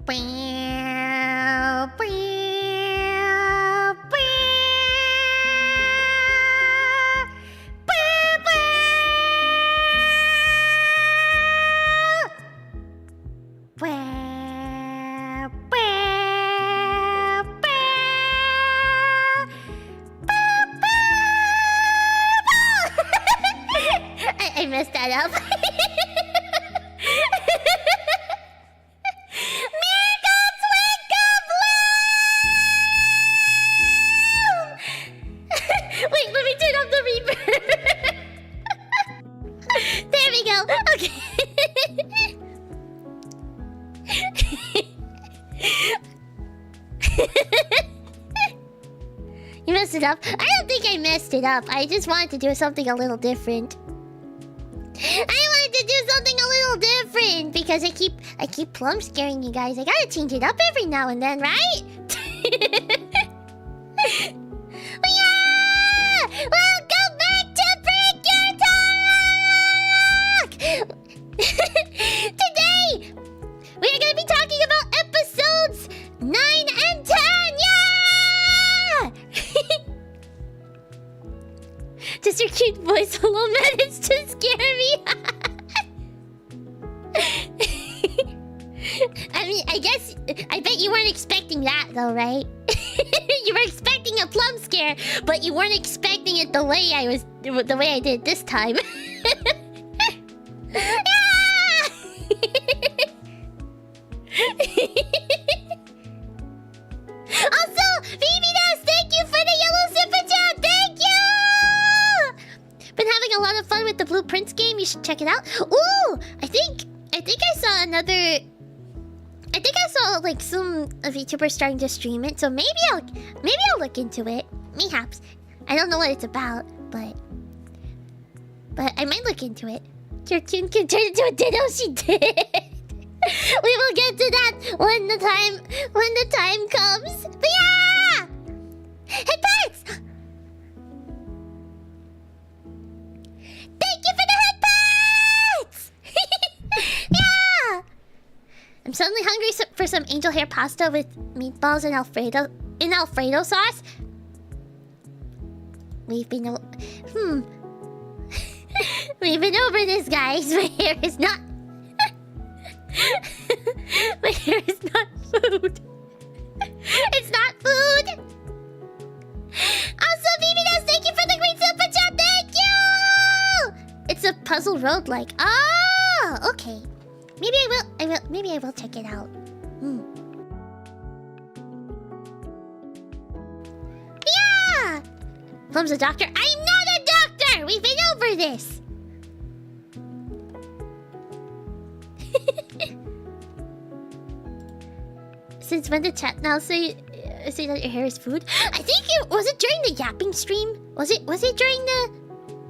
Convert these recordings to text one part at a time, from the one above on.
I messed that up. Wait, let me turn off the reverb. There we go. Okay. You messed it up? I don't think I messed it up. I just wanted to do something a little different. Because I keep Plum scaring you guys. I gotta change it up every now and then, right? Yeah! Welcome back to Precure Talk! Today, we are gonna be talking about episodes 9 and 10! Yeah! Just your cute voice alone managed to scare me. I mean, I bet you weren't expecting that though, right? You were expecting a Plum scare, but you weren't expecting it the way I did it this time. Also, VTubers, thank you for the yellow super chat. Thank you. Been having a lot of fun with the Blueprints game. You should check it out. Ooh, I think I saw another. I think I saw like some VTubers starting to stream it, so maybe I'll look into it. Mayhaps. I don't know what it's about, but I might look into it. Your tune can turn into a ditto. She did. We will get to that when the time comes. But yeah! Hey, pets! Thank you for the head pets! Yeah! I'm suddenly hungry for some angel hair pasta with meatballs and Alfredo sauce. We've been We've been over this, guys. My hair is not my hair is not food. It's not food. Also, VTubers, thank you for the great super chat. Thank you. It's a puzzle road, like. Oh, okay. Maybe I will check it out. Yeah! Plum's a doctor. I'm not a doctor! We've been over this! Since when did chat now say that your hair is food? I think was it during the yapping stream? Was it during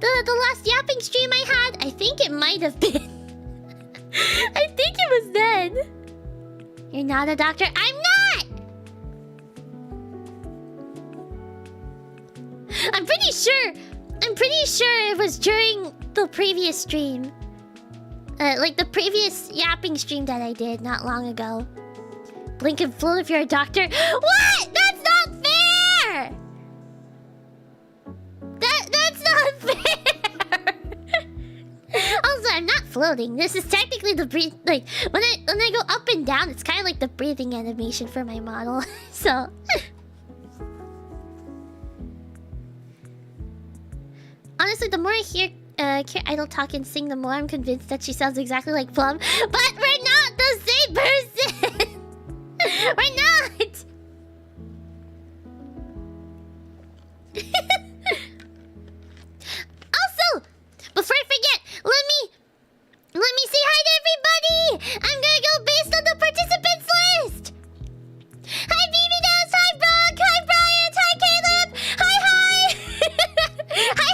the last yapping stream I had? I think it might have been. I think it was then. You're not a doctor? I'm not! I'm pretty sure it was during the previous stream. Like the previous yapping stream that I did not long ago. Blink and float if you're a doctor. What? That's not fair! That's not fair! Also, I'm not floating. This is technically the breathe. Like when I go up and down, it's kind of like the breathing animation for my model. So. Honestly, the more I hear Care Idol talk and sing, the more I'm convinced that she sounds exactly like Plum. But we're not the same person. We're not. Also, before I forget, let me say hi to everybody! I'm gonna go based on the participants list! Hi VTubers, hi Brock, hi Bryant, hi Caleb, hi! Hi!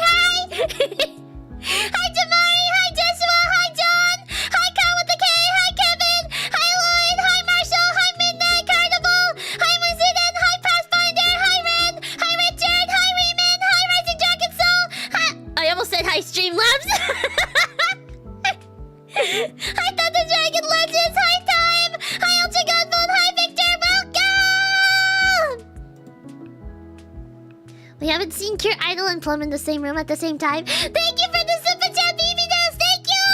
Hi Jamari, hi Joshua, hi John, hi Kyle with the K, hi Kevin, hi Lloyd, hi Marshall, hi Midnight Carnival, hi Muzidan, hi Pathfinder, hi Ren, hi Richard, hi Raymond, hi Rising Dragon Soul, hi... I almost said hi Streamlabs! Hi Thunder Dragon Legends, hi Time, hi Ultra Godmode, hi seen Cure Idol and Plum in the same room at the same time. Thank you for the super chat, baby Dance. Thank you.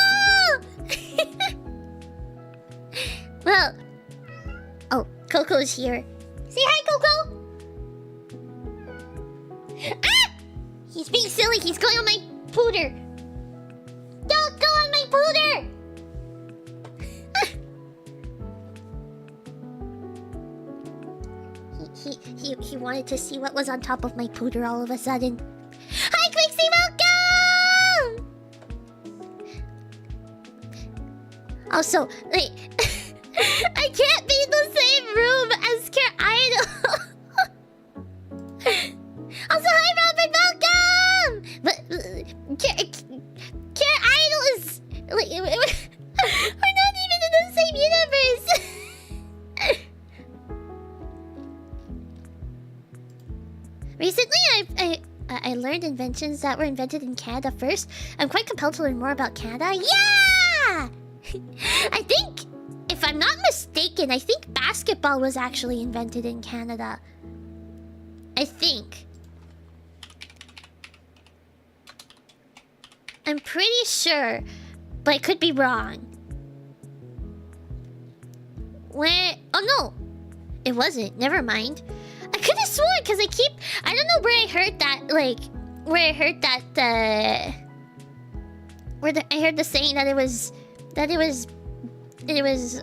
Well, oh, Coco's here. Say hi, Coco. Ah! He's being silly. He's going on my pooter. Don't go on my pooter. He wanted to see what was on top of my pooter all of a sudden. Hi, Quixie, welcome! Also, wait. I can't be in the same room as Care Idol. Also, hi, Robert, welcome! But Care Idol is like we're not even in the same universe. Recently, I learned inventions that were invented in Canada first. I'm quite compelled to learn more about Canada. Yeah! I think, if I'm not mistaken, I think basketball was actually invented in Canada. I think. I'm pretty sure, but I could be wrong. Where? Oh no! It wasn't. Never mind. I could have sworn because I don't know where I heard that, I heard the saying that it was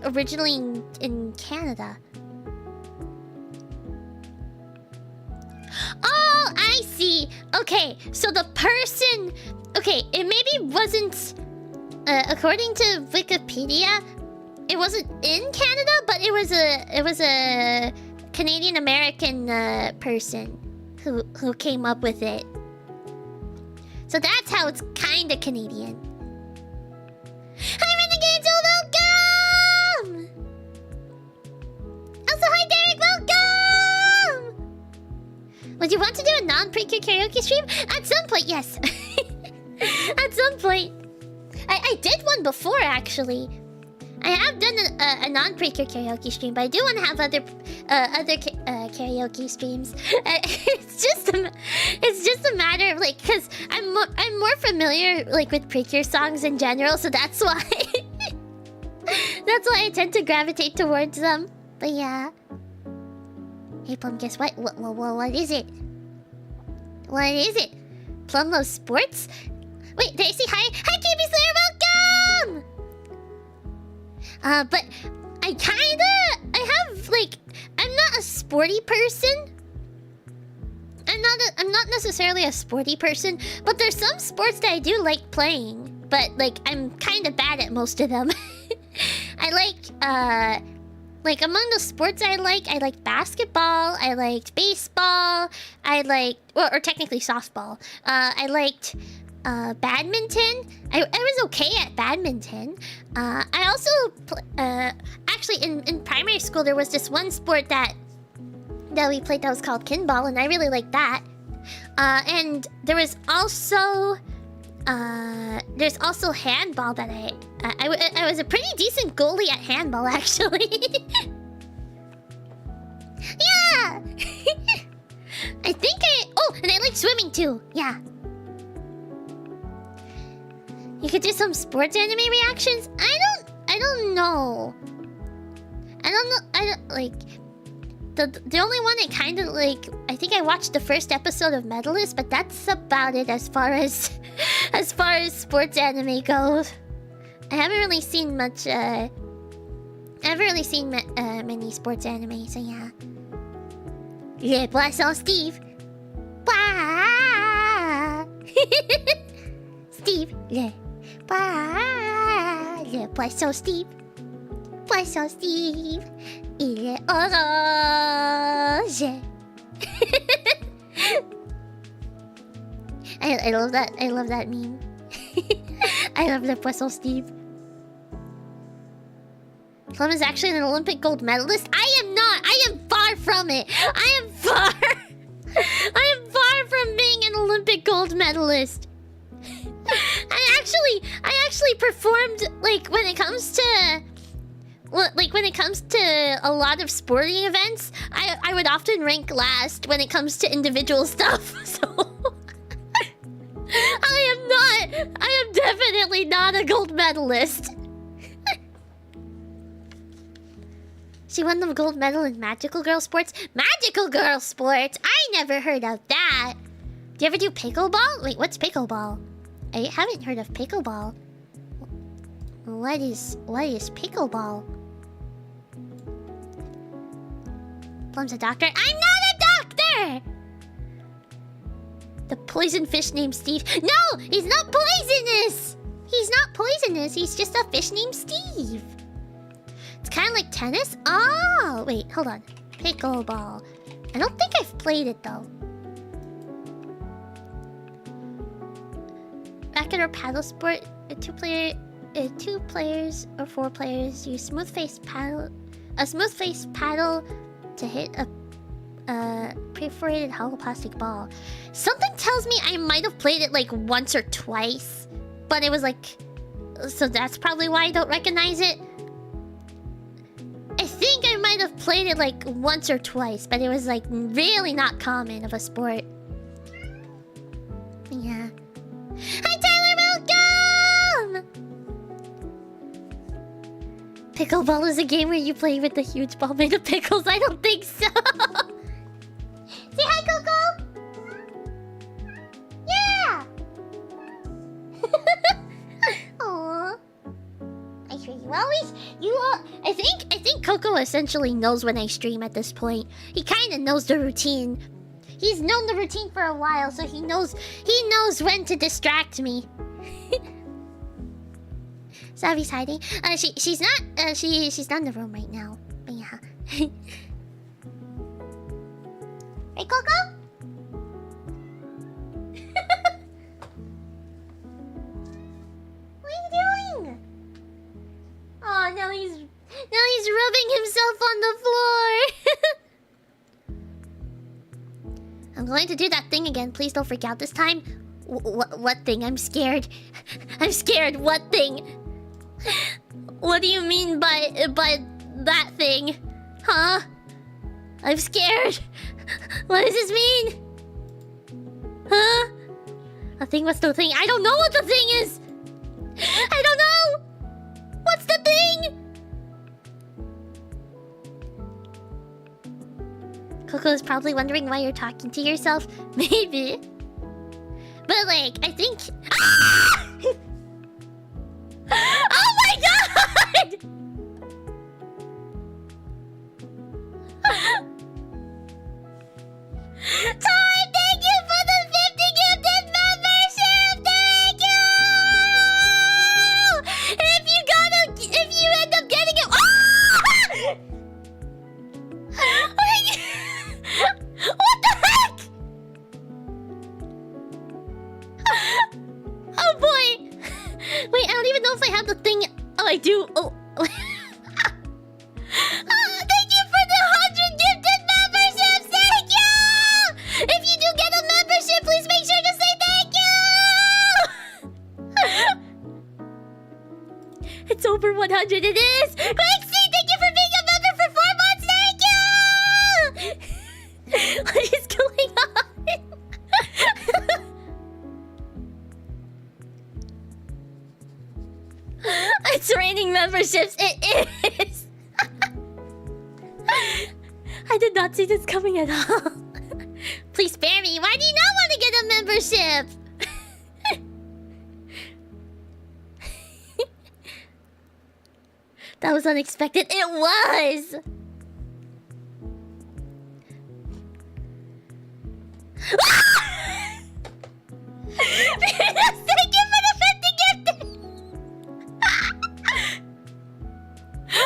originally in Canada. Oh, I see. Okay, so the person, okay, it maybe wasn't, according to Wikipedia, it wasn't in Canada, but it was a Canadian American person who came up with it. So that's how it's kind of Canadian. Hi, Renegades! Oh, welcome! Also, hi, Derek! Welcome! Would you want to do a non-Precure karaoke stream? At some point, yes. At some point. I did one before, actually. I have done a non-Precure karaoke stream, but I do want to have other karaoke streams. It's just a matter of like, cause I'm more familiar like with Precure songs in general, so that's why that's why I tend to gravitate towards them. But yeah. Hey Plum, guess what? What is it? What is it? Plum loves sports? Wait, did I say hi? Hi, KB Slayer, welcome! But I have like, I'm not a sporty person. I'm not necessarily a sporty person, but there's some sports that I do like playing, but like I'm kind of bad at most of them. I like among the sports I like basketball, I liked baseball, I liked, or technically softball. I liked badminton. I was okay at badminton. I also actually in primary school there was this one sport that we played that was called kinball, and I really liked that. And there was also there's also handball that I was a pretty decent goalie at handball, actually. Yeah. I think and I like swimming too. Yeah. You could do some sports anime reactions? I don't know. I don't like the only one I kind of like, I think I watched the first episode of Medalist, but that's about it as far as sports anime goes. I haven't really seen much I haven't really seen many sports anime, so yeah. Le Poisson Steve. Steve, le Poisson Steve. Poisson Steve, il est orange. I love that. I love that meme. I love the Poisson Steve. Plum is actually an Olympic gold medalist. I am not. I am far from it. I am far from being an Olympic gold medalist. I actually performed, like, when it comes to a lot of sporting events, I would often rank last when it comes to individual stuff. So I am definitely not a gold medalist. She won the gold medal in Magical Girl Sports. Magical Girl Sports? I never heard of that. Do you ever do pickleball? Wait, what's pickleball? I haven't heard of pickleball. What is pickleball? Plum's a doctor. I'm not a doctor! The poison fish named Steve. No! He's not poisonous! He's not poisonous. He's just a fish named Steve. It's kind of like tennis. Oh! Wait, hold on. Pickleball. I don't think I've played it, though. Racket or paddle sport. Two players or 4 players use a smooth face paddle to hit a perforated hollow plastic ball. Something tells me I might have played it like once or twice, but it was like, so that's probably why I don't recognize it. I think I might have played it like once or twice, but it was like really not common of a sport. Yeah. Hi Tyler, welcome! Pickleball is a game where you play with a huge ball made of pickles. I don't think so. Say hi, Coco. Yeah. Aww. I sure you always. I think Coco essentially knows when I stream at this point. He kind of knows the routine. He's known the routine for a while, so he knows when to distract me. Savvy's hiding. She's not in the room right now. But yeah. Hey, Coco. What are you doing? Oh, now he's rubbing himself on the floor. I'm going to do that thing again. Please don't freak out this time. What thing? I'm scared. I'm scared. What thing? What do you mean by that thing? Huh? I'm scared. What does this mean? Huh? A thing? What's the thing? I don't know what the thing is! I don't know! What's the thing? Coco is probably wondering why you're talking to yourself. Maybe. But like, I think... Oh my god! Ty, thank you for the 50 gifted membership! Thank you! If you end up getting it... What the heck? Oh boy! Wait, I don't even know if I have the thing. Oh, I do. Oh. Thank you for the 100 gifted memberships! Thank you! If you do get a membership, please make sure to say thank you! It's over 100, it is! Quixie, thank you for being a member for 4 months! Thank you! What is going on? It's raining memberships. It is. I did not see this coming at all. Please spare me. Why do you not want to get a membership? That was unexpected. It was. Thank you for the 50 gifted.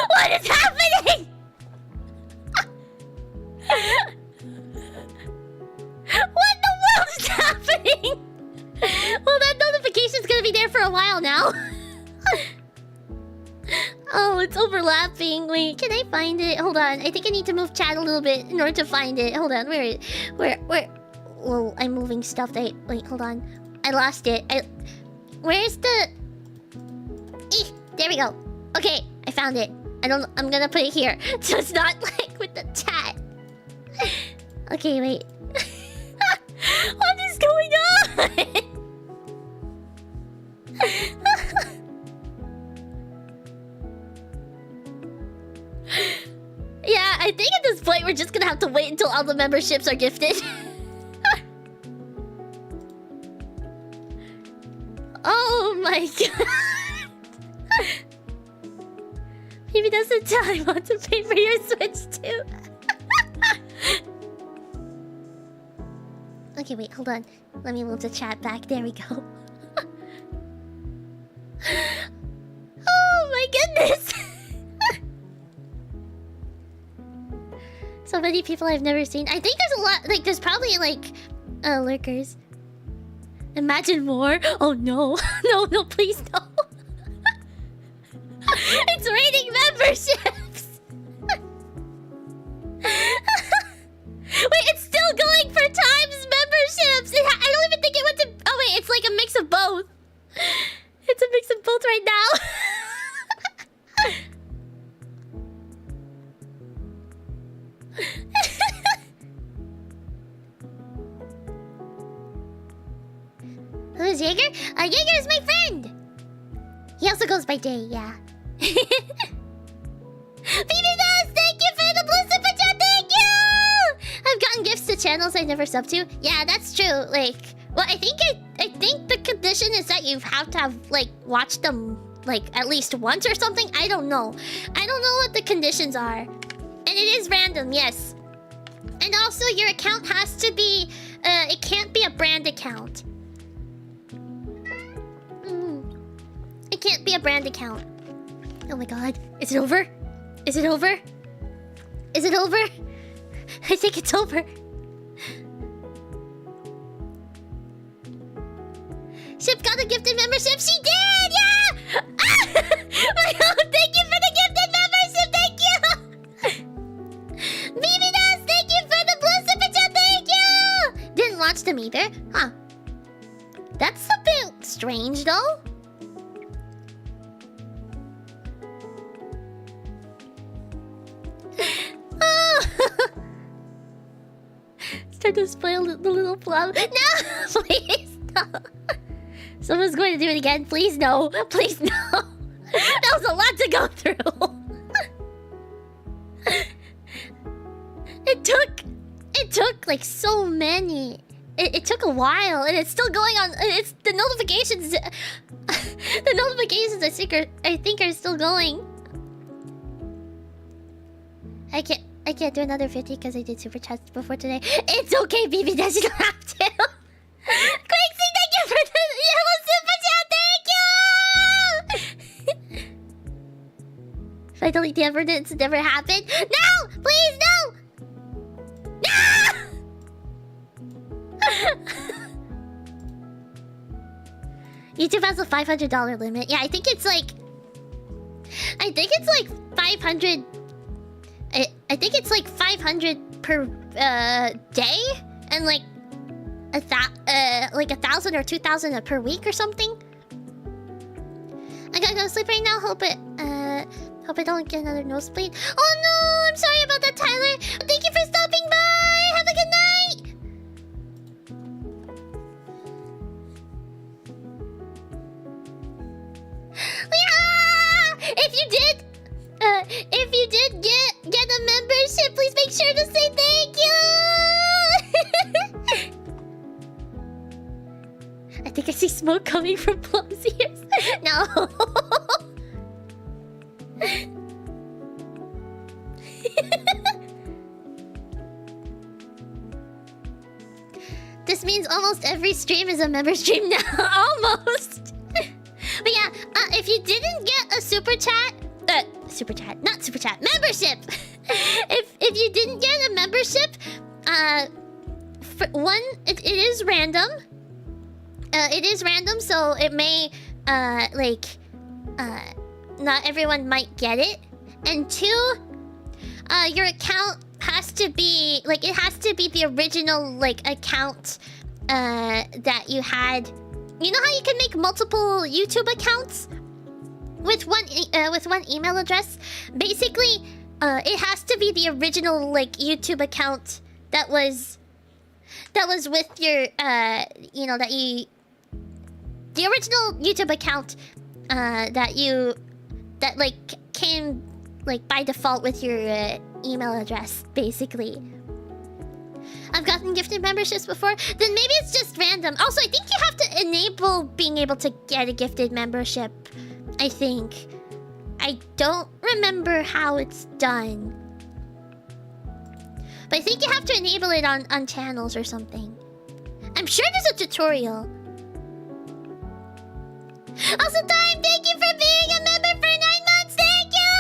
What is happening? What the world is happening? Well, that notification's gonna be there for a while now. Oh, it's overlapping. Wait, can I find it? Hold on. I think I need to move chat a little bit in order to find it. Hold on. Where? Whoa, I'm moving stuff. Wait, hold on. I lost it. Where's the... There we go. Okay, I found it. I'm gonna put it here. So it's not like with the chat. Okay, wait. What is going on? Yeah, I think at this point we're just gonna have to wait until all the memberships are gifted. Oh my god. Maybe that's the time I want to pay for your Switch too. Okay, wait, hold on. Let me move the chat back. There we go. Oh my goodness. So many people I've never seen. I think there's a lot, like, there's probably, like, lurkers. Imagine more. Oh no. No, no, please no. It's raining memberships. Wait, it's still going for times memberships. I don't even think it went to... Oh wait, it's like a mix of both. It's a mix of both right now. Who's Jaeger? Jaeger is my friend. He also goes by Jay, yeah. Baby Dust, thank you for the blue super chat, thank you! I've gotten gifts to channels I never sub to. Yeah, that's true. Like, well, I think the condition is that you have to have, like, watched them, like, at least once or something. I don't know. I don't know what the conditions are. And it is random, yes. And also, your account has to be, it can't be a brand account. It can't be a brand account. Oh my god. Is it over? Is it over? Is it over? I think it's over. Ship got a gifted membership. She did! Yeah! Ah! My god, thank you for the gifted membership. Thank you! Baby Dust, thank you for the blue super chat. Thank you! Didn't watch them either. Huh. That's a bit strange though. Start to spoil the little Plum. No! Please, no. Someone's going to do it again. Please, no. Please, no. That was a lot to go through. It took like so many. It took a while, and it's still going on. It's the notifications. The notifications I think are still going. I can't do another 50 because I did super chats before today. It's okay, BB. That you don't have to. Quixie, thank you for the yellow super chat. Thank you. If I delete the evidence, it never happened. No, please, no. No. YouTube has a $500 limit. Yeah, I think it's like 500. I think it's like 500 per day, and like 1,000 or 2,000 per week or something. I gotta go to sleep right now. Hope I don't get another nosebleed. Oh no, I'm sorry about that, Tyler. Thank you for stopping by. Have a good night. Yeah! If you did get a membership, please make sure to say thank you. I think I see smoke coming from Plum's ears. No. This means almost every stream is a member stream now. Almost. But yeah, if you didn't get a super chat, membership. If you didn't get a membership, for one, it is random. It is random, so it may not everyone might get it. And two, your account has to be it has to be the original account that you had. You know how you can make multiple YouTube accounts with one email address? Basically, it has to be the original YouTube account that was with your the original YouTube account that came like by default with your email address, basically. I've gotten gifted memberships before. Then maybe it's just random. Also, I think you have to enable being able to get a gifted membership. I think. I don't remember how it's done. But I think you have to enable it on channels or something. I'm sure there's a tutorial. Also, Time, thank you for being a member for 9 months. Thank you!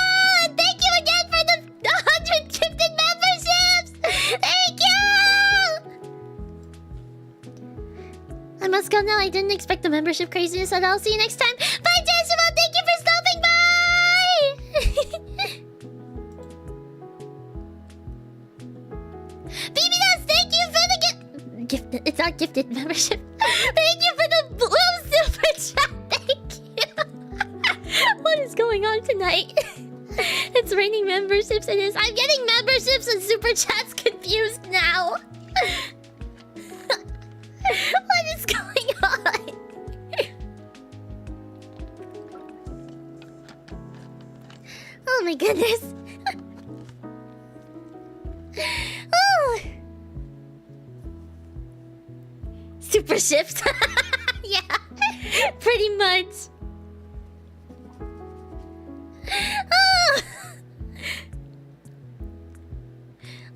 And thank you again for the 100 gifted memberships. Thank you! I must go now. I didn't expect the membership craziness at all. See you next time. Bye, Jeshua. Thank you for stopping by. BBDOS, thank you for the gift. It's not gifted membership. Thank you for the blue super chat. Thank you. What is going on tonight? It's raining memberships. It is. I'm getting memberships and super chats confused now. What is going on? Oh my goodness. Oh. Super shift. Yeah, pretty much. Oh.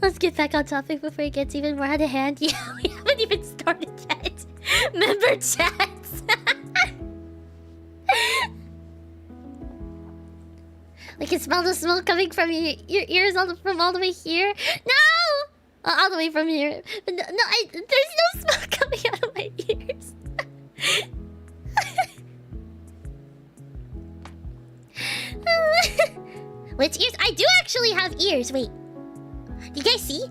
Let's get back on topic before it gets even more out of hand. Yeah, we haven't even started yet. Member chats. I can smell the smoke coming from your ears from all the way here. No! All the way from here. But no, there's no smoke coming out of my ears. Which ears? I do actually have ears. Wait. Do you guys see?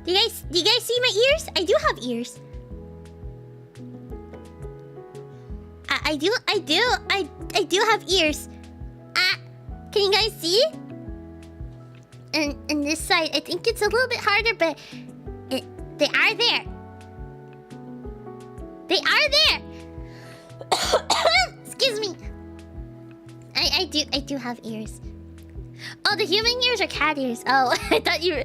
Do you guys see my ears? I do have ears. I do have ears. Can you guys see? And this side, I think it's a little bit harder, but they are there. They are there. Excuse me. I do have ears. Oh, the human ears are cat ears. Oh, I thought you were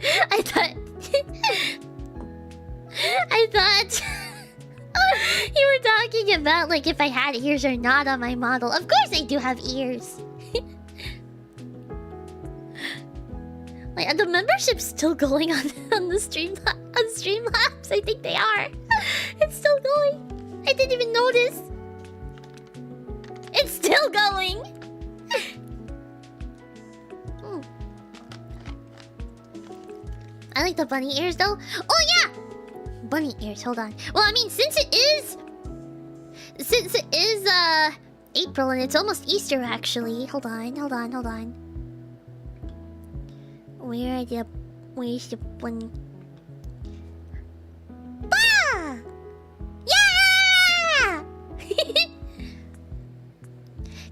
talking about like if I had ears or not on my model. Of course I do have ears. Like, are the membership's still going on the Streamlabs? I think they are. It's still going. I didn't even notice. It's still going. I like the bunny ears though. Oh yeah! Bunny ears, hold on. Well, I mean, since it is April and it's almost Easter actually. Hold on. Where's the bunny? Bah! Yeah!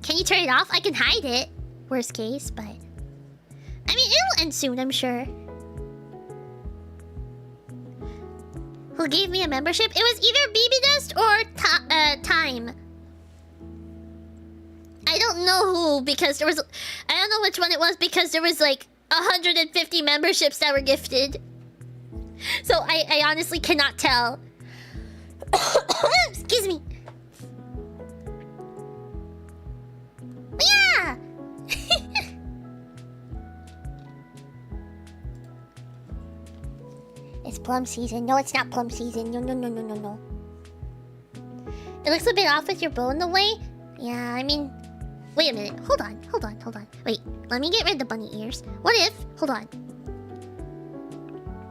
Can you turn it off? I can hide it. Worst case, but I mean, it'll end soon, I'm sure. Who gave me a membership? It was either BB Dust or Time. I don't know who, because there was... I don't know which one it was, because there was like 150 memberships that were gifted. So I honestly cannot tell. Excuse me. Yeah! It's Plum season. No, it's not Plum season. No. It looks a bit off with your bow in the way. Yeah, I mean... Wait a minute. Hold on. Wait, let me get rid of the bunny ears. What if... Hold on.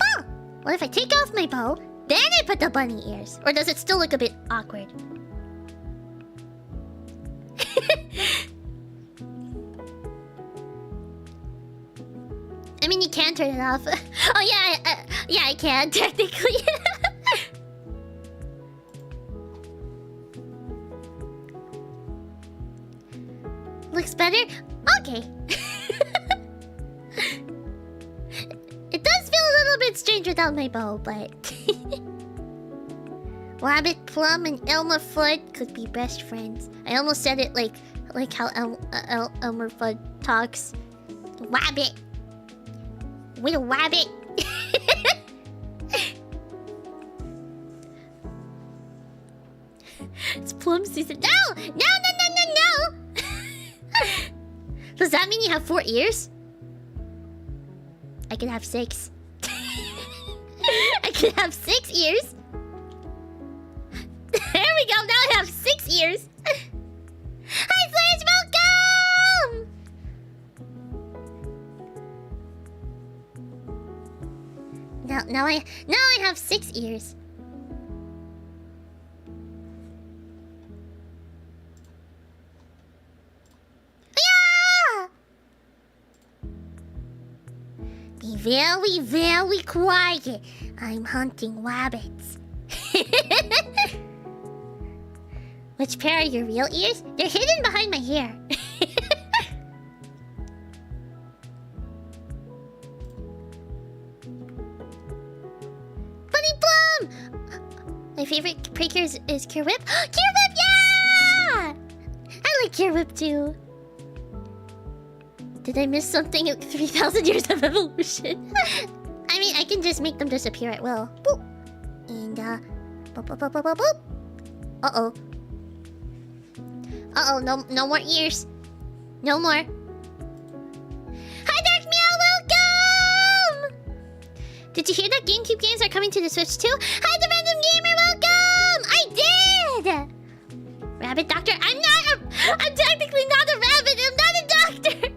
Ah! What if I take off my bow, then I put the bunny ears? Or does it still look a bit awkward? I mean, you can turn it off. Oh, yeah, I can, technically. Looks better? Okay. It does feel a little bit strange without my bow, but... Rabbit, Plum, and Elmer Foot could be best friends. I almost said it like Like how Elmer Fudd talks. Wabbit. With a wabbit. It's Plum season. No! No, no, no, no, no! Does that mean you have 4 ears? I could have 6. I could have 6 ears. There we go. Now I have 6 ears. Hi, Slash, welcome! Now I have 6 ears. Yeah! Be very, very quiet. I'm hunting rabbits. Which pair are your real ears? They're hidden behind my hair. Bunny Plum! My favorite Precure is Cure Whip. Cure Whip, yeah! I like Cure Whip too. Did I miss something? 3,000 years of evolution. I mean, I can just make them disappear at will. Boop. And, boop, boop, boop, boop, boop, boop. Uh-oh. Uh-oh, no more ears. No more. Hi, Dark Meow, welcome! Did you hear that GameCube games are coming to the Switch too? Hi, the Random Gamer, welcome! I did! Rabbit Doctor, I'm technically not a rabbit, I'm not a doctor!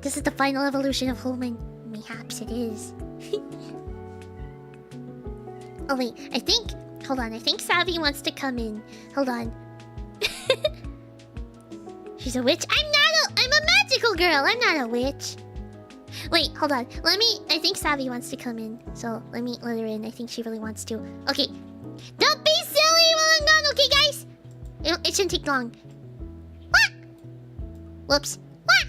This is the final evolution of human. Mayhaps it is. Oh wait, hold on, I think Savvy wants to come in. Hold on. She's a witch? I'm a magical girl, I'm not a witch. Wait, hold on. I think Savvy wants to come in. So let her in. I think she really wants to. Okay. Don't be silly while I'm gone, okay guys? It shouldn't take long. What? Whoops. What?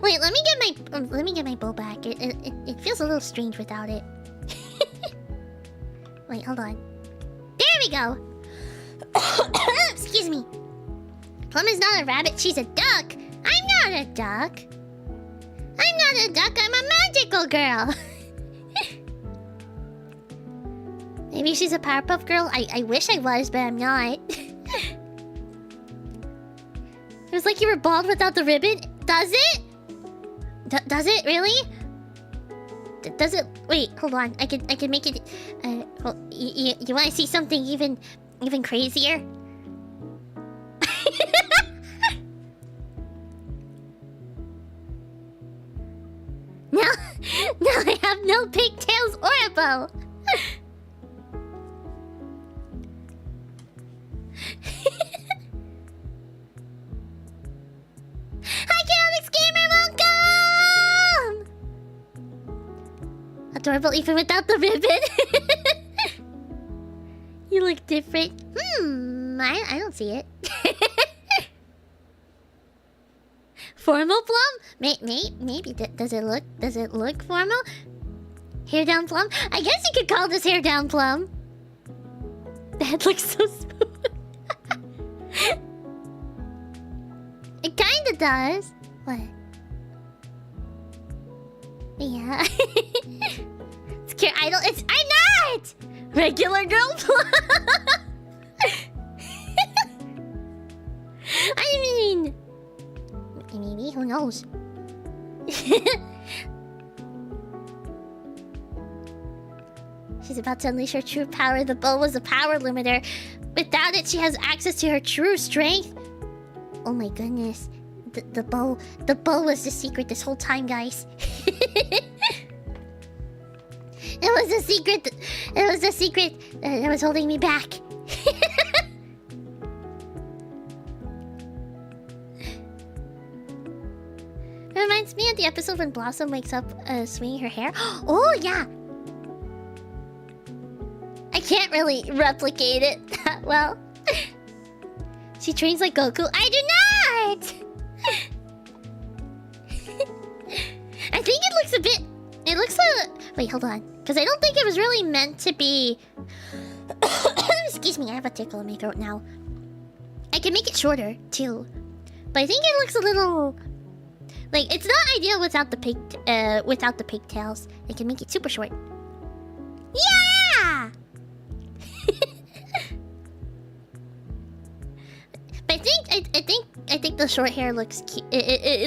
Wait, let me get my bow back. It feels a little strange without it. Wait, hold on. There we go. Excuse me. Plum is not a rabbit, she's a duck. I'm not a duck. I'm not a duck, I'm a magical girl. Maybe she's a Powerpuff Girl? I wish I was, but I'm not. It was like you were bald without the ribbon. Does it? Does it really? Does it? Wait, hold on. I can make it. Well, you want to see something even crazier? Now I have no pigtails or a bow. Adorable even without the ribbon. You look different. I don't see it. Formal Plum? Maybe does it look formal? Hair down Plum? I guess you could call this hair down Plum. That looks so smooth. It kinda does. What? Yeah. It's cute idol. I'm not! Regular girl Plum. I mean... Maybe, who knows? She's about to unleash her true power. The bow was a power limiter. Without it, she has access to her true strength. Oh my goodness. The bow was the secret this whole time, guys. It was a secret. It was a secret that was holding me back. It reminds me of the episode when Blossom wakes up swinging her hair. Oh, yeah. I can't really replicate it that well. She trains like Goku. I do not! I think it looks a bit... It looks a... Wait, hold on. Because I don't think it was really meant to be... Excuse me, I have a tickle in my throat now. I can make it shorter, too. But I think it looks a little... Like, it's not ideal without the pigtails. I can make it super short. Yeah! But I think the short hair looks cute.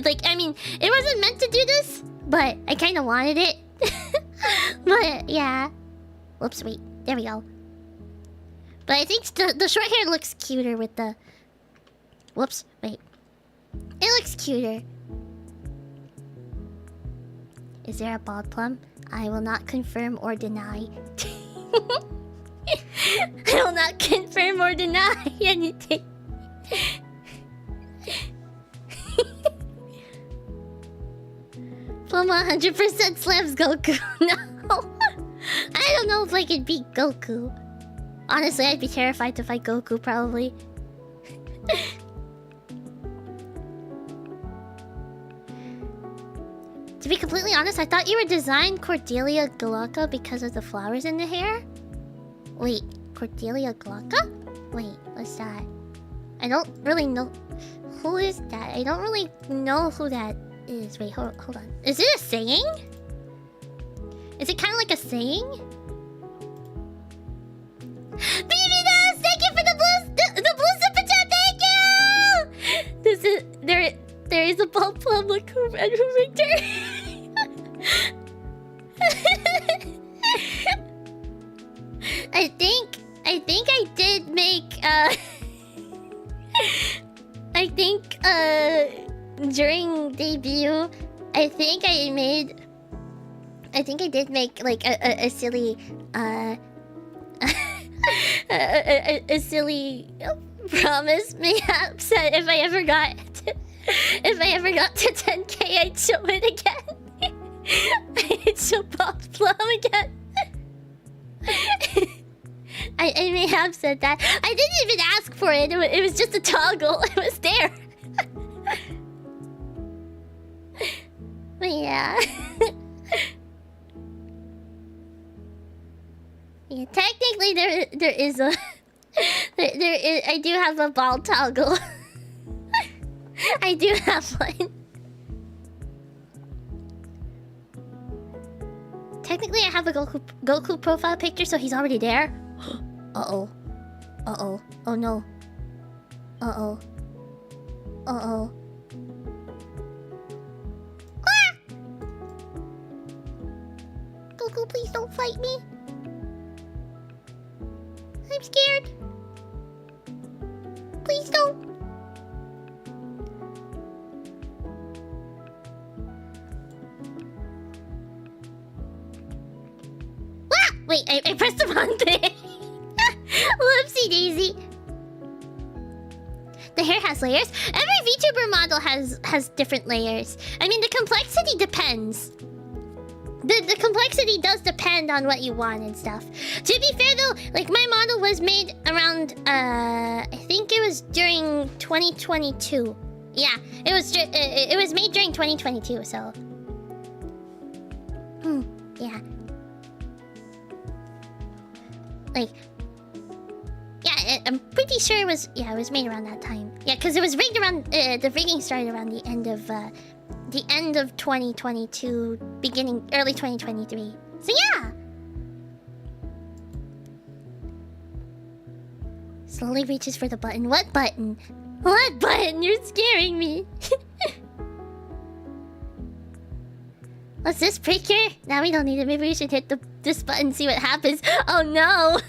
Like, I mean, it wasn't meant to do this, but I kind of wanted it. But yeah. Whoops, wait. There we go. But I think the short hair looks cuter with the... Whoops, wait. It looks cuter. Is there a bald Plum? I will not confirm or deny. I will not confirm or deny anything. Plum 100% slams Goku. No. I don't know if I could beat Goku. Honestly, I'd be terrified to fight Goku, probably. To be completely honest, I thought you were designed Cordelia Glauca because of the flowers in the hair. Wait, Cordelia Glauca? Wait, what's that? I don't really know. Who is that? I don't really know who that is. Wait, hold on. Is it a saying? Is it kind of like a saying? BBDOS! Thank you for the blue super chat! Thank you! There is a bald Plum like Red Victor. I think I did make I think during debut I did make like a silly a silly promise mayhaps that if I ever got to 10k I'd show it again. I'd show Bob Plum again. I may have said that. I didn't even ask for it. It was just a toggle. It was there. But yeah. Yeah, technically there is a I do have a ball toggle. I do have one. Technically, I have a Goku profile picture, so he's already there. Uh-oh. Uh-oh. Oh no. Uh-oh. Uh-oh. Ah! Goku, please don't fight me. I'm scared. Please don't. Wait, I pressed the wrong thing. Whoopsie daisy. The hair has layers. Every VTuber model has different layers. I mean, the complexity depends. The complexity does depend on what you want and stuff. To be fair though, like my model was made around I think it was during 2022. Yeah, it was made during 2022, so yeah. Like, yeah, I'm pretty sure it was made around that time. Yeah, because it was rigged around, the rigging started around the end of the end of 2022, early 2023. So yeah. Slowly reaches for the button. What button? What button? You're scaring me. What's this, Precure? Now we don't need it. Maybe we should hit this button and see what happens. Oh no!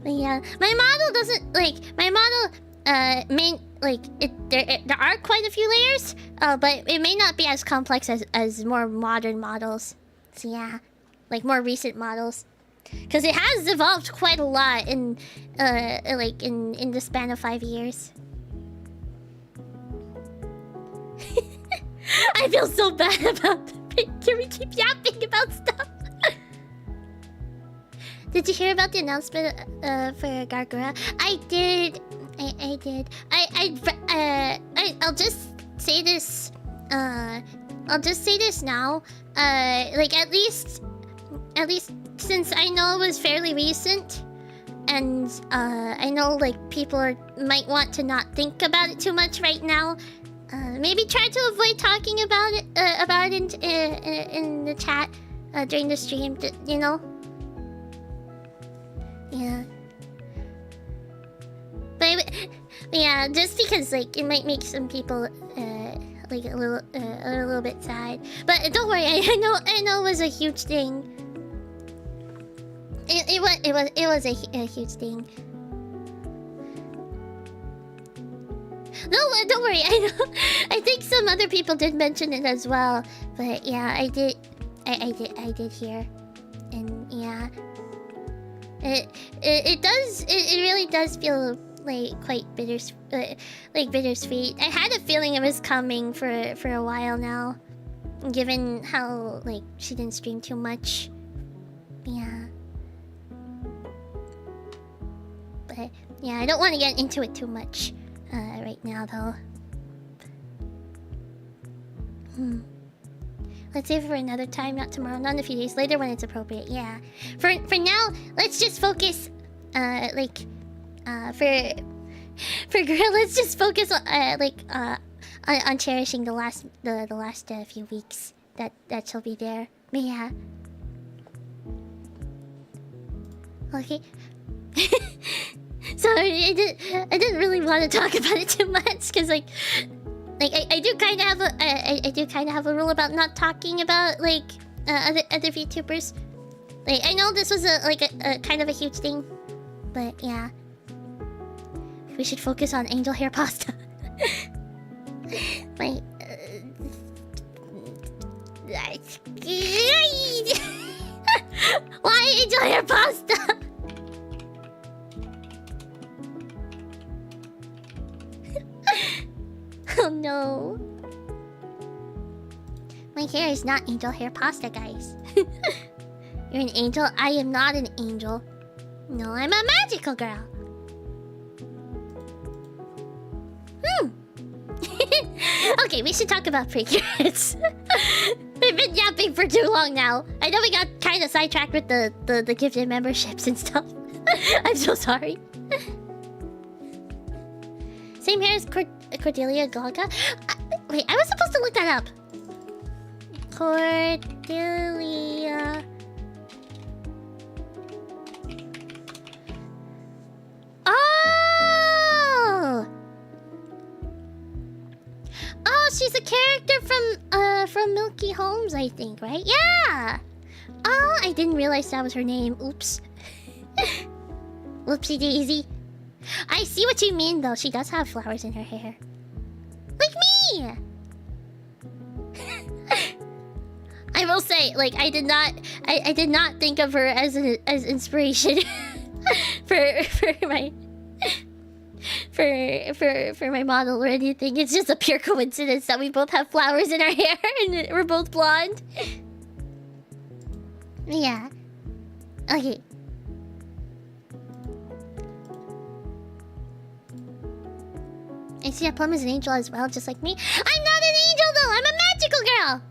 But yeah, my model doesn't my model there are quite a few layers, but it may not be as complex as more modern models. So yeah, like more recent models, because it has evolved quite a lot in in the span of 5 years. I feel so bad about the picture. We keep yapping about stuff. Did you hear about the announcement for Gargura? I did. I did. I'll just say this. I'll just say this now. At least since I know it was fairly recent, and I know people might want to not think about it too much right now. Maybe try to avoid talking about it in the chat during the stream. You know. Yeah. But yeah, just because it might make some people a little bit sad. But don't worry, I know it was a huge thing. It was a huge thing. No, don't worry. I know. I think some other people did mention it as well. But yeah, I did hear, and yeah. It really does feel quite bittersweet. I had a feeling it was coming for a while now, given how she didn't stream too much. Yeah. But yeah, I don't want to get into it too much right now though. Let's save it for another time, not tomorrow, not in a few days, later when it's appropriate. Yeah. For now, let's just focus. For girl, let's just focus on cherishing the last few weeks that she'll be there. But yeah. Okay. Sorry, I didn't really want to talk about it too much because I do kind of have a rule about not talking about other VTubers. I know this was a kind of a huge thing, but yeah, we should focus on angel hair pasta. Why angel hair pasta? Oh no. My hair is not angel hair pasta, guys. You're an angel? I am not an angel. No, I'm a magical girl. Okay, we should talk about Precure. We've been yapping for too long now. I know we got kind of sidetracked with the gifted memberships and stuff. I'm so sorry. Same hair as Cordelia Gaga? Wait, I was supposed to look that up. Cordelia... Oh! Oh, she's a character from Milky Holmes, I think, right? Yeah! Oh, I didn't realize that was her name. Oops. Whoopsie daisy. I see what you mean, though. She does have flowers in her hair. Like me! I will say, I did not think of her as inspiration for my model or anything. It's just a pure coincidence that we both have flowers in our hair and we're both blonde. Yeah. Okay. I see that Plum is an angel as well, just like me. I'm not an angel, though! I'm a magical girl!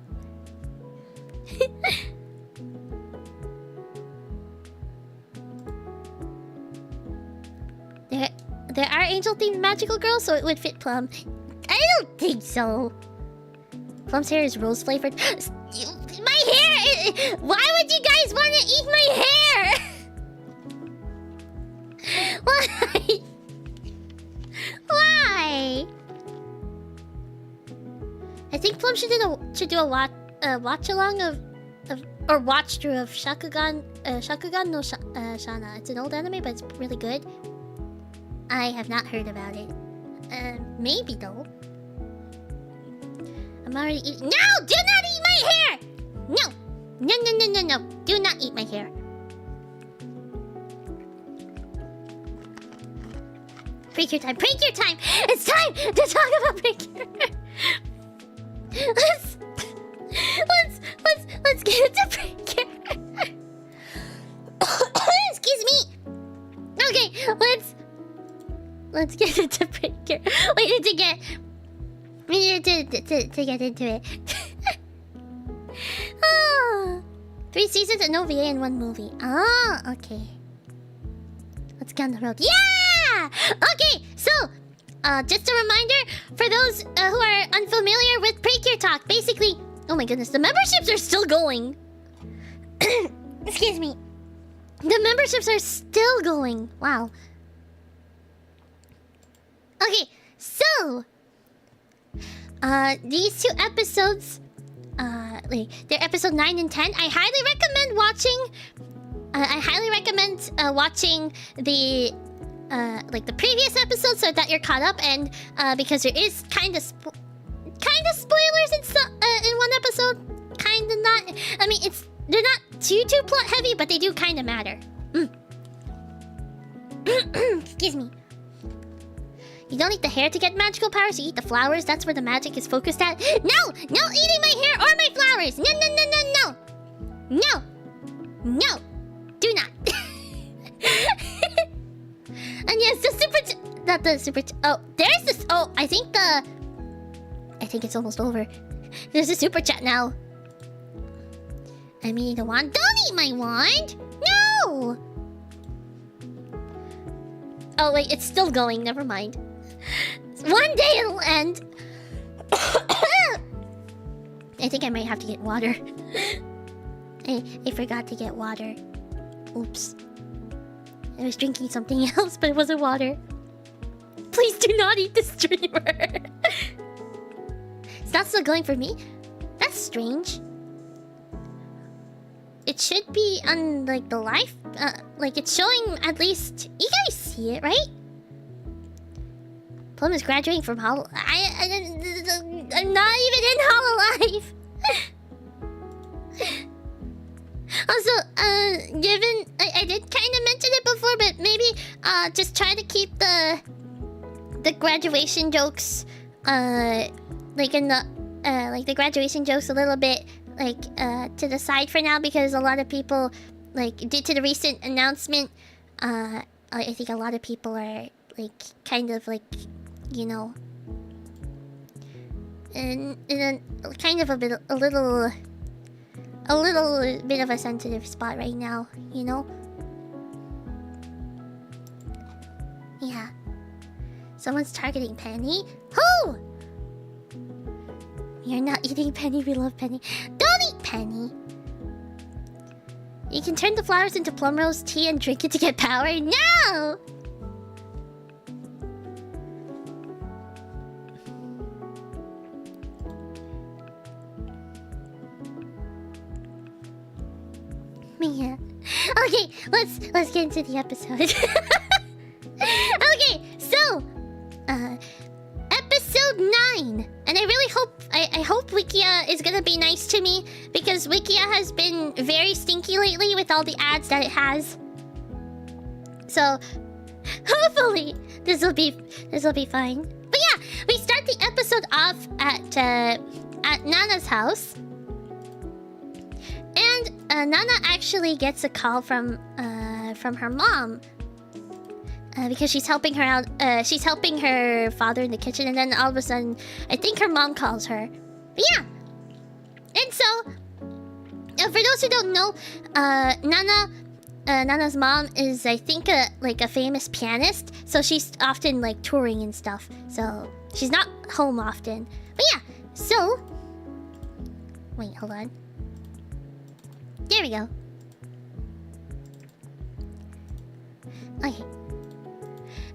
There are angel-themed magical girls, so it would fit Plum. I don't think so. Plum's hair is rose flavored. My hair! Why would you guys want to eat my hair? Why? Why? I think Plum should do a watch along of or watch through of Shakugan no Shana. It's an old anime, but it's really good. I have not heard about it. Maybe though. I'm already eating. No! Do not eat my hair! No! No, no, no, no, no. Do not eat my hair. Precure time. Precure time! It's time to talk about Precure. Let's get into Precure. Excuse me. Okay, let's get into Precure. We need to get into it. Oh, 3 seasons and no VA in 1 movie. Ah, okay. Let's get on the road. Yeah! Okay, so just a reminder for those who are unfamiliar with Precure Talk. Basically, oh my goodness, the memberships are still going. Excuse me. The memberships are still going. Wow. Okay, so these 2 episodes, they're episode 9 and 10. I highly recommend watching the the previous episode so that you're caught up, and because there is kind of spoilers in one episode, kind of not. I mean, they're not too plot heavy, but they do kind of matter. Excuse me. You don't eat the hair to get magical powers, you eat the flowers. That's where the magic is focused at. No! No eating my hair or my flowers! No, no, no, no, no! No! No! Do not! And yes, the super... Not the super... Oh, there's this... Oh, I think it's almost over. There's a super chat now. I'm eating the wand. Don't eat my wand! No! Oh, wait, it's still going. Never mind. One day it'll end. I think I might have to get water. I forgot to get water. Oops. I was drinking something else, but it wasn't water. Please do not eat the streamer. It's not still going for me? That's strange. It should be on, like, the live... it's showing at least... You guys see it, right? Plum is graduating from I'm not even in Hololive. Also, given... I did kind of mention it before, but maybe just try to keep the graduation jokes, the graduation jokes a little bit, to the side for now, because a lot of people, due to the recent announcement, I think a lot of people are, you know, in a kind of a little bit of a sensitive spot right now, you know? Yeah. Someone's targeting Penny. Who? You're not eating Penny, we love Penny. Don't eat Penny! You can turn the flowers into plum rose tea and drink it to get power. No! Yeah. Okay, let's get into the episode. Okay, so episode 9, and I really hope Wikia is gonna be nice to me, because Wikia has been very stinky lately with all the ads that it has. So hopefully this will be fine. But yeah, we start the episode off at Nana's house. And Nana actually gets a call from her mom, because she's helping her out. She's helping her father in the kitchen, and then all of a sudden, I think her mom calls her. But yeah, and so for those who don't know, Nana's mom is, I think, a famous pianist. So she's often touring and stuff. So She's not home often. But yeah, so... Wait, hold on. There we go. Okay.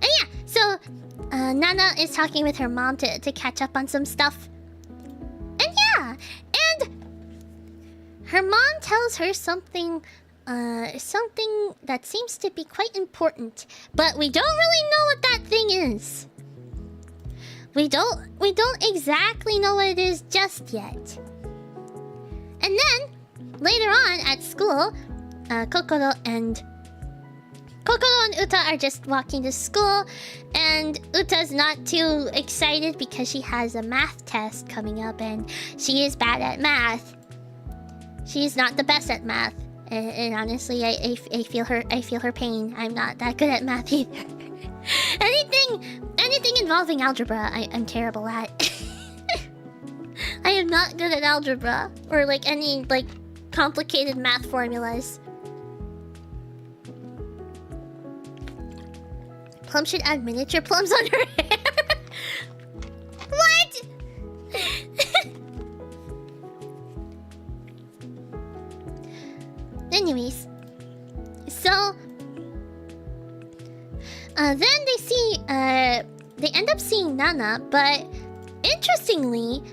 And yeah, so... Nana is talking with her mom to catch up on some stuff. And yeah, and... Her mom tells her something... something that seems to be quite important. But we don't really know what that thing is. We don't exactly know what it is just yet. And then, later on at school, Kokoro and Uta are just walking to school, and Uta's not too excited because she has a math test coming up, and she is bad at math. She's not the best at math, and honestly, I feel her pain. I'm not that good at math either. Anything involving algebra, I'm terrible at. I am not good at algebra or like any like complicated math formulas. Plum should add miniature plums on her hair. What? Anyways, so then they end up seeing Nana, but interestingly,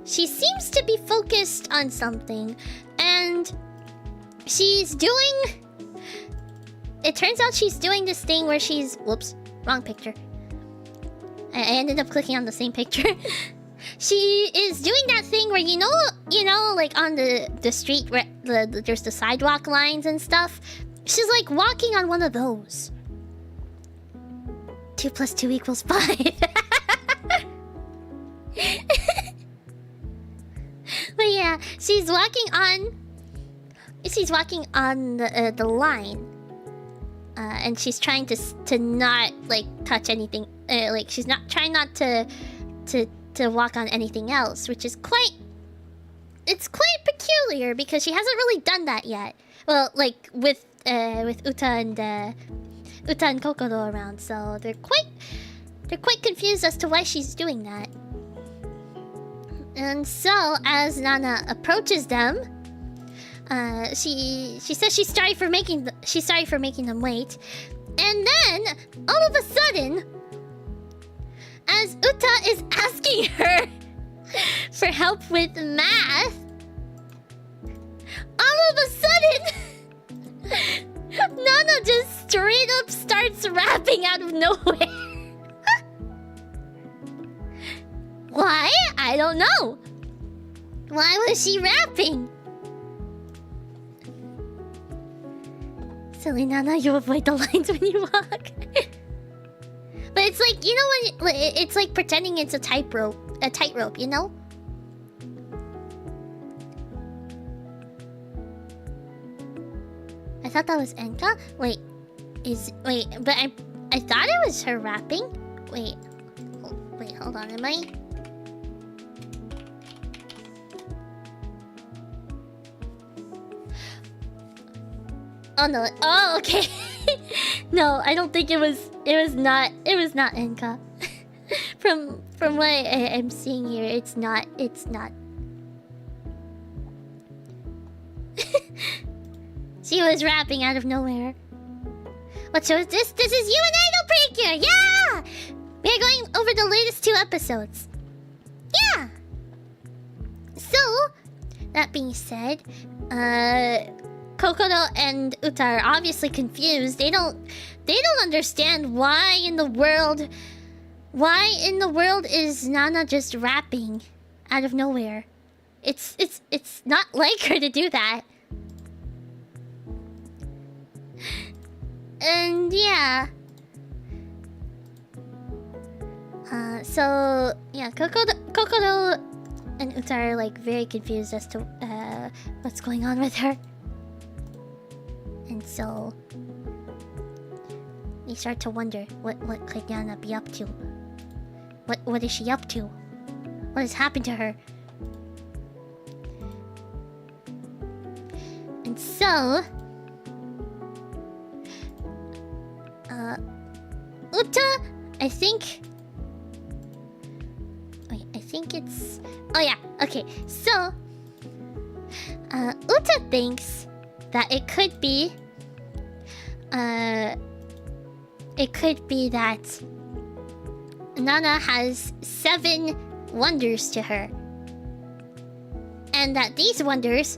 she seems to be focused on something, and she's doing... It turns out she's doing this thing where she's... Whoops, wrong picture. I ended up clicking on the same picture. She is doing that thing where, you know, like on the street where there's the sidewalk lines and stuff. She's like walking on one of those. 2 + 2 = 5. But yeah, she's walking on the line, and she's trying to not like touch anything. Like she's not trying not to walk on anything else, which is quite peculiar because she hasn't really done that yet. Well, like with Uta and Kokoro around, so they're quite confused as to why she's doing that. And so, as Nana approaches them, she says she's sorry for making them wait. And then, all of a sudden, as Uta is asking her for help with math, all of a sudden, Nana just straight up starts rapping out of nowhere. Why? I don't know. Why was she rapping? Silly Nana, you avoid the lines when you walk. But it's like, you know when it's like pretending it's a tightrope, you know? I thought that was Enka. Wait, but I thought it was her rapping. Wait, hold on, am I? Oh no! Oh, okay. No, I don't think it was. It was not Enka. From what I'm seeing here, it's not. She was rapping out of nowhere. What show is this? This is You and Idol Precure! Yeah! We are going over the latest 2 episodes. Yeah! So, that being said, Kokoro and Uta are obviously confused. They don't understand why in the world is Nana just rapping out of nowhere. It's not like her to do that. And yeah. So yeah, Kokoro and Uta are like very confused as to what's going on with her. And so they start to wonder what could Nana be up to? What is she up to? What has happened to her? And so Uta, I think think it's... Oh yeah, okay. So, Uta thinks that it could be... It could be that Nana has 7 wonders to her. And that these wonders,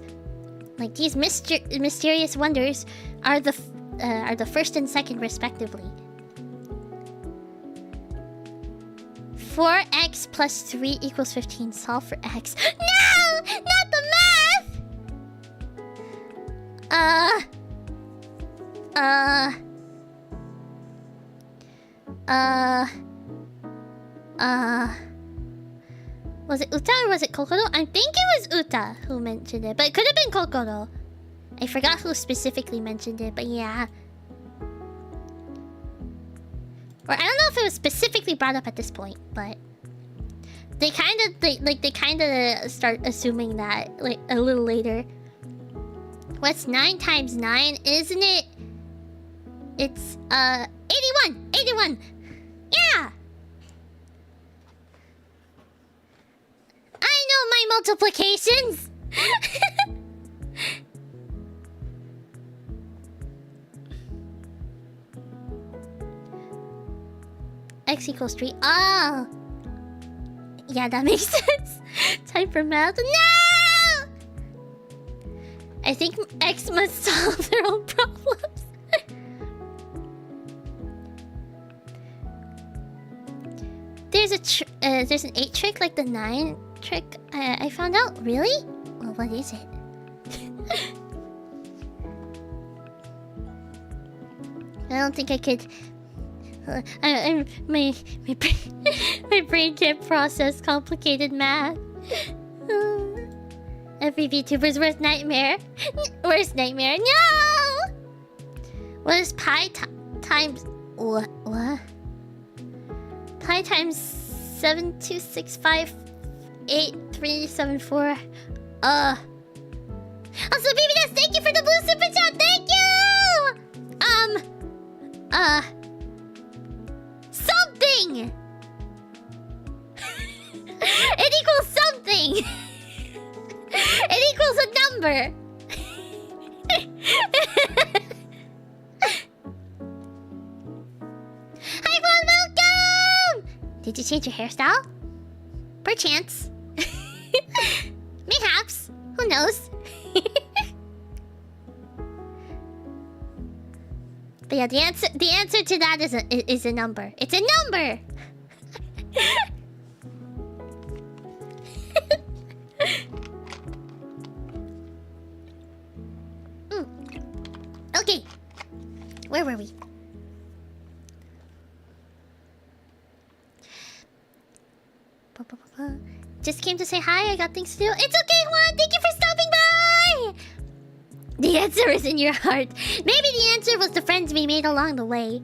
like these mysterious wonders, are the first and second respectively. 4x plus 3 equals 15. Solve for x. No! Not the math! Was it Uta or was it Kokoro? I think it was Uta who mentioned it, but it could have been Kokoro. I forgot who specifically mentioned it, but yeah. Or I don't know if it was specifically brought up at this point, but they kind of start assuming that like a little later. What's 9 times 9, isn't it? It's 81. 81. Yeah. I know my multiplications. X equals 3. Oh! Yeah, that makes sense. Time for math. No! I think X must solve their own problems. There's an 8 trick like the 9 trick I found out. Really? Well, what is it? I don't think I could... my brain can't process complicated math. Every VTuber's worst nightmare. Worst nightmare. No! What is pi times... What? Pi times 7265837 Also, baby guys, thank you for the blue super chat. Thank you. Something. It equals something. It equals a number. Hi, Plum, welcome. Did you change your hairstyle? Perchance. Mayhaps. Who knows? But yeah, the answer to that is a number. It's a number. Okay. Where were we? Just came to say hi. I got things to do. It's okay, Juan. Thank you for stopping by. The answer is in your heart. Maybe the answer was the friends we made along the way.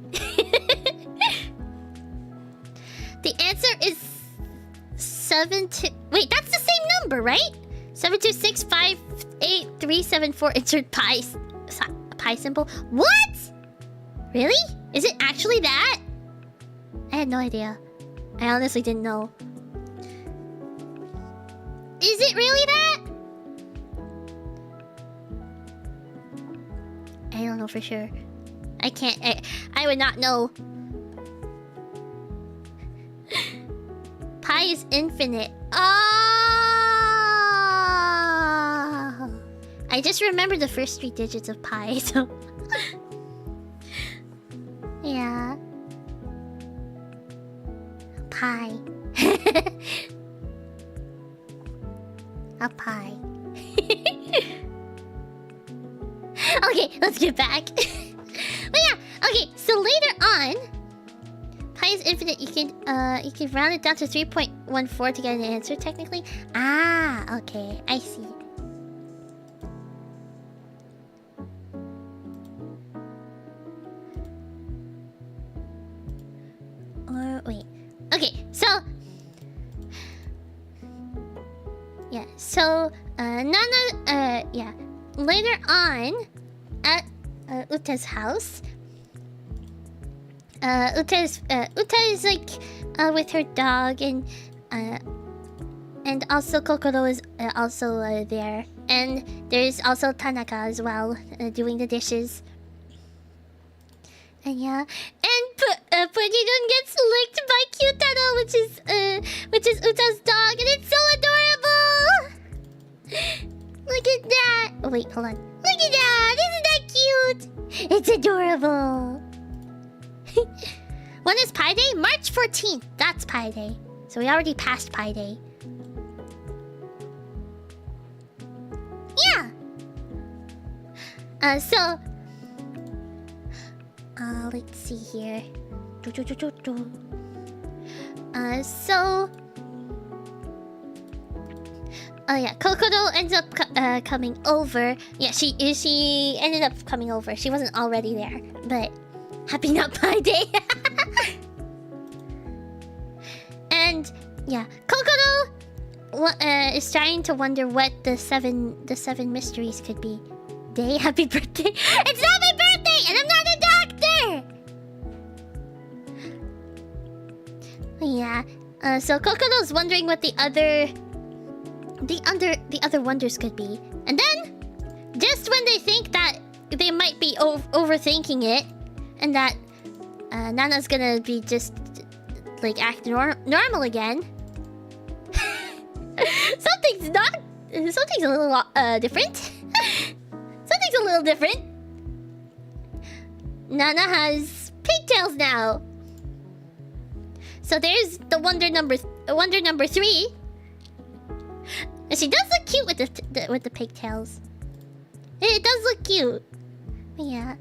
The answer is 7-2... Wait, that's the same number, right? 7265837 insert pi symbol. What? Really? Is it actually that? I had no idea. I honestly didn't know. Is it really that? I don't know for sure. I can't... I would not know. Pi is infinite. Oh! I just remember the first 3 digits of pi, so... Yeah. Pi. A pie. Okay, let's get back. But yeah, okay, so later on, pi is infinite. You can round it down to 3.14 to get an answer technically. Ah, okay, I see. Or wait. Okay, so yeah, so Nana, yeah, later on at Uta's house, Uta is like with her dog, and And also Kokoro is also there. And there's also Tanaka as well, doing the dishes. And yeah, and Pudidun gets licked by Kyutaro, which is Uta's dog, and it's so adorable. Look at that. Oh wait, hold on. Look at that. Isn't that cute? It's adorable. When is Pi Day? March 14th. That's Pi Day. So we already passed Pi Day. Yeah. Let's see here. Oh yeah, Kokoro ends up coming over. Yeah, she ended up coming over. She wasn't already there, but happy not Pi Day. And yeah, Kokoro is trying to wonder what the seven mysteries could be. Day, happy birthday! It's not my birthday, and I'm not a doctor. Yeah. So Kokoro's wondering what the other wonders could be, and then just when they think that they might be overthinking it, and that Nana's gonna be just like act normal again, something's a little different. Something's a little different. Nana has pigtails now. So there's the wonder number 3. And she does look cute with the pigtails. It does look cute. Yeah.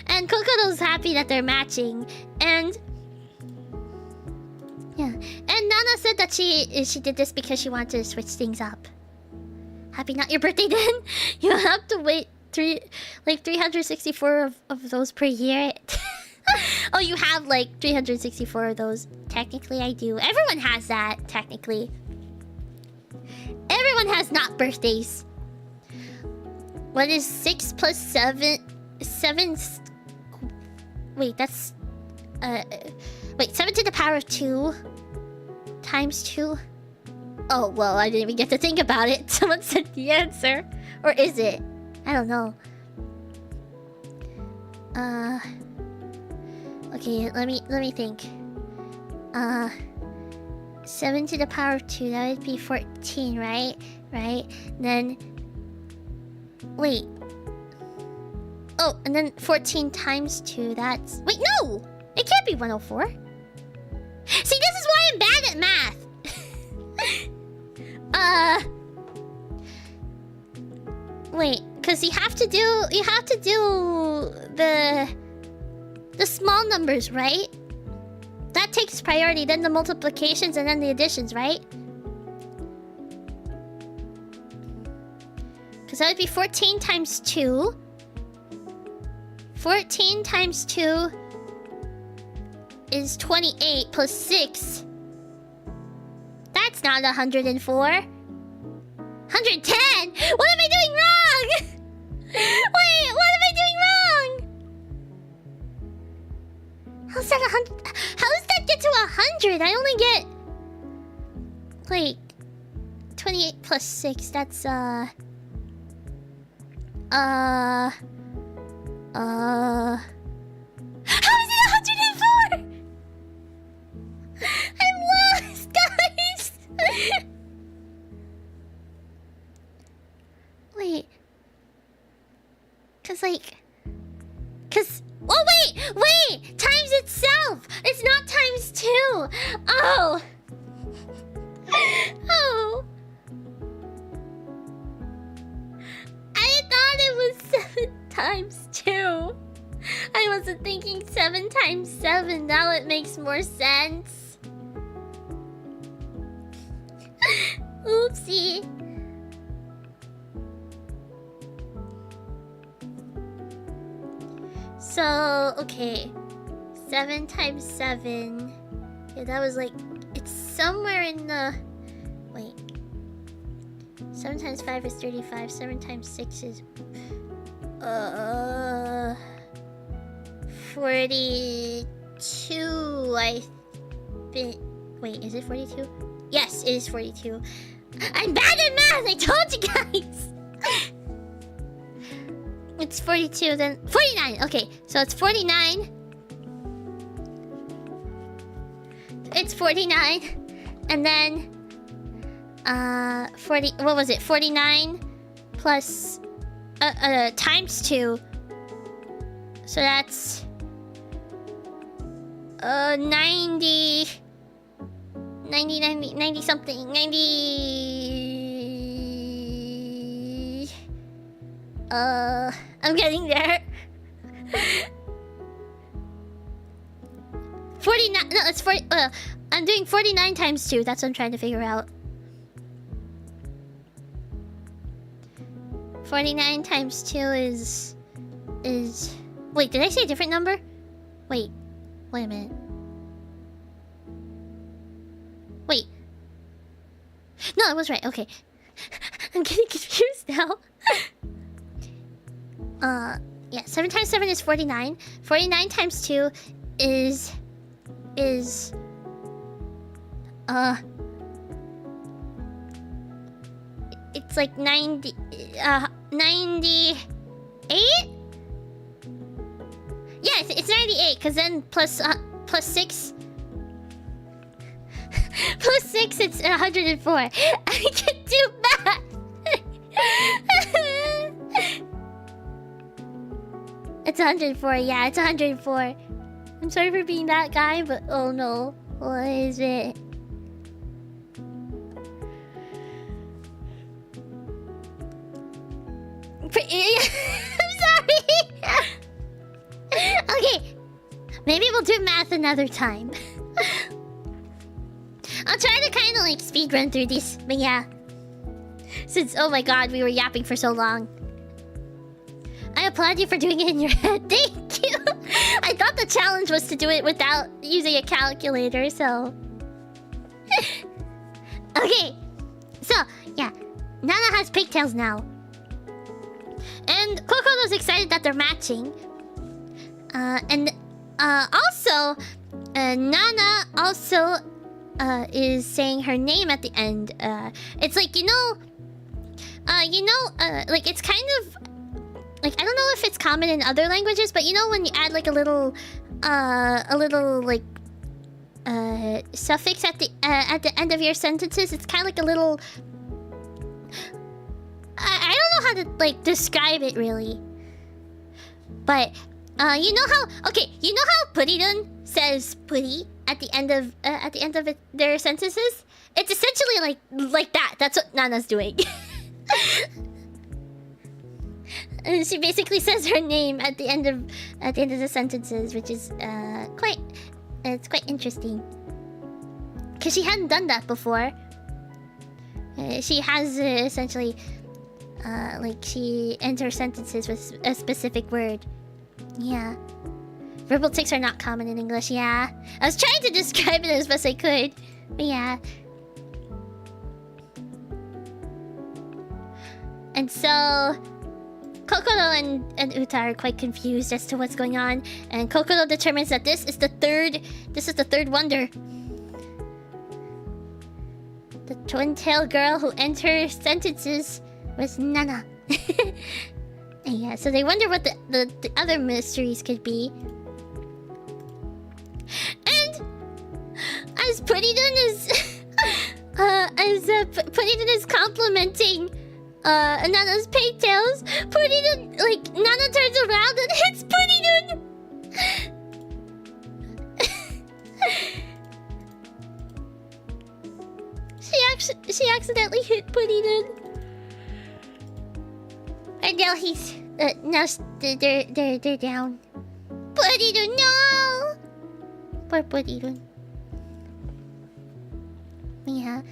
And Kokoro's happy that they're matching. And yeah. And Nana said that she did this because she wanted to switch things up. Happy not your birthday then. You have to wait 364 of those per year. Oh, you have like 364 of those. Technically, I do. Everyone has that, technically. Everyone has not birthdays. What is 6 plus 7? 7... Wait, that's... Wait, 7 to the power of 2 times 2? Oh, well, I didn't even get to think about it. Someone said the answer. Or is it? I don't know. Okay, let me think. 7 to the power of 2, that would be 14, right? Right? Then... Wait. Oh, and then 14 times 2, that's... Wait, no! It can't be 104. See, this is why I'm bad at math! Wait, because you have to do the small numbers, right? That takes priority, then the multiplications and then the additions, right? Because that would be 14 times 2. 14 times 2 is 28 plus 6. That's not 104. 110? What am I doing wrong? Wait, what am I doing wrong? How's that 100? How does that get to 100? I only get like 28 plus 6. That's How is it 104? I'm lost, guys. Wait. Oh, wait! Times itself! It's not times 2! Oh! Oh! I thought it was 7 times 2. I wasn't thinking 7 times 7. Now it makes more sense. Oopsie. So, okay. 7 times 7. Yeah, that was like... It's somewhere in the... Wait. 7 times 5 is 35. 7 times 6 is... 42, I think... Wait, is it 42? Yes, it is 42. I'm bad at math, I told you guys! It's 42, then 49. Okay, so it's 49. It's 49. And then 40, what was it? 49 plus times 2. So that's 90 something. 90. I'm getting there. 49. No, it's 40. I'm doing 49 times 2. That's what I'm trying to figure out. 49 times 2 is. Wait, did I say a different number? Wait a minute. Wait. No, I was right. Okay. I'm getting confused now. Yeah, 7 times 7 is 49. 49 times 2 is it's like 98? Yeah, it's 98, because then plus 6 plus 6, it's 104. I can do math. It's 104. Yeah, it's 104. I'm sorry for being that guy, but oh no, what is it? I'm sorry. Okay, maybe we'll do math another time. I'll try to kind of like speed run through these, but yeah. Since, oh my god, we were yapping for so long. I applaud you for doing it in your head. Thank you. I thought the challenge was to do it without using a calculator, so. Okay. So, yeah. Nana has pigtails now. And Kokodo's excited that they're matching. Also, Nana also is saying her name at the end. It's like, like it's kind of like, I don't know if it's common in other languages, but you know when you add like a little like suffix at the end of your sentences, it's kind of like a little. I don't know how to like describe it really, but you know how Puridun says "puri" at the end of their sentences? It's essentially like that. That's what Nana's doing. And she basically says her name at the end of the sentences, which is quite interesting. Cause she hadn't done that before. She has essentially like she ends her sentences with a specific word. Yeah. Verbal tics are not common in English, yeah. I was trying to describe it as best I could. But yeah. And so Kokodo and Uta are quite confused as to what's going on, and Kokodo determines that this is the third wonder. The twin-tailed girl who enters sentences was Nana. Yeah, so they wonder what the other mysteries could be. And as Puridun is complimenting Nana's pigtails, Puridun, like, Nana turns around and hits Puridun. She accidentally hit Puridun. And now he's they're down. Puridun, no! Poor Puridun. Yeah.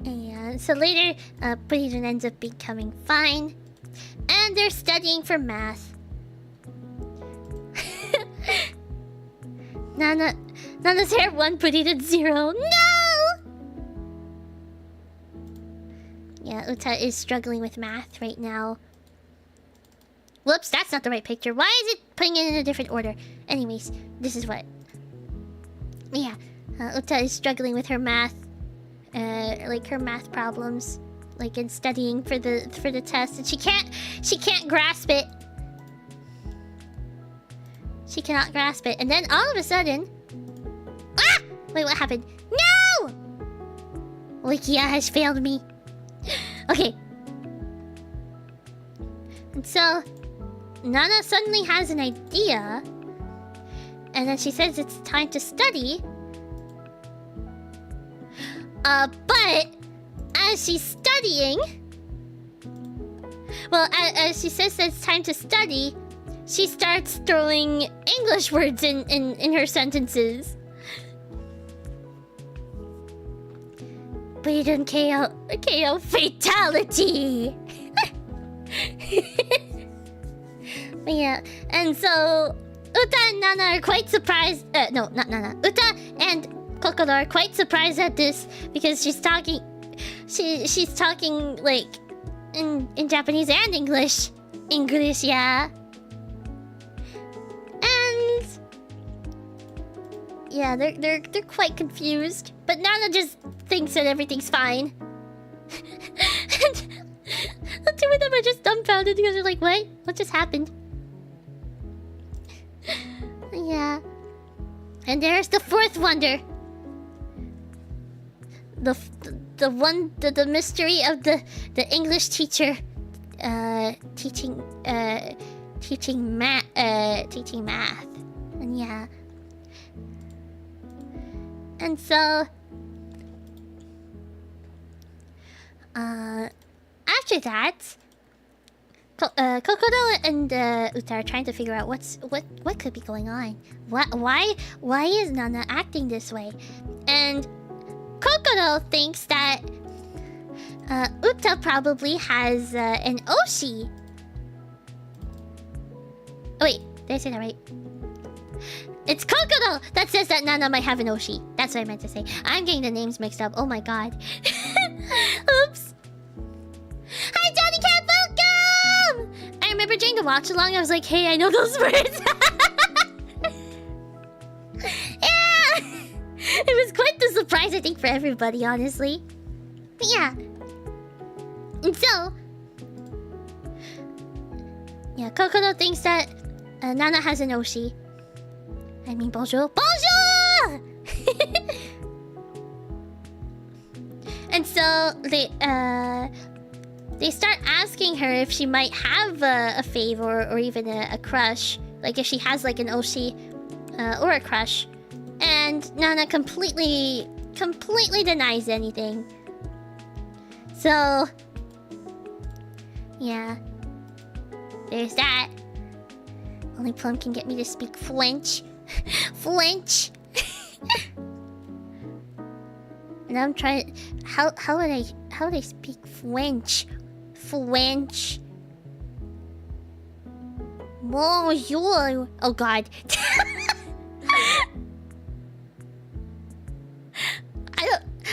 And so later, Puridun ends up becoming fine, and they're studying for math. Nana's hair 1, Puridun 0. No! Yeah, Uta is struggling with math right now. Whoops, that's not the right picture. Why is it putting it in a different order. Anyways, this is what. Yeah, Uta is struggling with her math, like her math problems, like in studying for the test, and she can't grasp it. She cannot grasp it, and then all of a sudden, ah! Wait, what happened? No! Wikia has failed me. Okay. And so, Nana suddenly has an idea, and then she says it's time to study. But as she's studying, well, as she says that it's time to study, she starts throwing English words in her sentences. Bleed and KO fatality! But yeah, and so Uta and Nana are quite surprised. No, not Nana. Uta and Kokoro are quite surprised at this because she's talking. She's talking like in Japanese and English. English, yeah. And yeah, they're quite confused. But Nana just thinks that everything's fine. And the two of them are just dumbfounded because they're like, what? What just happened? Yeah. And there's the fourth wonder. The mystery of the English teacher teaching math. And yeah. And so after that, Kokoro and Uta are trying to figure out what could be going on. Why is Nana acting this way? And Kokoro thinks that Uta probably has an Oshi. Oh, wait, did I say that right? It's Kokoro that says that Nana might have an Oshi. That's what I meant to say. I'm getting the names mixed up. Oh my god. Oops. Hi, Johnny Cat, welcome! I remember during the watch along, I was like, hey, I know those words. Yeah! It was quite the surprise, I think, for everybody, honestly. But yeah. And so, yeah, Kokoro thinks that Nana has an Oshi. I mean, bonjour. Bonjour! And so they start asking her if she might have a fave or even a crush, like if she has like an Oshi or a crush, and Nana completely denies anything. So yeah, there's that. Only Plum can get me to speak French. French. And I'm trying. How would I speak French? French. Bonjour. Oh god.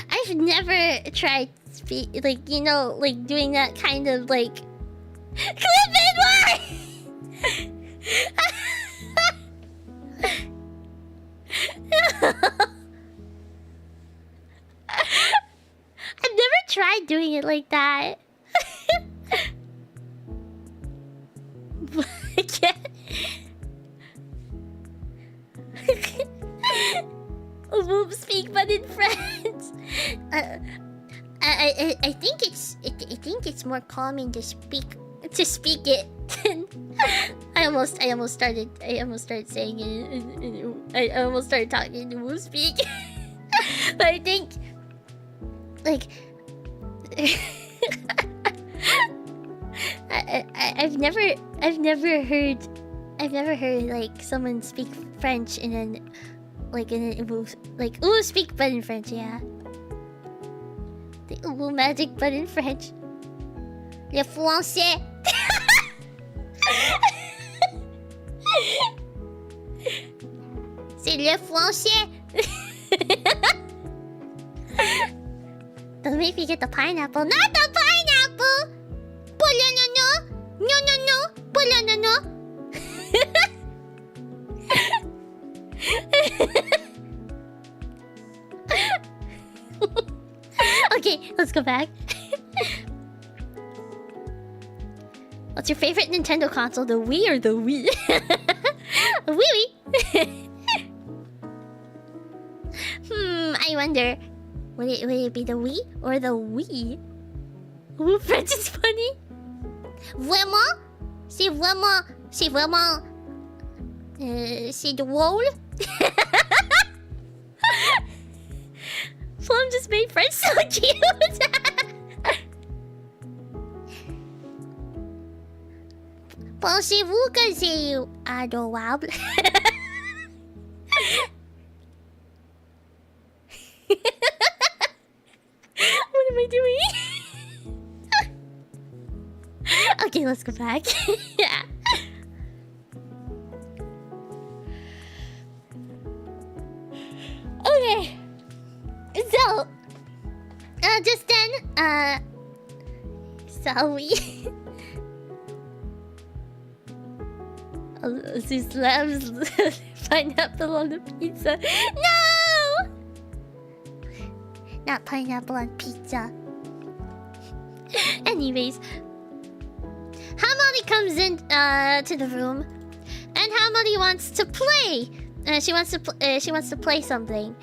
I've never tried speak like, you know, like doing that kind of like clip it. I've never tried doing it like that. I can't. Won't speak but in French. I think it's more calming to speak it. I almost started saying it. I almost started talking to Woo Speak. But I think like I've never heard like someone speak French in an like Woo Speak but in French, yeah. The Woo magic but in French. Le français. C'est le français. Don't make me get the pineapple. Not the pineapple! No. Okay, let's go back. What's your favorite Nintendo console? The Wii or the Wii? Wii. I wonder. Would it be the Wii or the Wii? Ooh, French is funny. Vraiment? C'est vraiment... C'est vraiment... c'est drôle? Plum just made French so cute. Pensez-vous que c'est adorable? What am I doing? Okay, let's go back. Yeah. Okay. So, just then, so we... She slams pineapple on the pizza. No! Not pineapple on pizza. Anyways, Hamadi comes in to the room, and Hamadi wants to play. She wants to play something,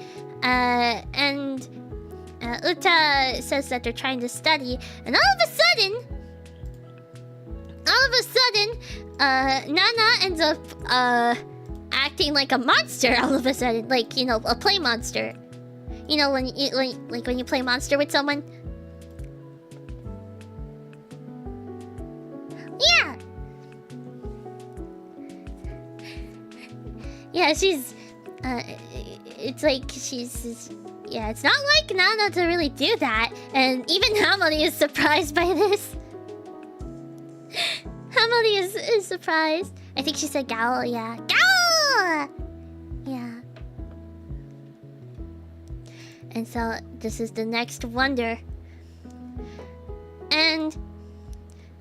and Uta says that they're trying to study, and all of a sudden, Nana ends up acting like a monster. All of a sudden, like, you know, a play monster. You know, when you play monster with someone. Yeah. Yeah, she's. It's like she's. Yeah, it's not like Nana to really do that, and even Hamadi is surprised by this. Hamadi is surprised. I think she said Gal, yeah. Gal! Yeah. And so this is the next wonder. And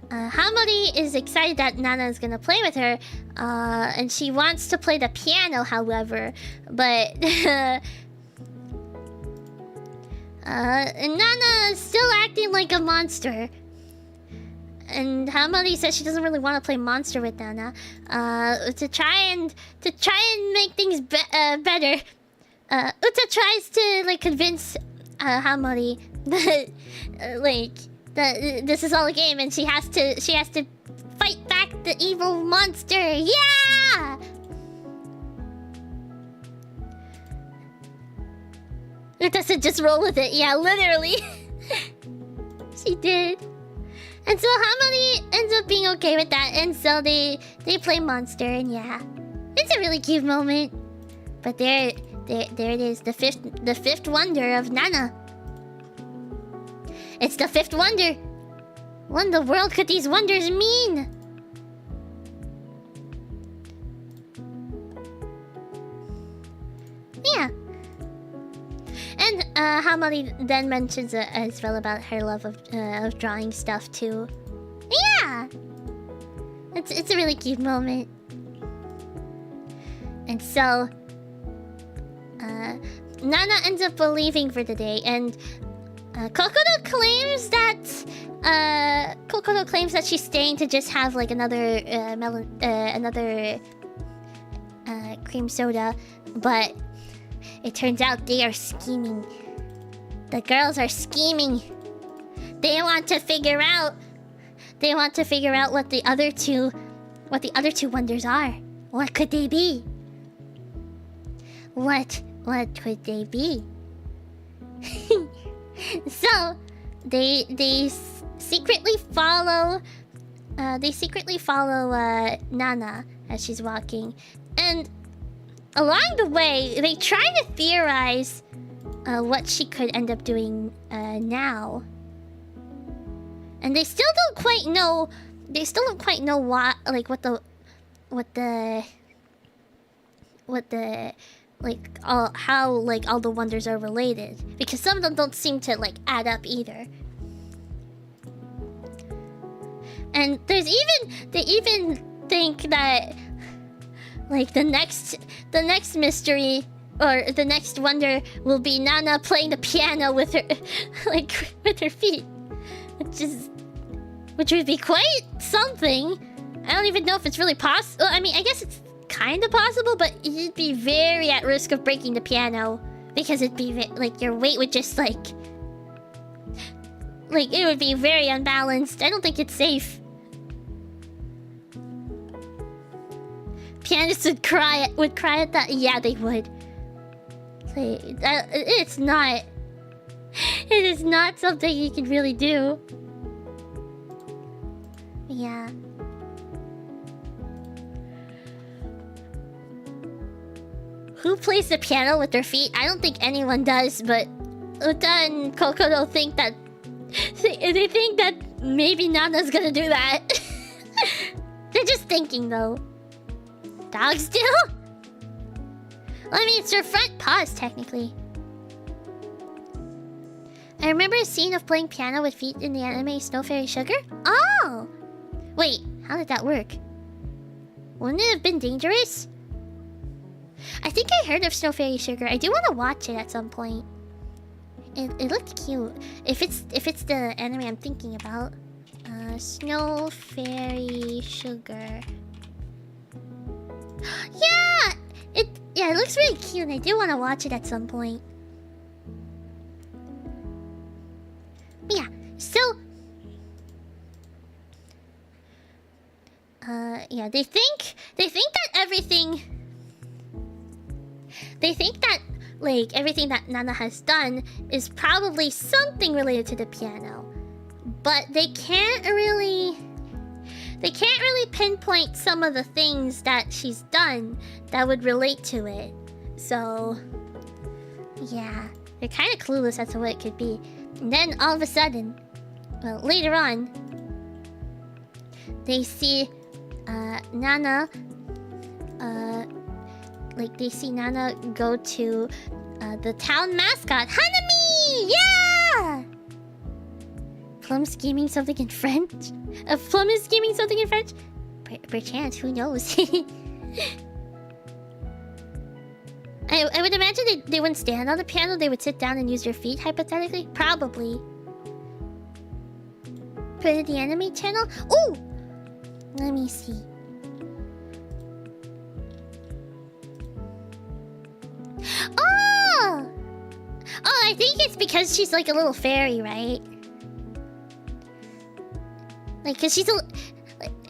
Hamadi is excited that Nana is gonna play with her. And she wants to play the piano, however. But Nana is still acting like a monster. And Hamadi says she doesn't really want to play monster with Nana. To try and make things better. Uta tries to like convince Hamadi that that this is all a game, and she has to fight back the evil monster. Yeah. Uta said just roll with it. Yeah, literally. She did. And so Hamadi ends up being okay with that, and so they play monster, and yeah, it's a really cute moment. But there it is, the fifth wonder of Nana. It's the fifth wonder. What in the world could these wonders mean? Yeah. And Hamadi then mentions as well about her love of drawing stuff too. Yeah, it's a really cute moment. And so Nana ends up leaving for the day, and Kokodo claims that she's staying to just have like another cream soda, but it turns out they are scheming. The girls are scheming. They want to figure out what the other two wonders are. What could they be? What could they be? So they secretly follow Nana as she's walking, and along the way they try to theorize what she could end up doing now. And they still don't quite know what how all the wonders are related, because some of them don't seem to like add up either. And they even think that like the next mystery or the next wonder will be Nana playing the piano with her, like with her feet, which would be quite something. I don't even know if it's really possible. I mean, I guess it's kind of possible, but you'd be very at risk of breaking the piano because it'd be like your weight would just like it would be very unbalanced. I don't think it's safe. Pianists would cry at that. Yeah, they would. It is not something you can really do. Yeah. Who plays the piano with their feet? I don't think anyone does, but Uta and Kokoro think that they think that maybe Nana's gonna do that. They're just thinking though. Dogs do? I mean, it's their front paws technically. I remember a scene of playing piano with feet in the anime Snow Fairy Sugar. Oh! Wait, how did that work? Wouldn't it have been dangerous? I think I heard of Snow Fairy Sugar. I do want to watch it at some point. It looked cute. If it's the anime I'm thinking about. Snow Fairy Sugar. Yeah! It looks really cute and I do want to watch it at some point. Yeah, so yeah, they think that everything like everything that Nana has done is probably something related to the piano. But they can't really pinpoint some of the things that she's done that would relate to it. So yeah, they're kind of clueless as to what it could be. And then all of a sudden, well, later on, they see Nana they see Nana go to the town mascot, Hanami! Yeah! Plum scheming something in French? Plum is scheming something in French? Perchance, who knows? I would imagine they wouldn't stand on the piano, they would sit down and use their feet, hypothetically. Probably. Put it in the anime channel? Ooh! Let me see. Oh! Oh, I think it's because she's like a little fairy, right? Like, cause she's a...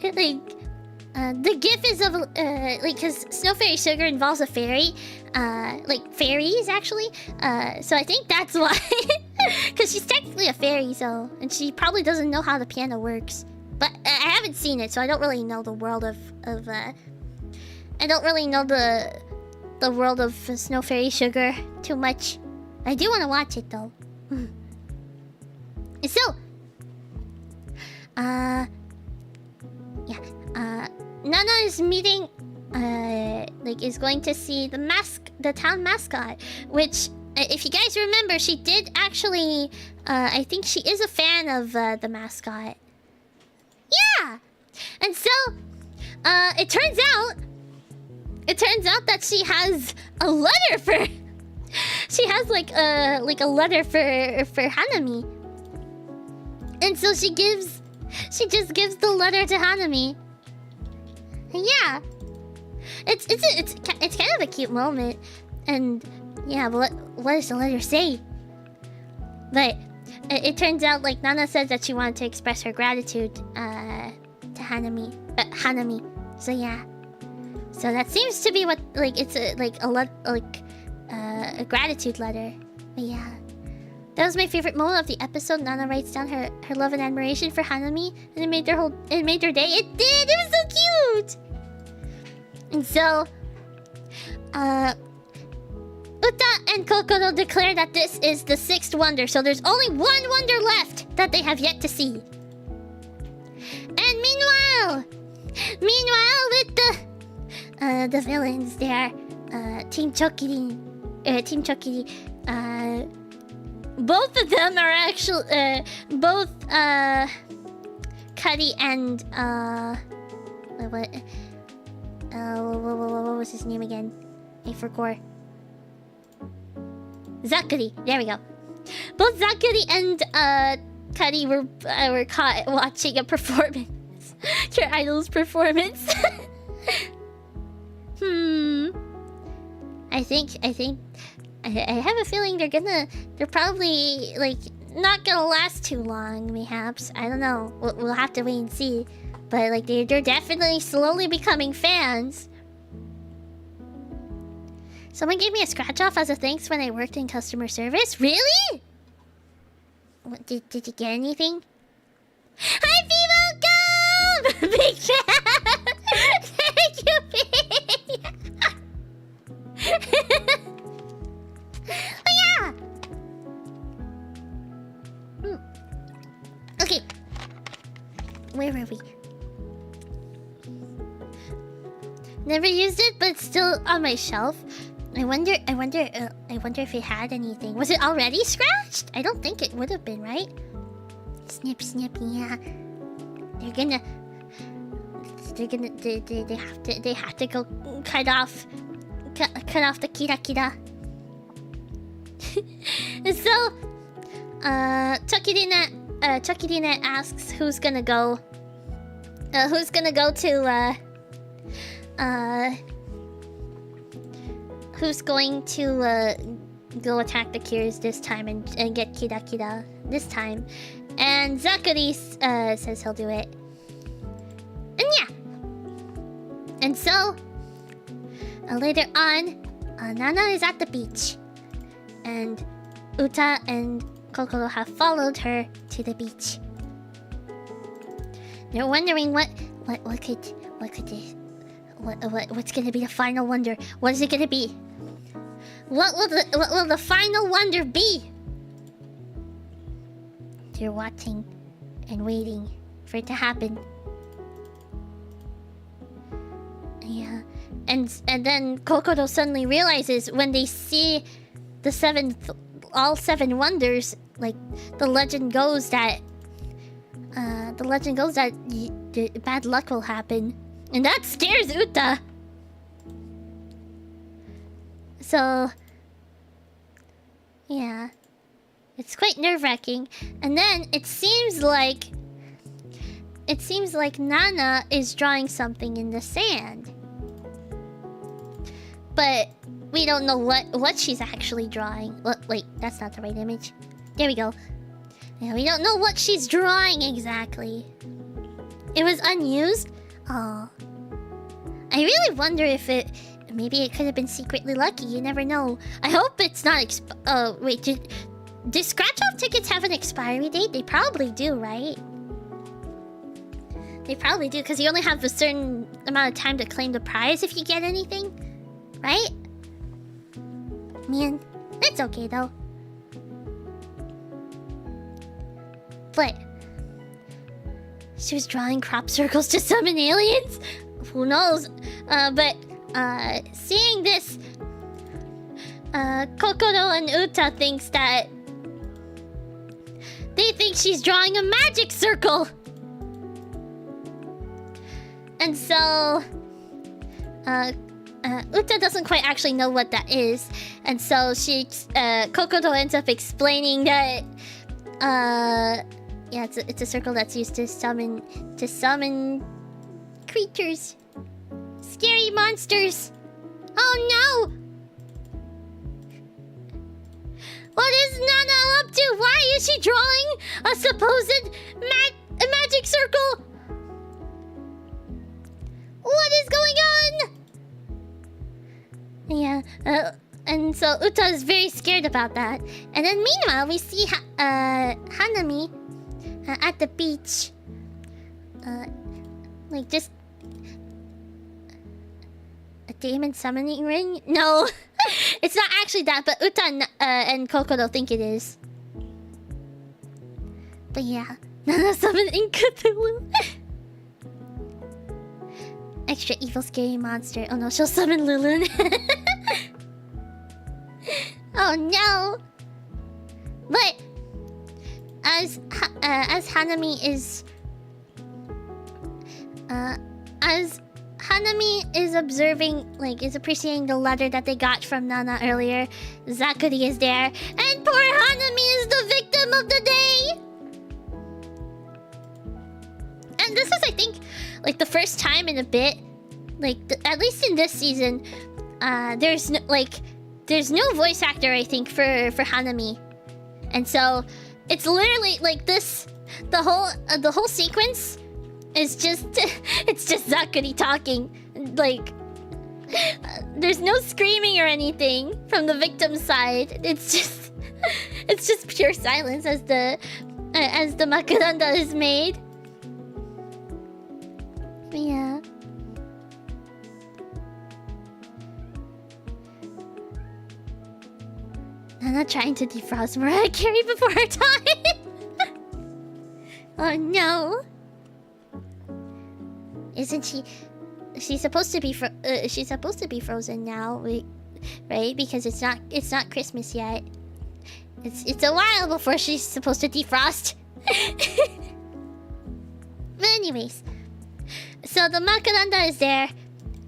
the gif is of... like, cause Snow Fairy Sugar involves a fairy. Like, fairies, actually. So I think that's why. Cause she's technically a fairy, so... And she probably doesn't know how the piano works. But I haven't seen it, so I don't really know the world of I don't really know the world of Snow Fairy Sugar too much. I do want to watch it, though. So... yeah, Nana is meeting, is going to see the town mascot, which, if you guys remember, she did actually, I think she is a fan of, the mascot. Yeah! And so, it turns out that she has a letter for, she has, a letter for Hanami. And so she just gives the letter to Hanami. Yeah, it's kind of a cute moment, and yeah, but what does the letter say? But it turns out like Nana said that she wanted to express her gratitude to Hanami. So yeah, so that seems to be what it's a gratitude letter. But yeah. That was my favorite moment of the episode. Nana writes down her love and admiration for Hanami, and it made their day. It did! It was so cute! And so, Uta and Kokoro declare that this is the 6th wonder, so there's only one wonder left that they have yet to see. And meanwhile, with the villains there, Team Chokiri, both of them are actually, both, Cuddy and, what was his name again? I forgot. Zakuri. There we go. Both Zakuri and Kari were caught watching a performance. Your idol's performance. I have a feeling they're probably like not gonna last too long, mayhaps. I don't know. We'll have to wait and see. But like they're definitely slowly becoming fans. Someone gave me a scratch off as a thanks when I worked in customer service. Really? What, did you get anything? Hi, welcome! Big fan! Thank you, Big! Oh, yeah! Okay. Where were we? Never used it, but it's still on my shelf. I wonder if it had anything. Was it already scratched? I don't think it would have been, right? Snip, snip, yeah. They have to go cut off the kira. So, Chokirina asks who's gonna go to who's going to go attack the Cures this time and get Kira this time. And Zakuri says he'll do it. And yeah. And so, later on, Nana is at the beach. And Uta and Kokoro have followed her to the beach. They're wondering what's gonna be the final wonder. What is it gonna be? What will the final wonder be? They're watching and waiting for it to happen. Yeah, and then Kokoro suddenly realizes when they see all seven wonders, like the legend goes that bad luck will happen, and that scares Uta. So, yeah, it's quite nerve-wracking. And then it seems like Nana is drawing something in the sand, but we don't know what she's actually drawing. Wait, that's not the right image. There we go. Yeah, we don't know what she's drawing exactly. It was unused. Oh, I really wonder if maybe it could have been secretly lucky. You never know. I hope it's not wait, do scratch-off tickets have an expiry date? They probably do, right? They probably do, because you only have a certain amount of time to claim the prize if you get anything. Right? Man, it's okay though. But she was drawing crop circles to summon aliens? Who knows? But seeing this, Kokoro and Uta thinks that they think she's drawing a magic circle. And so Uta doesn't quite actually know what that is, and so Kokoro ends up explaining that yeah, it's a circle that's used to summon creatures, scary monsters. Oh no! What is Nana up to? Why is she drawing a supposed magic circle? What is going on? Yeah, and so Uta is very scared about that. And then meanwhile, we see Hanami at the beach. Like just a demon summoning ring? No, it's not actually that, but Uta and Kokoro think it is. But yeah, Nana summoning Cthulhu. Extra evil scary monster. Oh no, she'll summon Lilin. Oh no! But as Hanami Hanami is observing, like, is appreciating the letter that they got from Nana earlier. Zakuri is there, and poor Hanami is the victim of the day. And this is, I think, like the first time in a bit, like at least in this season, there's no voice actor, I think, for Hanami, and so it's literally like this. The whole sequence is just it's just Zakuri talking. Like there's no screaming or anything from the victim's side. It's just pure silence as the makaranda is made. Yeah. Nana trying to defrost Mariah Carey before her time. Oh no! Isn't she? She's supposed to be she's supposed to be frozen now, right? Because it's not Christmas yet. It's a while before she's supposed to defrost. But anyways, so the makaranda is there,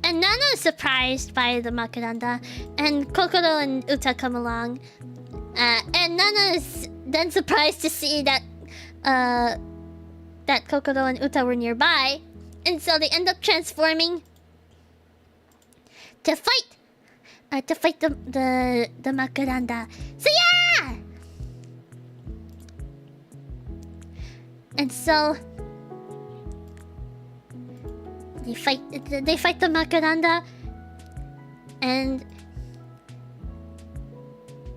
and Nana is surprised by the makaranda, and Kokoro and Uta come along, and Nana is then surprised to see that that Kokoro and Uta were nearby, and so they end up transforming to fight the makaranda. So yeah, and so they fight the makaranda, and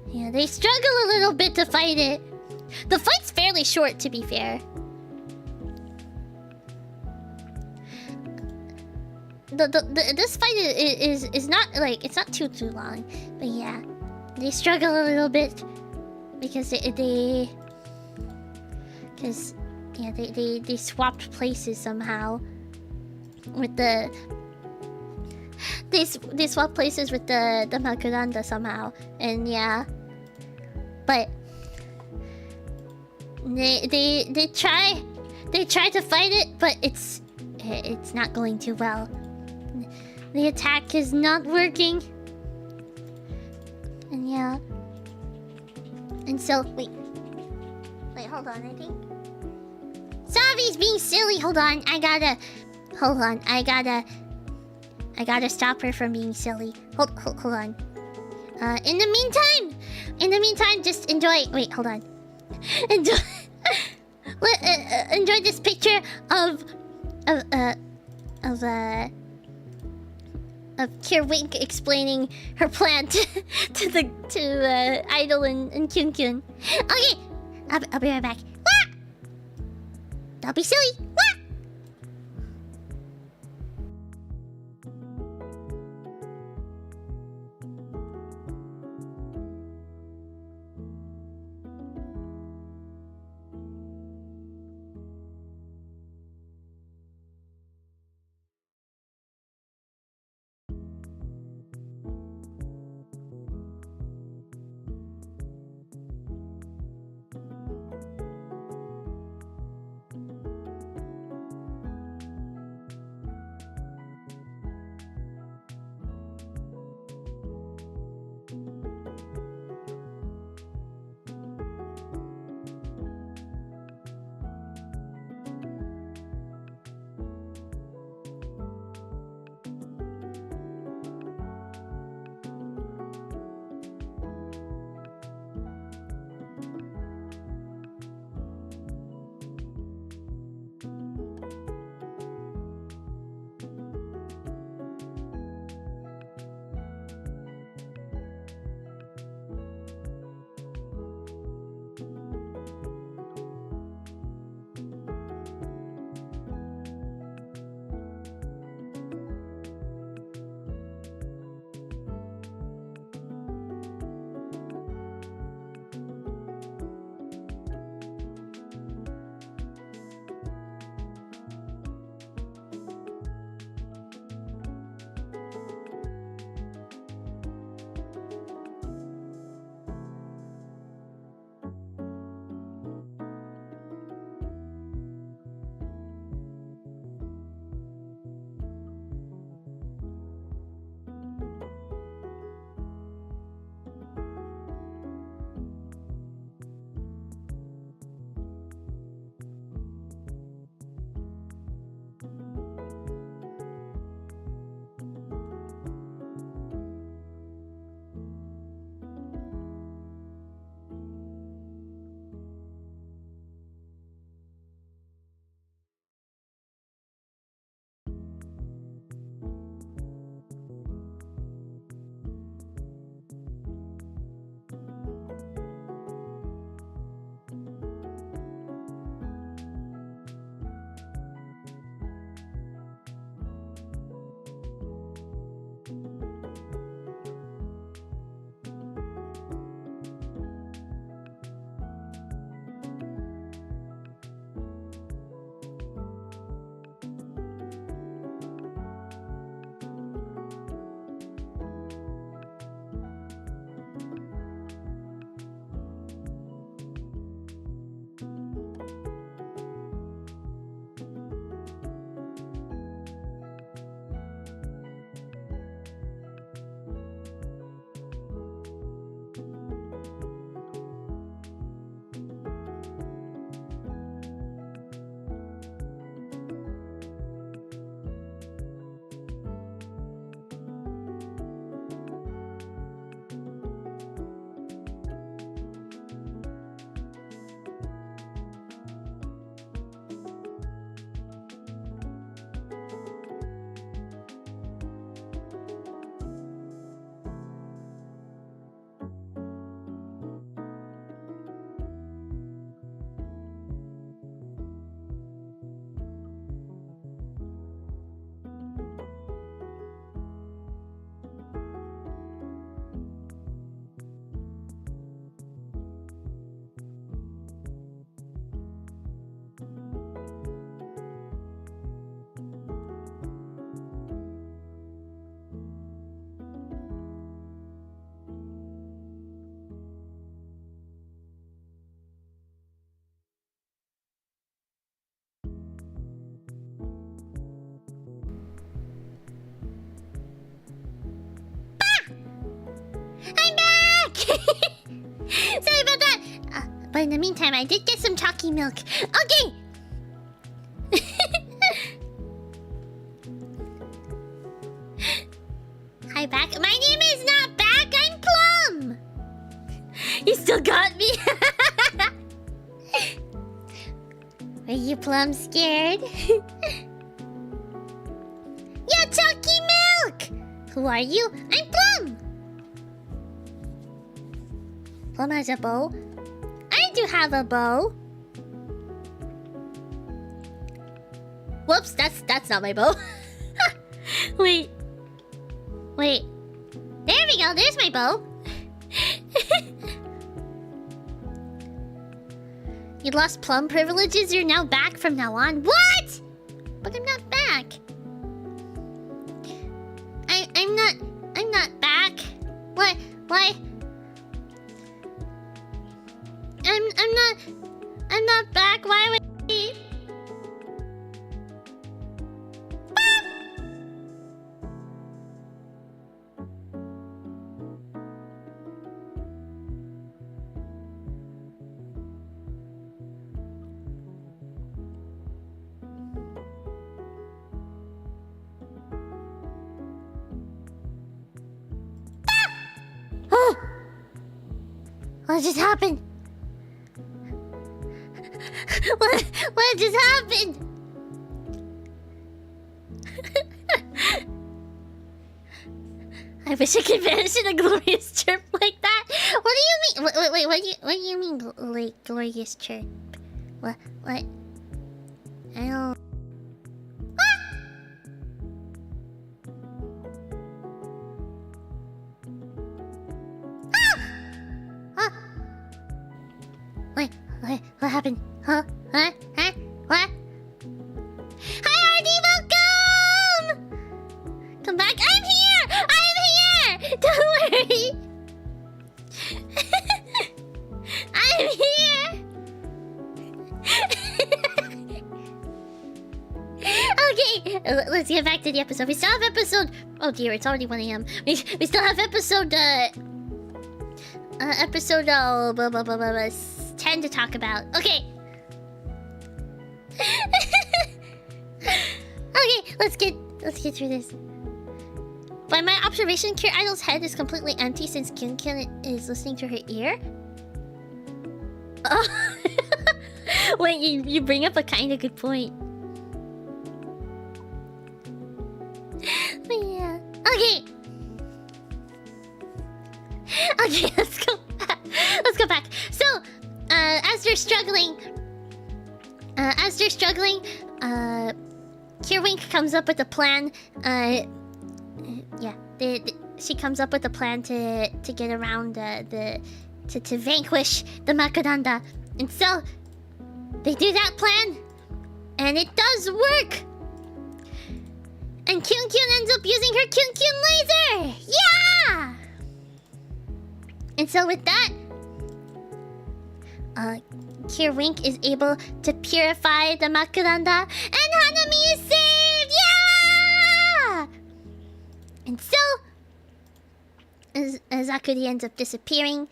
yeah, they struggle a little bit to fight it. The fight's fairly short, to be fair. This fight is not like, it's not too long, but yeah, they struggle a little bit because they swapped places somehow with the they swapped places with the makaranda somehow, and yeah, but they try to fight it, but it's not going too well. The attack is not working. And yeah. And so, wait, hold on, I think Savi's being silly. Hold on, I gotta stop her from being silly. Hold on. In the meantime, just enjoy. Wait, hold on. Enjoy this picture of Kirwink explaining her plan to Idol and Kyun Kyun. Okay, I'll be right back. Wah! Don't be silly. Wah! Sorry about that. But in the meantime, I did get some chalky milk. Okay. Hi, back. My name is not back. I'm Plum. You still got me. Are you Plum scared? Yeah, chalky milk. Who are you? I'm Plum. Plum has a bow. I do have a bow. Whoops, that's not my bow. Wait. There we go. There's my bow. You lost Plum privileges. You're now back from now on. What? But I'm not back. I'm not back. What? Why? I'm not back. Why would he? Oh! What just happened? What just happened? I wish I could vanish in a glorious chirp like that. What do you mean? Wait, what do you mean, like, glorious chirp? What? I don't... What happened? Huh? What? Hi, Artie, welcome! Come back. I'm here! Don't worry! I'm here! Okay, let's get back to the episode. We still have episode... Oh dear, it's already 1 AM. We still have episode, episode, 10 to talk about. Okay. Okay, let's get through this. By my observation, Cure Idol's head is completely empty since Kyun Kyun is listening to her ear. Oh. Wait, you bring up a kind of good point. But yeah. Okay. Okay, let's go back. So, as they're struggling, Kirwink comes up with a plan. She comes up with a plan to get around to vanquish the Makaranda, and so they do that plan, and it does work. And Kyun Kyun ends up using her Kyun Kyun laser. Yeah. And so with that, Kirwink is able to purify the Makaranda, and Hanami is saved! Yeah! And so, as Akuri ends up disappearing,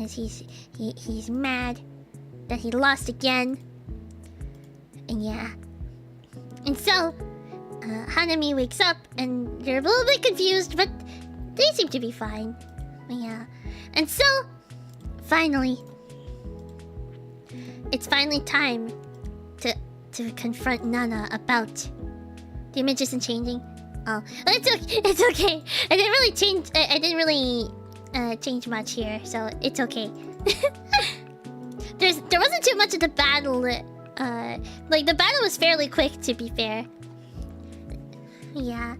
as he's mad that he lost again, and yeah. And so, Hanami wakes up, and they're a little bit confused, but they seem to be fine. Yeah. And so, finally, it's finally time to confront Nana about... The image isn't changing? Oh, it's okay. I didn't really change much here, so it's okay. There wasn't too much of the battle. Like, the battle was fairly quick, to be fair. Yeah.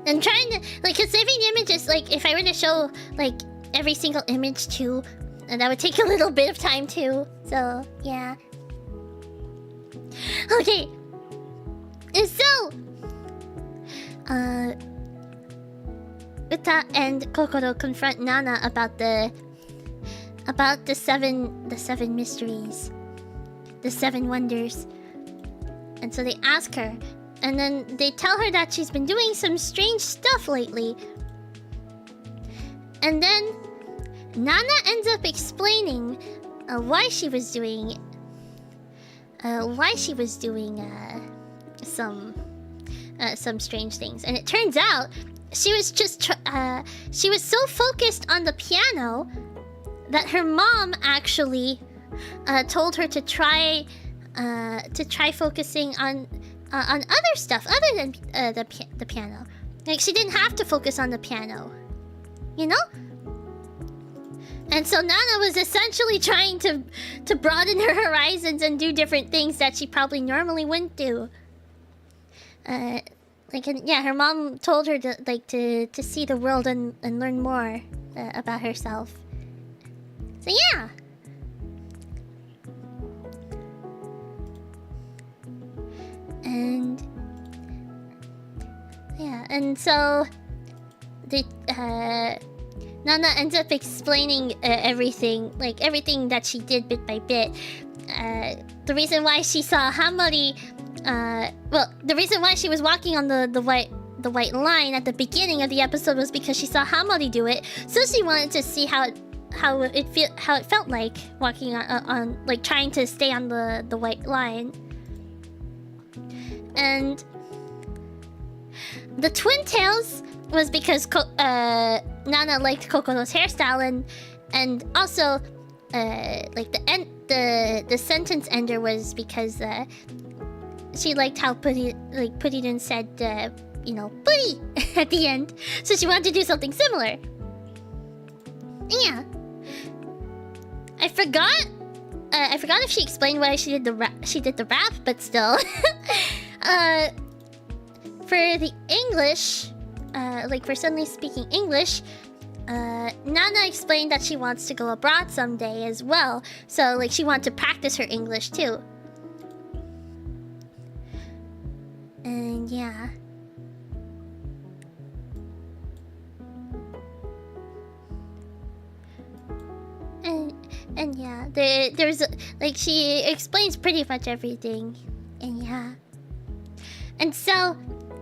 I'm trying to, like, cause saving the images, like, if I were to show, like, every single image too, and that would take a little bit of time too. So, yeah. Okay. And so, Uta and Kokoro confront Nana about the seven mysteries, the 7 wonders. And so they ask her, and then they tell her that she's been doing some strange stuff lately. And then Nana ends up explaining why she was doing some strange things. And it turns out she was just she was so focused on the piano that her mom actually told her to try focusing on other stuff other than the piano. Like, she didn't have to focus on the piano, you know? And so Nana was essentially trying to broaden her horizons and do different things that she probably normally wouldn't do. Her mom told her to see the world and learn more about herself. So yeah. And so Nana ends up explaining everything that she did bit by bit. The reason why she saw Hamari, the reason why she was walking on the white line at the beginning of the episode was because she saw Hamari do it. So she wanted to see how it felt like walking on like trying to stay on the white line. And the twin tails was because Nana liked Kokoro's hairstyle, and also the sentence ender was because she liked how Puddydun said Putty at the end, so she wanted to do something similar. Yeah, I forgot if she explained why she did the rap, but still. For the English, for suddenly speaking English, Nana explained that she wants to go abroad someday as well. So, she wants to practice her English too. And yeah. And yeah, there's she explains pretty much everything. And yeah. And so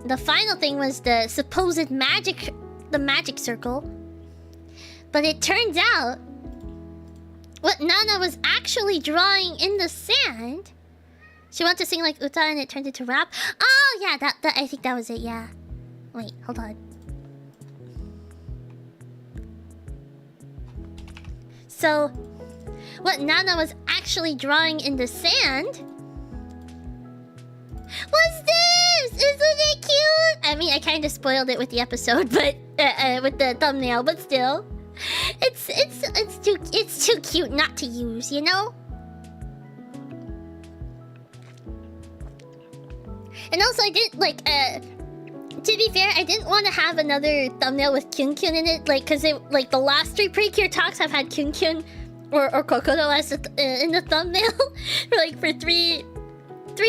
the final thing was the supposed magic circle. But it turns out what Nana was actually drawing in the sand. She wanted to sing like Uta and it turned into rap. Oh yeah, that I think that was it, yeah. Wait, hold on. So what Nana was actually drawing in the sand was this! Isn't it cute? I mean, I kind of spoiled it with the episode, but with the thumbnail, but still, it's too cute not to use, you know. And also, I didn't to be fair, I didn't want to have another thumbnail with Kyun Kyun in it, because the last 3 Precure talks have had Kyun Kyun or Kokoro as in the thumbnail for three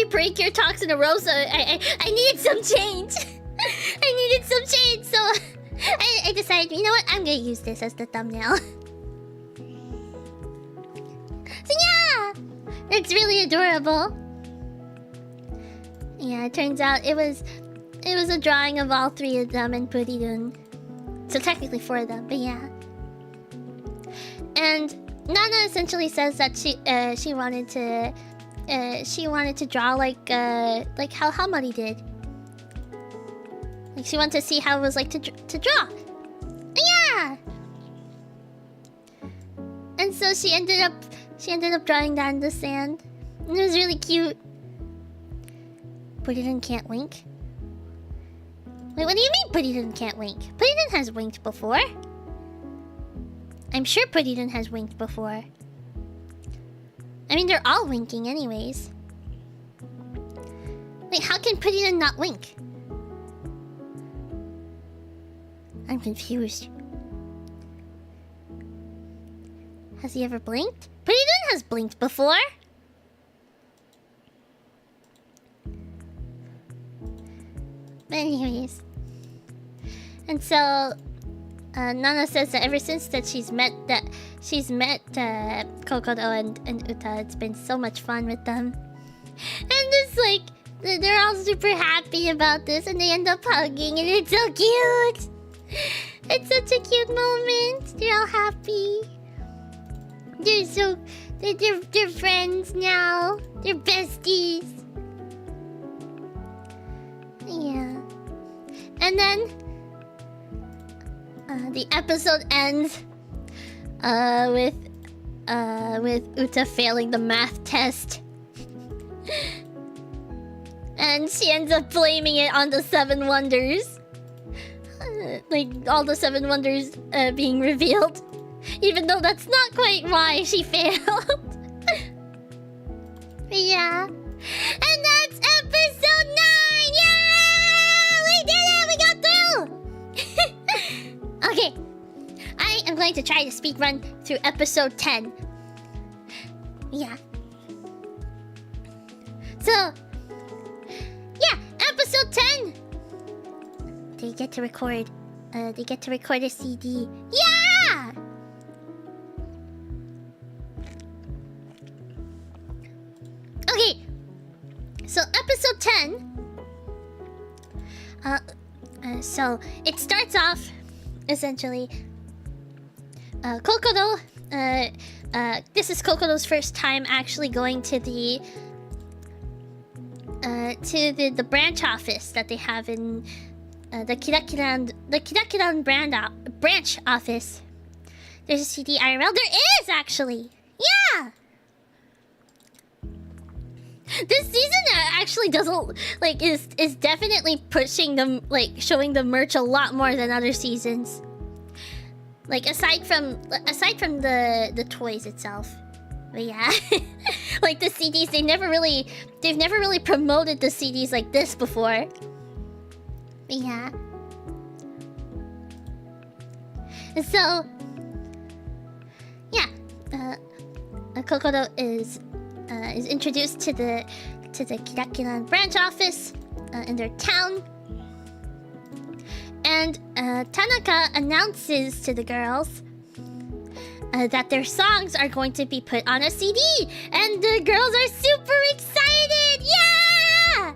Precure talks in a row, so I needed some change. I needed some change, so I decided, you know what, I'm gonna use this as the thumbnail. So yeah, it's really adorable. Yeah, it turns out it was a drawing of all 3 of them and Puddydun. So technically 4 of them, but yeah. And Nana essentially says that she wanted to draw like how Hamari did. She wanted to see how it was like to draw. Yeah. And so she ended up drawing that in the sand. And it was really cute. Puddydun can't wink. Wait, what do you mean Puddydun can't wink? Puddydun has winked before. I'm sure Puddydun has winked before. I mean, they're all winking anyways. Wait, how can Puddydun not wink? I'm confused. Has he ever blinked? Puddydun has blinked before. But anyways. And so Nana says that ever since that she's met Kokoro and Uta, it's been so much fun with them. And it's they're all super happy about this, and they end up hugging, and it's so cute. It's such a cute moment. They're all happy. They're friends now. They're besties. Yeah. And then the episode ends with Uta failing the math test. And she ends up blaming it on the 7 wonders. Like, all the 7 wonders being revealed. Even though that's not quite why she failed. Yeah. And that's episode 9! Yeah! We did it! We got through! Okay. I am going to try to speedrun through episode 10. Yeah. So, yeah, episode 10! They get to record. They get to record a CD. Yeah! Okay. So, episode 10. So, it starts off, essentially... Kokoro... this is Kokoro's first time actually going to the branch office that they have in the Kirakiran branch office. There's a CD IRL. There is actually, yeah. This season actually doesn't like is definitely pushing them, like showing the merch a lot more than other seasons. Like aside from the toys itself. But yeah. Like the CDs, they've never really promoted the CDs like this before. But yeah. And so yeah, Kokoro is introduced to the Kirakiran branch office in their town. And Tanaka announces to the girls that their songs are going to be put on a CD. And the girls are super excited! Yeah!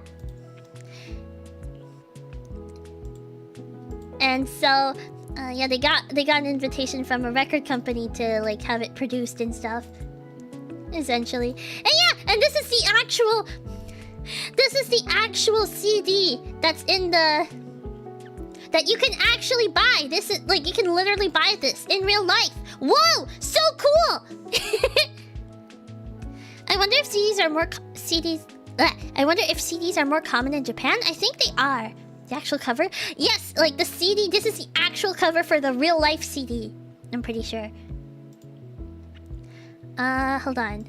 And so, yeah, they got an invitation from a record company to like have it produced and stuff. Essentially. And yeah, and this is the actual CD that's in the... that you can actually buy. This is like, you can literally buy this in real life. Whoa, so cool! I wonder if CDs are more I wonder if CDs are more common in Japan. I think they are. The actual cover, yes, like the CD. This is the actual cover for the real life CD. I'm pretty sure. Hold on.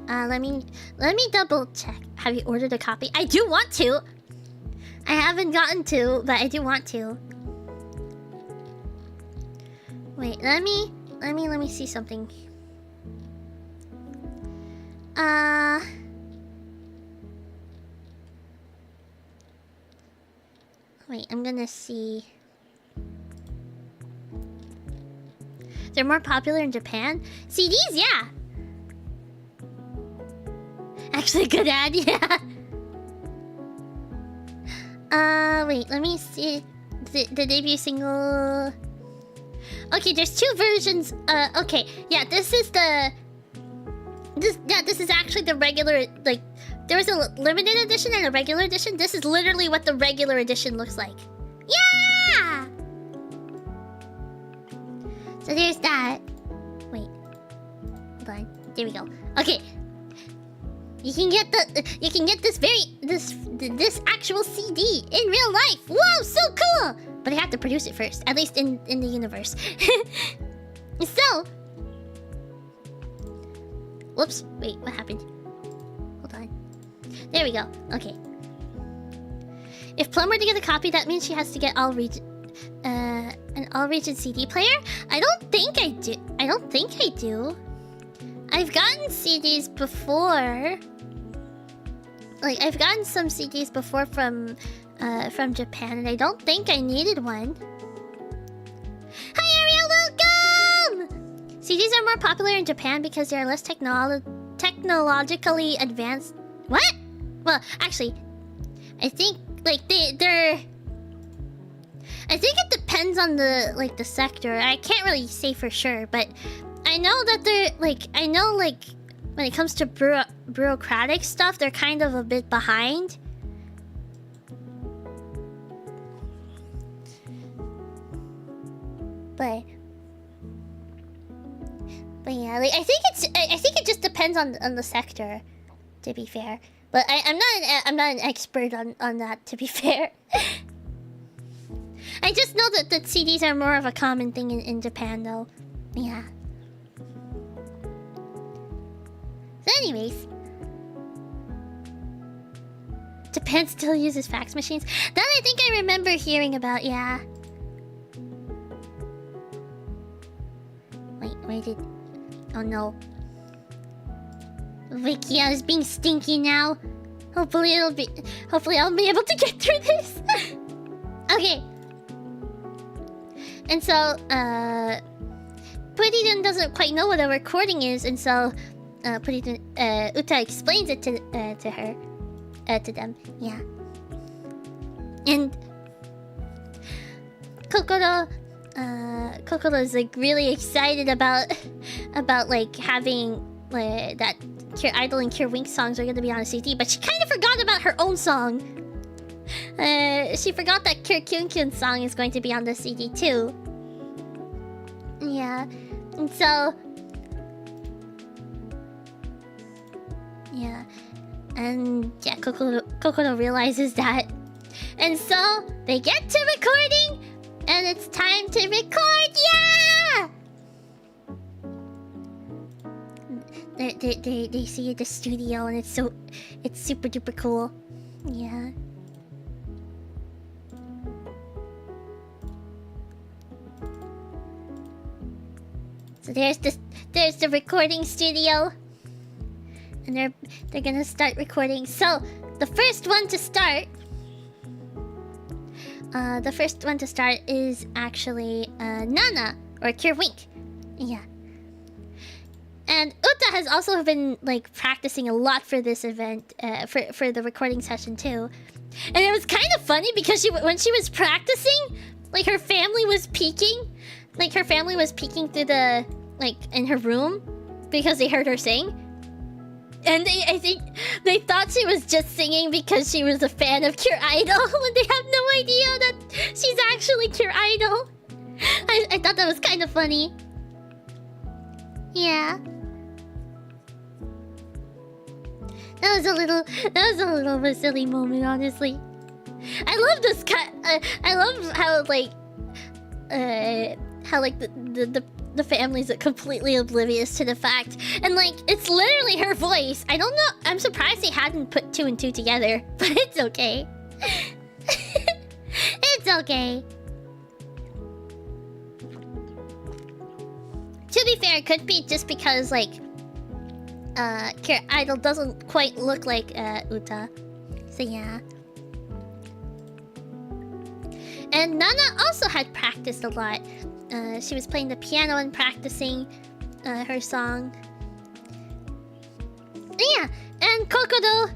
Let me double check. Have you ordered a copy? I do want to. I haven't gotten to, but I do want to. Wait, let me see something. Wait, I'm gonna see. They're more popular in Japan? CDs, yeah. Actually, a good ad, yeah. Wait, let me see the debut single. Okay, there's 2 versions. Okay, yeah, this is actually the regular, like, there was a limited edition and a regular edition. This is literally what the regular edition looks like. Yeah! So there's that. Wait. Hold on. There we go. Okay. You can get this actual CD in real life. Whoa, so cool! But I have to produce it first, at least in the universe. So, whoops, wait, what happened? Hold on. There we go. Okay. If Plum were to get a copy, that means she has to get an all-region CD player. I don't think I do. I've gotten CDs before. Like, I've gotten some CDs before from Japan, and I don't think I needed one. Hi, Ariel, welcome! CDs are more popular in Japan because they are less technologically advanced. What? Well, actually, I think like they're. I think it depends on the the sector. I can't really say for sure, but I know that they're like when it comes to bureaucratic stuff, they're kind of a bit behind. But yeah, like I think it just depends on the sector, to be fair. But I'm not an expert on that, to be fair. I just know that CDs are more of a common thing in Japan, though. Yeah. So anyways, Japan still uses fax machines. That I think I remember hearing about. Yeah. Wait, did... Oh no. Wikia is being stinky now. Hopefully I'll be able to get through this. Okay. And so, Puridun doesn't quite know what a recording is, and so, Uta explains it to her, to them. Yeah. And Kokoro is like really excited about like having that Cure Idol and Cure Wink songs are gonna be on a CD, but she kind of forgot about her own song. She forgot that Cure Kyun Kyun song is going to be on the CD too. Yeah, and so yeah, Kokoro realizes that, and so they get to recording. And it's time to record, yeah! They see the studio and it's super duper cool. Yeah. So there's the recording studio. And they're gonna start recording. So the first one to start is actually Nana or Cure Wink. Yeah. And Uta has also been like practicing a lot for this event, for the recording session too. And it was kind of funny because when she was practicing, like her family was peeking. Like her family was peeking through the in her room because they heard her sing. And I think they thought she was just singing because she was a fan of Cure Idol, and they have no idea that she's actually Cure Idol. I thought that was kind of funny. Yeah. That was a little of a silly moment, honestly. I love this I love how the family's completely oblivious to the fact, and like it's literally her voice. I don't know. I'm surprised they hadn't put 2 and 2 together, but it's okay. It's okay. To be fair, it could be just because like Cure Idol doesn't quite look like Uta, so yeah. And Nana also had practiced a lot. She was playing the piano and practicing her song. Yeah, and Kokoro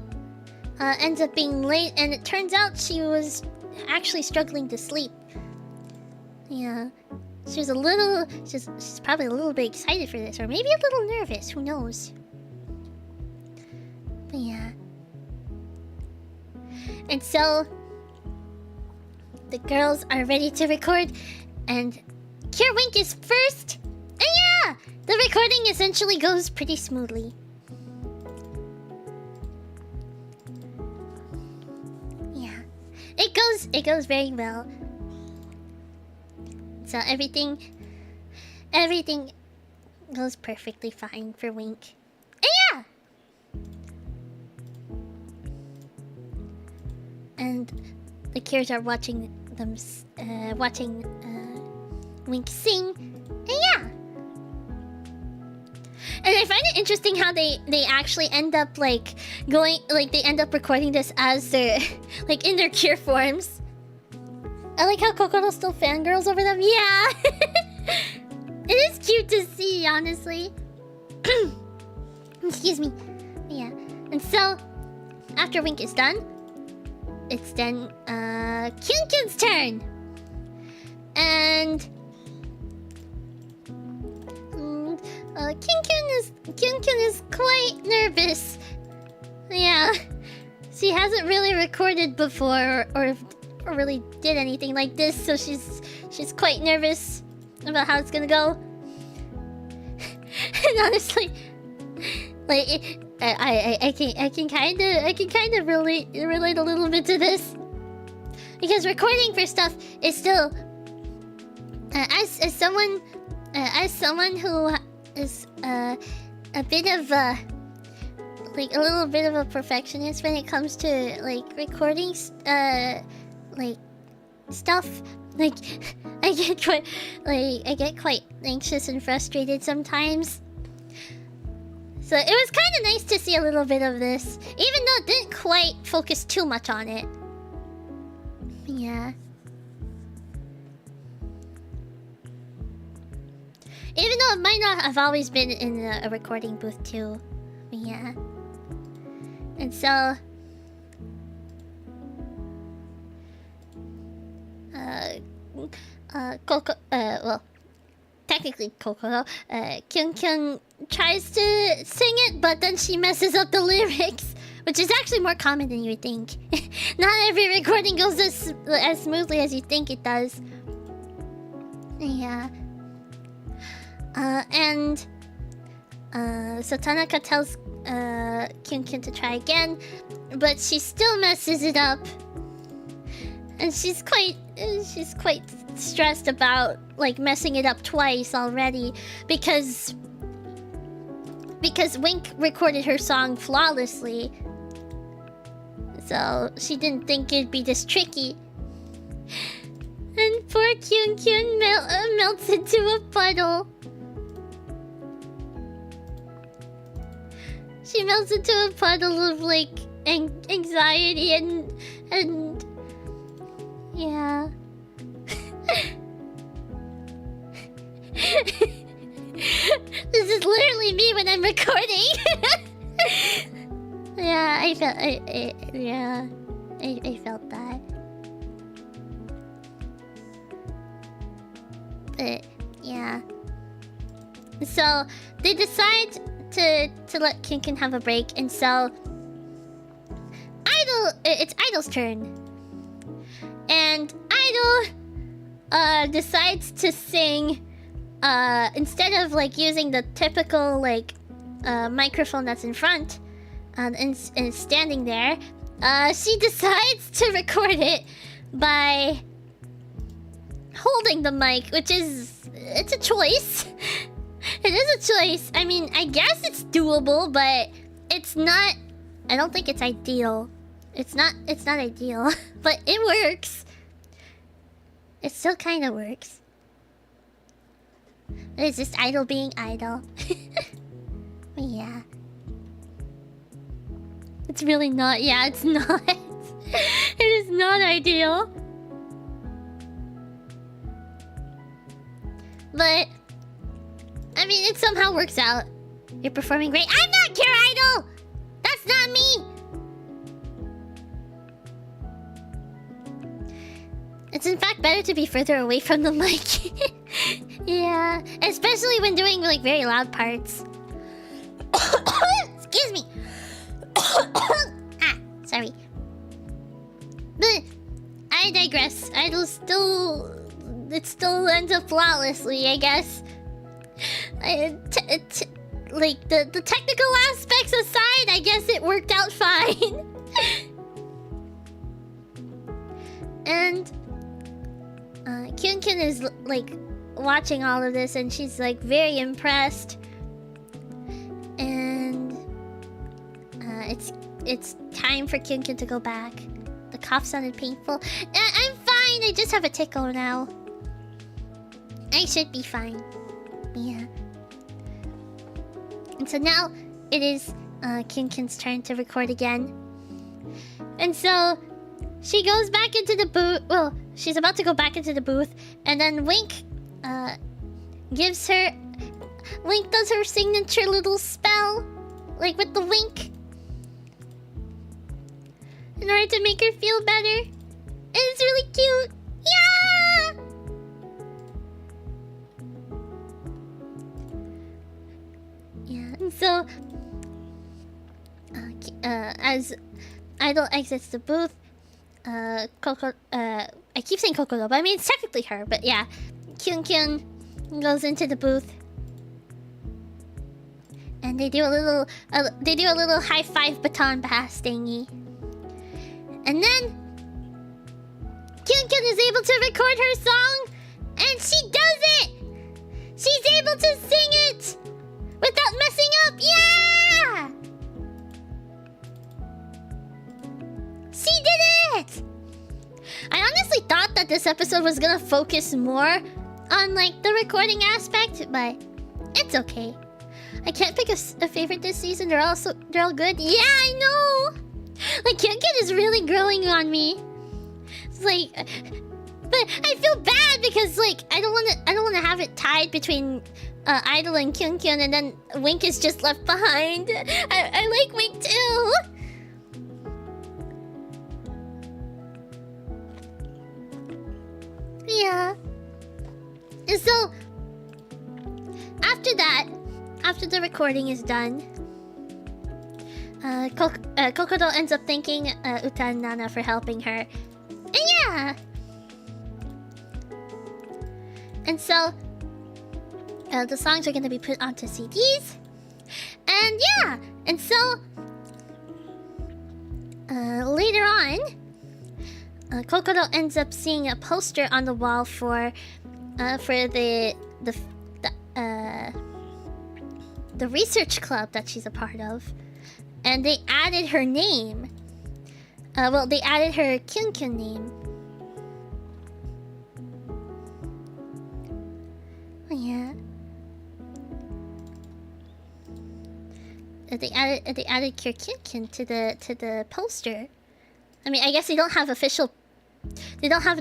ends up being late, and it turns out she was actually struggling to sleep. Yeah, she's probably a little bit excited for this, or maybe a little nervous, who knows. But yeah. And so the girls are ready to record, and Cure Wink is first. And yeah, the recording essentially goes pretty smoothly. Yeah, it goes very well. So everything goes perfectly fine for Wink. And yeah. And the Cures are watching them, Wink sing, and yeah. And I find it interesting how they actually end up they end up recording this as their in their Cure forms. I like how Kokoro still fangirls over them. Yeah. It is cute to see, honestly. Excuse me. Yeah. And so after Wink is done, it's then Kyunkyun's turn. And Kyunkyun is quite nervous. Yeah, she hasn't really recorded before or really did anything like this, so she's quite nervous about how it's gonna go. And honestly, like I can kind of relate a little bit to this, because recording for stuff is still as someone who is a bit of like a little bit of a perfectionist when it comes to like recording like stuff. Like I get quite anxious and frustrated sometimes. So it was kind of nice to see a little bit of this, even though it didn't quite focus too much on it. Yeah. Even though it might not have always been in a recording booth too. Yeah. And so Coco, well, technically Coco, Kyun tries to sing it, but then she messes up the lyrics, which is actually more common than you would think. Not every recording goes as smoothly as you think it does. Yeah. So Tanaka tells Kyun to try again, but she still messes it up. And she's quite stressed about like messing it up twice already, because Wink recorded her song flawlessly. So she didn't think it'd be this tricky. And poor Kyun melts into a puddle. She melts into a puddle of like anxiety and yeah. This is literally me when I'm recording. Yeah, I felt that. But yeah. So they decide to let Kyun have a break, and so it's Idol's turn. And Idol decides to sing instead of like using the typical like microphone that's in front and standing there. She decides to record it by holding the mic, which it's a choice. It is a choice. I mean, I guess it's doable, but it's not. I don't think it's ideal. It's not ideal, but it works. It still kind of works. It's just Idol being Idol. But yeah. It's really not. Yeah, it's not. It is not ideal. But I mean, it somehow works out. You're performing great. I'm not Cure Idol! That's not me! It's in fact better to be further away from the mic. Yeah, especially when doing like very loud parts. Excuse me. Sorry. But I digress. Idol still ends up flawlessly, I guess. Like the technical aspects aside, I guess it worked out fine. And Kyun is like watching all of this, and she's like very impressed. And it's time for Kyun to go back. The cough sounded painful. I'm fine. I just have a tickle now. I should be fine. Yeah. And so now it is Kyun's turn to record again. And so she goes back into the booth. Well, she's about to go back into the booth, and then Wink does her signature little spell, like with the wink. in order to make her feel better. And it's really cute. Yeah! Yeah, and so as Idol exits the booth, Coco, I keep saying Kokoro, but I mean it's technically her, but yeah, Kyun Kyun goes into the booth, and they do a little high five baton pass thingy, and then Kyun Kyun is able to record her song, and she does it. She's able to sing it without messing up. Yeah! She did it! I honestly thought that this episode was gonna focus more on like the recording aspect, but it's okay. I can't pick a favorite this season. They're all good. Yeah, I know. Like Kyun Kyun is really growing on me. It's like, but I feel bad because like I don't want to have it tied between Idol and Kyun Kyun, and then Wink is just left behind. I like Wink too. Yeah. And so after that, after the recording is done, Kokoro ends up thanking Uta and Nana for helping her. And yeah. And so the songs are going to be put onto CDs. And yeah. And so later on, Kokoro ends up seeing a poster on the wall for the research club that she's a part of, and they added her name. Well, they added her Kyun Kyun name. Oh, yeah. They added Kyun Kyun to the poster. I mean, I guess they don't have an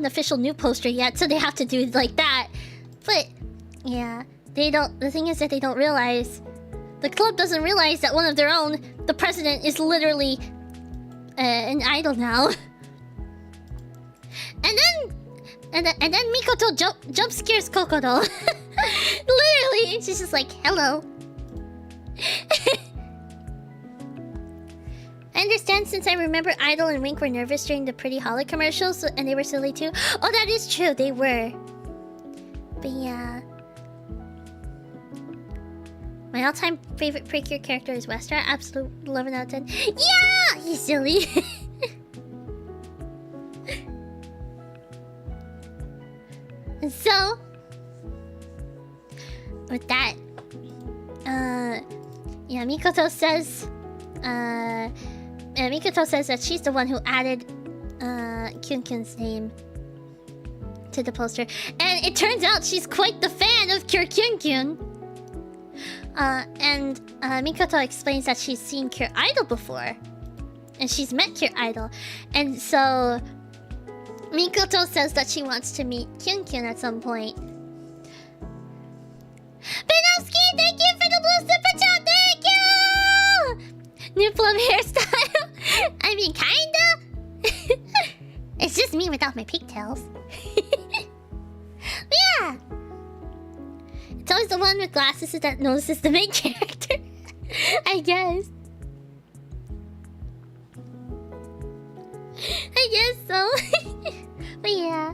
official new poster yet, so they have to do it like that. But yeah, they don't. The thing is that they don't realize, the club doesn't realize that one of their own, the president, is literally an idol now. And then Mikoto jump scares Kokoro. Literally, she's just like, "Hello." I understand, since I remember Idol and Wink were nervous during the Pretty Holly commercials, and they were silly too. Oh, that is true, they were. But yeah. My all-time favorite Precure character is Westar. Absolute 11 out of 10. Yeah! He's silly. And so, with that, yeah, Mikoto says that she's the one who added Kyun Kyun's name to the poster, and it turns out she's quite the fan of Kyun Kyun. And Mikoto explains that she's seen Cure Idol before, and she's met Cure Idol, and so Mikoto says that she wants to meet Kyun Kyun at some point. Benowski, thank you for the blue super chat. Thank you. New Plum hairstyle. I mean, kinda. It's just me without my pigtails. Yeah. It's always the one with glasses that notices the main character. I guess. I guess so. But yeah.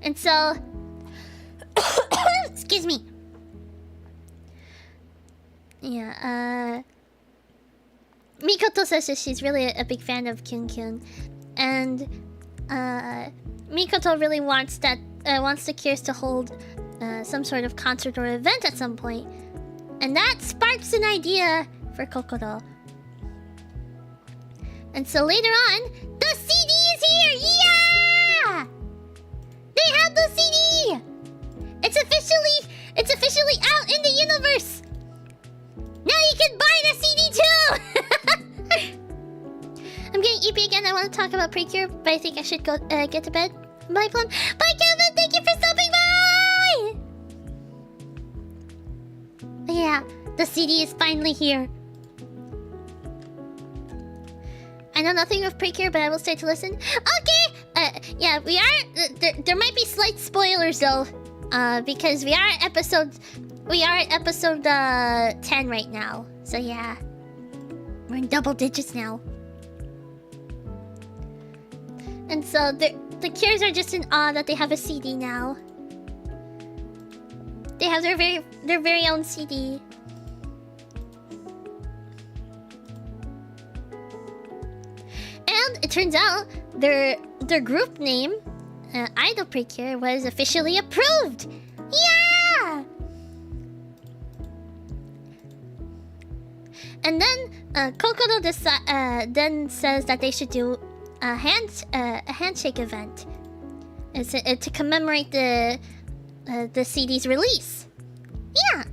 And so... Excuse me. Yeah, Mikoto says that she's really a big fan of Kyun Kyun. And Mikoto really wants the Cures to hold some sort of concert or event at some point. And that sparks an idea for Kokoro. And so later on, the CD is here! Yeah! They have the CD! It's officially out in the universe! Now you can buy the CD too! I'm getting EP again. I want to talk about Precure, but I think I should go get to bed. Bye, Plum. Bye, Kevin! Thank you for stopping by! Yeah, the CD is finally here. I know nothing of Precure, but I will stay to listen. Okay! Yeah, we are... There might be slight spoilers, though. Because we are at episode 10 right now. So, yeah. We're in double digits now. And so, the Cures are just in awe that they have a CD now. They have their very own CD. And it turns out their group name, Idol Precure, was officially approved. Yeah. And then Kokoro then says that they should do a handshake event. It's to commemorate the CD's release. Yeah.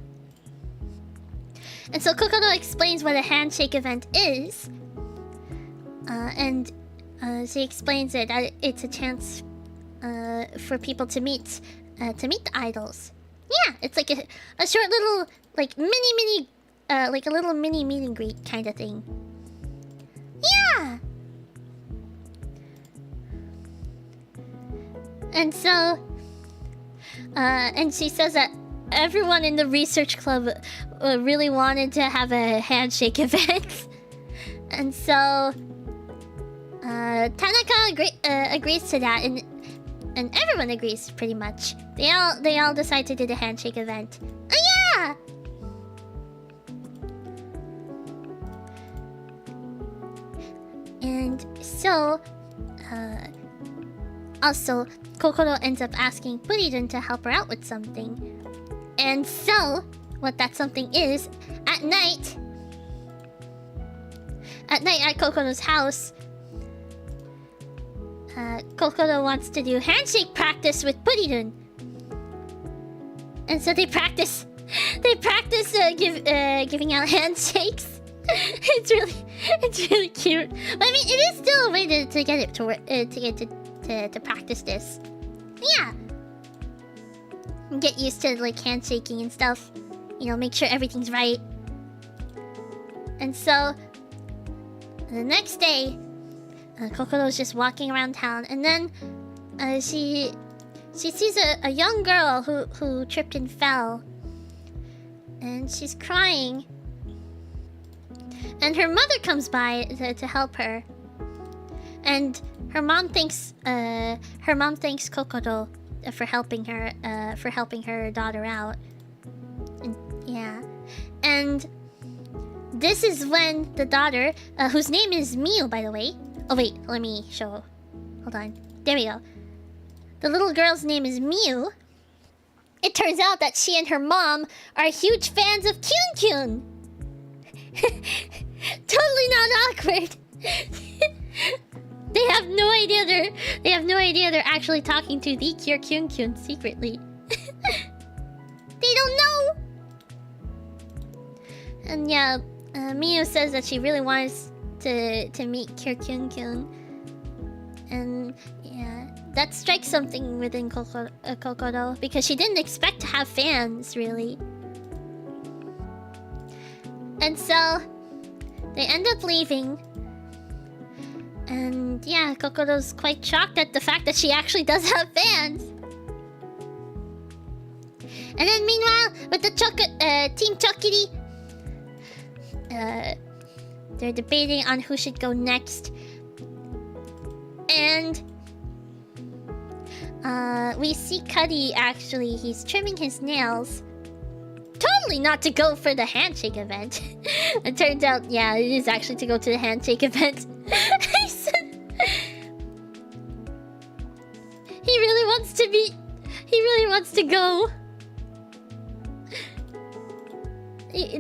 And so Kokoro explains what a handshake event is. And she explains it that it's a chance for people to meet the idols. Yeah, it's like a short little like mini like a little mini meet and greet kind of thing. Yeah. And so and she says that everyone in the research club really wanted to have a handshake event. And so Tanaka agrees to that, and everyone agrees pretty much. They all decide to do the handshake event. Oh yeah! And so, also, Kokoro ends up asking Puridun to help her out with something. And so, what that something is, at night at Kokoro's house, Kokoro wants to do handshake practice with Puridun. And so they practice giving out handshakes. It's really cute. But I mean, it is still a way to get it to work, to practice this. Yeah. Get used to like handshaking and stuff. You know, make sure everything's right. And so the next day, Kokoro's just walking around town, and then she sees a young girl who tripped and fell, and she's crying. And her mother comes by to help her, and her mom thanks Kokoro for helping her daughter out. And, yeah, and this is when the daughter, whose name is Miu, by the way. Oh wait, let me show. Hold on. There we go. The little girl's name is Miu. It turns out that she and her mom are huge fans of Kyun Kyun. Totally not awkward. They have no idea they're actually talking to the Kyun Kyun secretly. They don't know. And yeah, Miu says that she really wants to meet Kyun Kyun. And yeah, that strikes something within Kokoro, because she didn't expect to have fans, really. And so they end up leaving. And yeah, Kokoro's quite shocked at the fact that she actually does have fans. And then meanwhile, with the Team Chokiri, they're debating on who should go next. And we see Cuddy, actually, he's trimming his nails. Totally not to go for the handshake event. It turns out, yeah, it is actually to go to the handshake event. He really wants to go.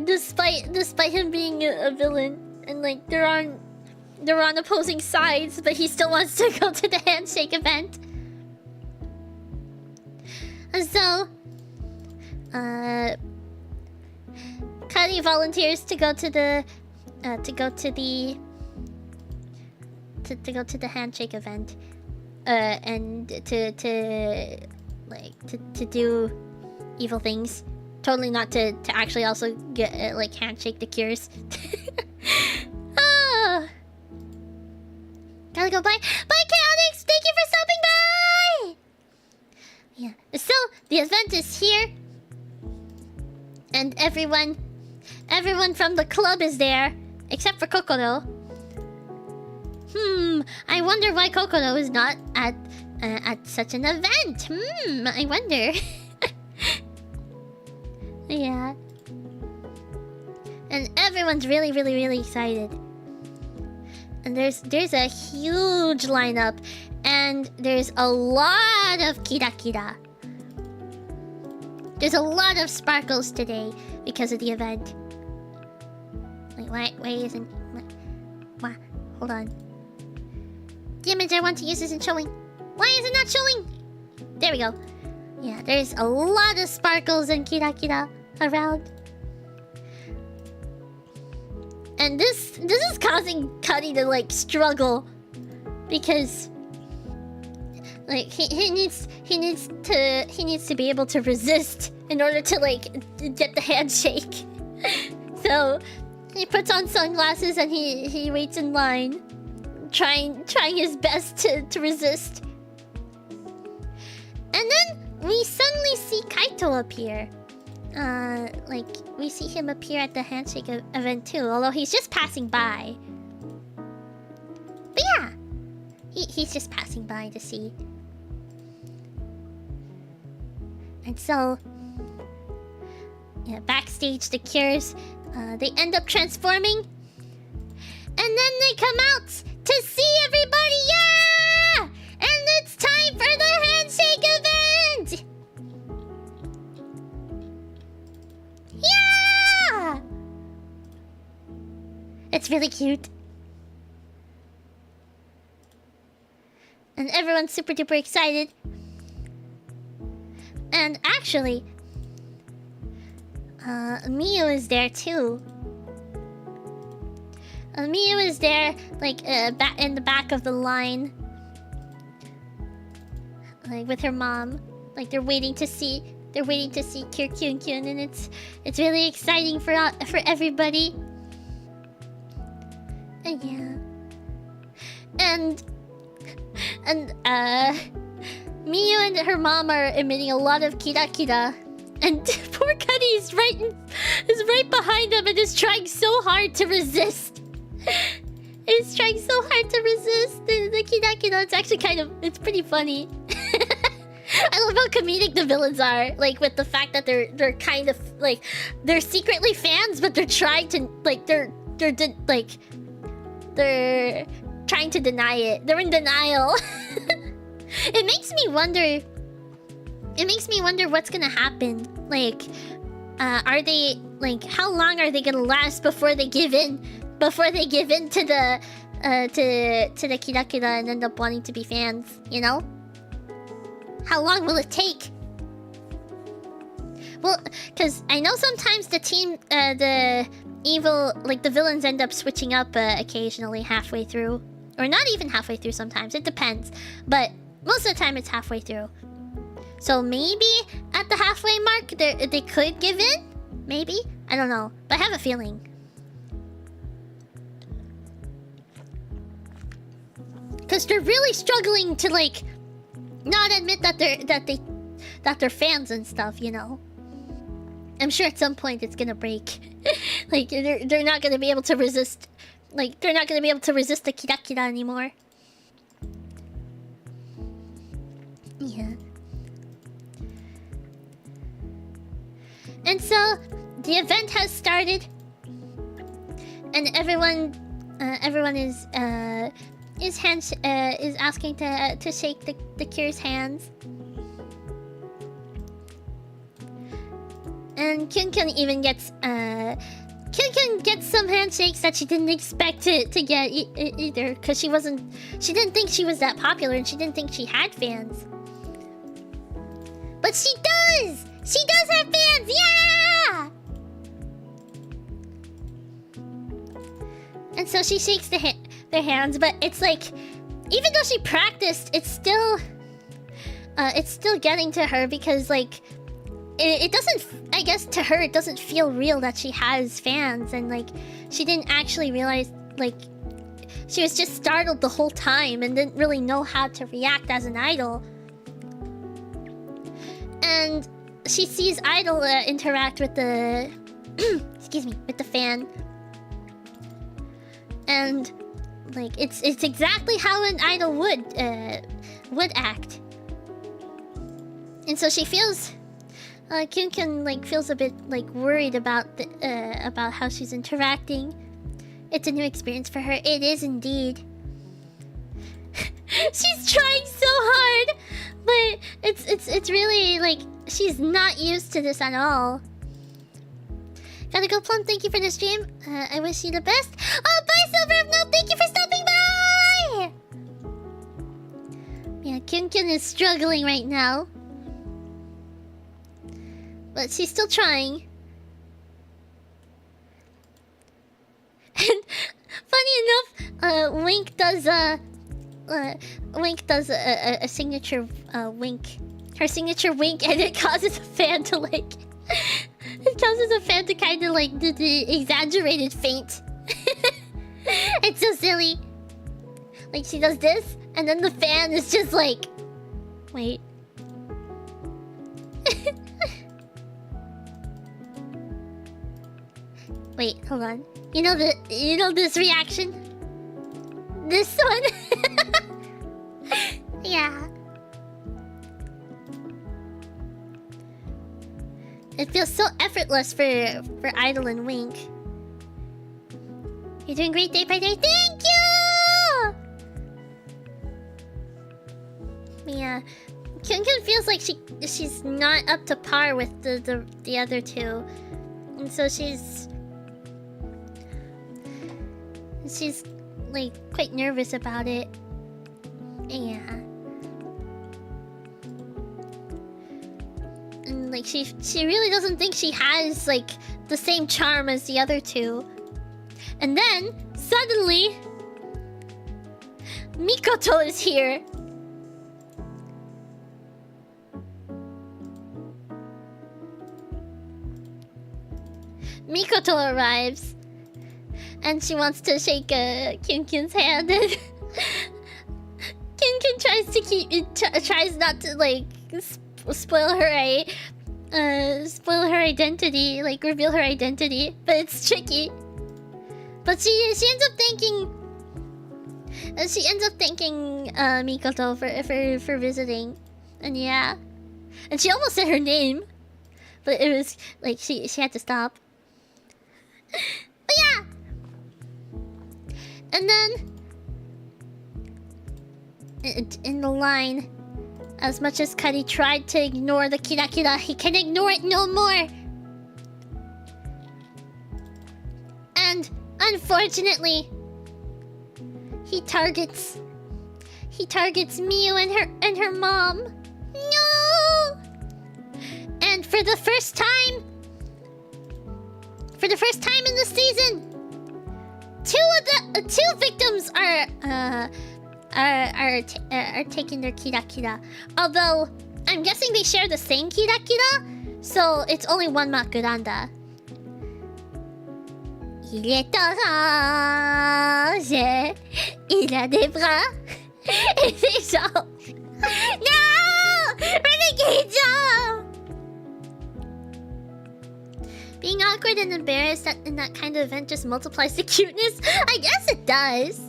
Despite him being a villain, and like they're on opposing sides, but he still wants to go to the handshake event. And so, Cuddy volunteers to go to the handshake event, and to do evil things. Totally not to actually also get like handshake the Cures. Gotta go. Bye. Bye, Chaotix. Thank you for stopping by. Yeah. So the event is here, and everyone from the club is there, except for Kokoro. I wonder why Kokoro is not at such an event. I wonder. Yeah. And everyone's really, really, really excited. And there's a huge lineup, and there's a lot of kira. There's a lot of sparkles today because of the event. Wait, why isn't... Why? Hold on. The image I want to use isn't showing. Why is it not showing? There we go. Yeah, there's a lot of sparkles and kira around. And this is causing Cuddy to like struggle, because like he needs to be able to resist in order to like get the handshake. So he puts on sunglasses and he waits in line, trying his best to resist. And then we suddenly see Kaito appear. Like, we see him appear at the handshake event too, although he's just passing by. But yeah, he's just passing by to see. And so, yeah, backstage, the Cures, they end up transforming. And then they come out to see everybody, yeah! And it's time for the handshake event! Yeah! It's really cute. And everyone's super duper excited. And actually, Miyu is there too. Miyu is there, like, back in the back of the line. Like, with her mom. Like, they're waiting to see Kyun, and it's really exciting for everybody. And yeah. And Miyu and her mom are emitting a lot of kira. And poor Cuddy is right behind them and is trying so hard to resist. He's trying so hard to resist the kira. It's actually it's pretty funny. I love how comedic the villains are, like with the fact that they're kind of like they're secretly fans, but they're trying to like they're trying to deny it. They're in denial. It makes me wonder what's gonna happen. Like, are they like how long are they gonna last before they give in? Before they give in to the kira and end up wanting to be fans, you know? How long will it take? Well, because I know sometimes the team, the evil, like the villains end up switching up occasionally halfway through. Or not even halfway through sometimes, it depends. But most of the time it's halfway through. So maybe at the halfway mark they could give in? Maybe? I don't know, but I have a feeling. Because they're really struggling to like not admit that they're fans and stuff, you know. I'm sure at some point it's gonna break. Like they're not gonna be able to resist. Like they're not gonna be able to resist the kira anymore. Yeah. And so the event has started, and everyone is asking to shake the Cure's hands. And Kyun even gets some handshakes that she didn't expect to get either, because she didn't think she was that popular, and she didn't think she had fans. But she does! She does have fans! Yeah! And so she shakes their hands, but it's like, even though she practiced, it's still getting to her, because like it doesn't, I guess to her it doesn't feel real that she has fans, and like she didn't actually realize, like She was just startled the whole time and didn't really know how to react as an idol. And she sees Idol interact with the... excuse me, with the fan. And, like, it's exactly how an idol would act. And so she feels... Kyun like feels a bit like worried about how she's interacting. It's a new experience for her. It is indeed. She's trying so hard, but it's really like she's not used to this at all. Gotta go, Plum. Thank you for the stream. I wish you the best. Oh, bye, Silver of Nope. Thank you for stopping by. Yeah, Kyun is struggling right now. But she's still trying. And funny enough, Wink does a signature wink. Her signature wink, and it causes a fan to like... it causes a fan to kind of like do the exaggerated faint. It's so silly. Like she does this, and then the fan is just like... Wait. Wait, hold on. You know this reaction? This one? Yeah. It feels so effortless for Idol and Wink. You're doing great day by day. Thank you! Yeah. Kyun feels like she's not up to par with the other two. And so she's like quite nervous about it. Yeah. And like she really doesn't think she has like the same charm as the other two. And then suddenly Mikoto is here. Mikoto arrives. And she wants to shake Kyun's hand, and Kyun tries not to like spoil her identity, like reveal her identity, but it's tricky. But she ends up thanking Mikoto for visiting, and yeah, and she almost said her name, but it was like she had to stop. But yeah. And then, in the line, as much as Cuddy tried to ignore the kira kira, he can ignore it no more. And unfortunately, he targets Miu and her mom. No. And for the first time in the season, two victims are taking their kira kira. Although I'm guessing they share the same kira kira, so it's only one makuranda. Il est orange, il a des bras et des jambes. No, renegade jump. Being awkward and embarrassed in that kind of event just multiplies the cuteness? I guess it does.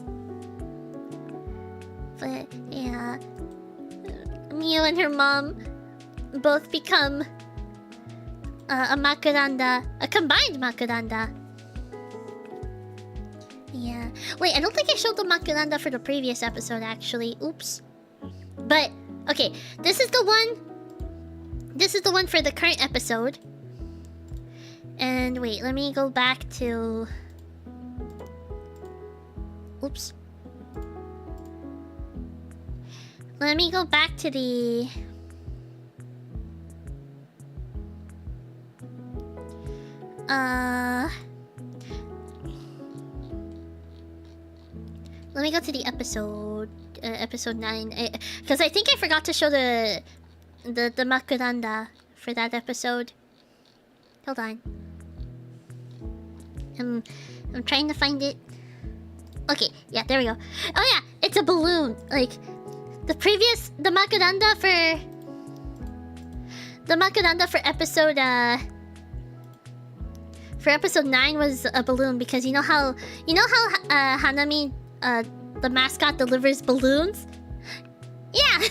But, yeah. Miu and her mom both become a makuranda. A combined makuranda. Yeah. Wait, I don't think I showed the makuranda for the previous episode, actually. Oops. But, okay. This is the one for the current episode. And wait, let me go back to... Oops. Let me go back to the... Let me go to the episode... episode 9. Because I think I forgot to show the makuranda for that episode. Hold on. I'm trying to find it. Okay, yeah, there we go. Oh yeah, it's a balloon. Like, the makaranda for episode 9 was a balloon because you know how Hanami, the mascot, delivers balloons? Yeah!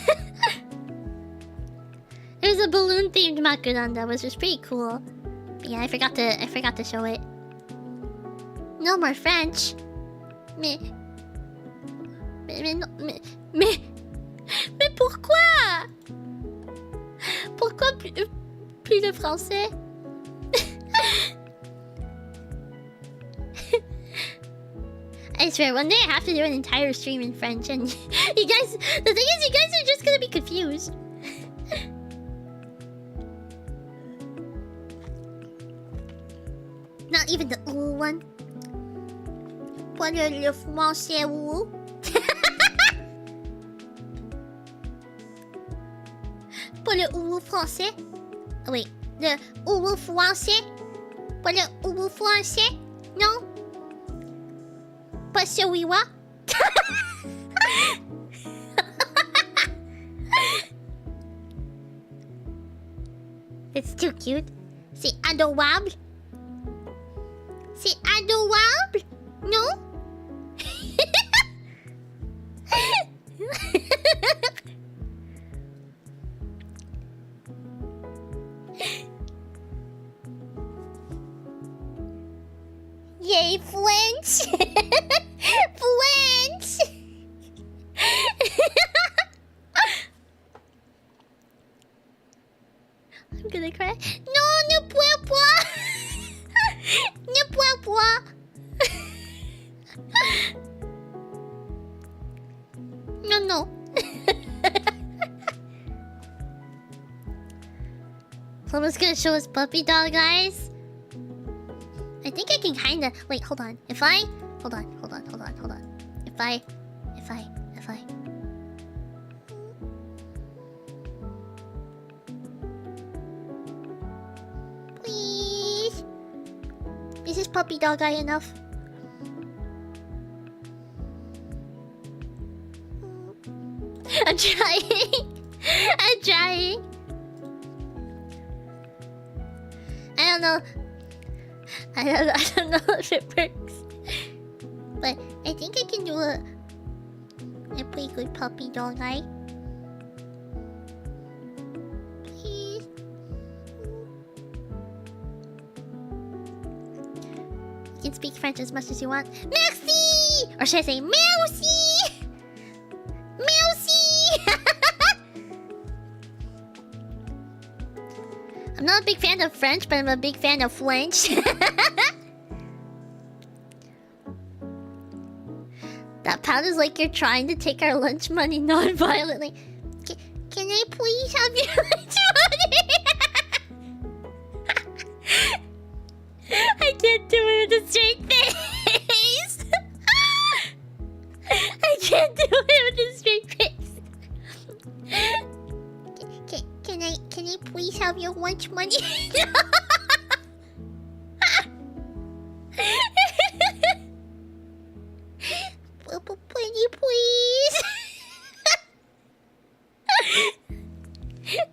It was a balloon themed makaranda, which was pretty cool. But yeah, I forgot to show it. No more French. Mais pourquoi? Pourquoi plus de français? I swear, one day I have to do an entire stream in French, and you guys, the thing is, you guys are just gonna be confused. Not even the ooh one. What le français ooh? Pas le ooh français. Oh wait, le ooh français. Pas le ooh français. Non. Pas celui-là. It's too cute. C'est adorable. C'est adorable. No? Yay, French! French! I'm gonna cry. No, ne pleure pas! Ne pleure pas! No. Plum is gonna show his puppy dog, guys. I think I can kinda... Wait, hold on. Hold on. If I... Please? Is this puppy dog eye enough? I'm trying. I don't know if it works. But I think I can do a pretty good puppy dog eye. Please. You can speak French as much as you want. Merci! Or should I say merci? Merci! I'm not a big fan of French, but I'm a big fan of French. That pound is like you're trying to take our lunch money non-violently. Can I please have your lunch money? I can't do it with a straight face. I can't do it with a straight face. Can I please have your lunch money? Please.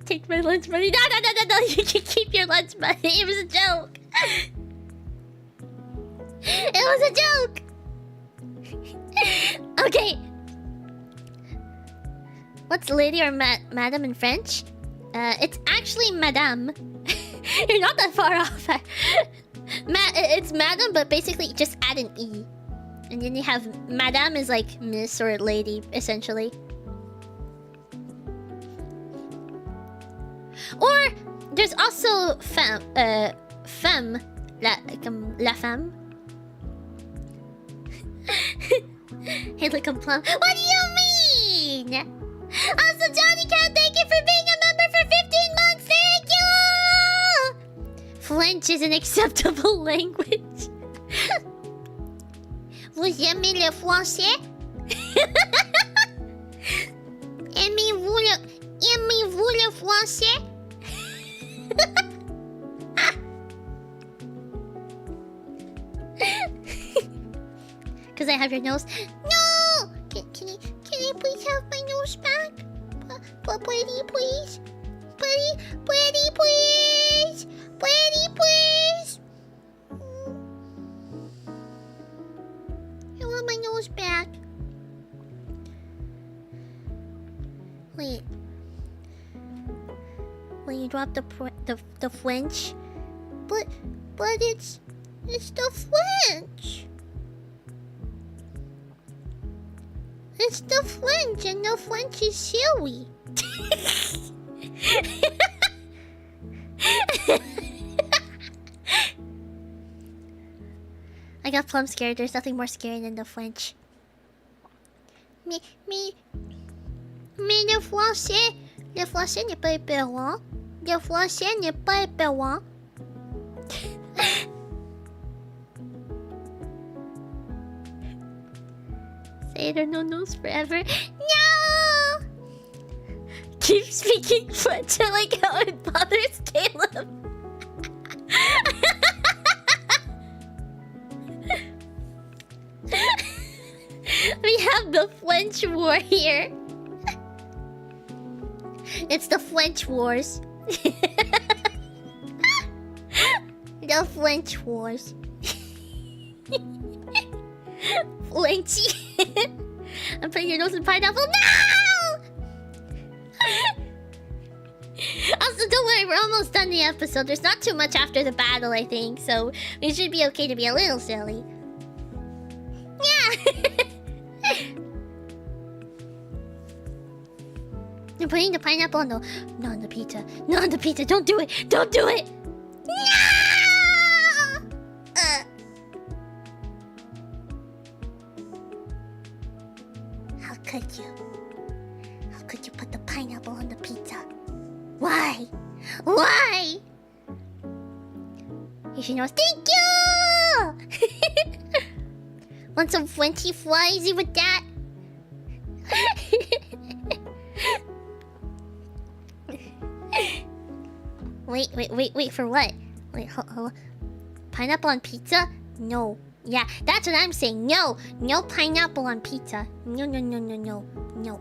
Take my lunch money. No. You can keep your lunch money. It was a joke. It was a joke. Okay. What's lady or madam in French? It's actually madame. You're not that far off. It's madam, but basically just add an E. And then you have madame is like miss or lady, essentially. Or there's also femme, la femme. Hey, look, I'm Plum. What do you mean? Also, Johnny Cat, thank you for being a member for 15 months. Thank you. French is an acceptable language. Vous aimez le français? Aimez-vous le français? Because I have your nose. No! Can I please have my nose back? Pretty, please. Pretty, please. Pretty, please. I want my nose back. Wait. When you drop the French, but it's the French. It's the French, and the French is silly. I got Plum scared. There's nothing more scary than the French. Mais le français n'est pas épeurant. Le français n'est pas épeurant. Say there no nose forever. No! Keep speaking French. I like how it bothers Caleb. We have the French war here. It's the French wars. The French wars. Frenchy. I'm putting your nose in pineapple. No! Also, don't worry, we're almost done the episode. There's not too much after the battle, I think, so we should be okay to be a little silly. Yeah! I'm putting the pineapple on the... Not on the pizza. Not on the pizza. Don't do it. Don't do it. No! How could you? How could you put the pineapple on the pizza? Why? Why? You should know. Thank you! Want some Frenchy fries with that? Wait, for what? Wait, hold. Pineapple on pizza? No. Yeah, that's what I'm saying. No. No pineapple on pizza. No. No.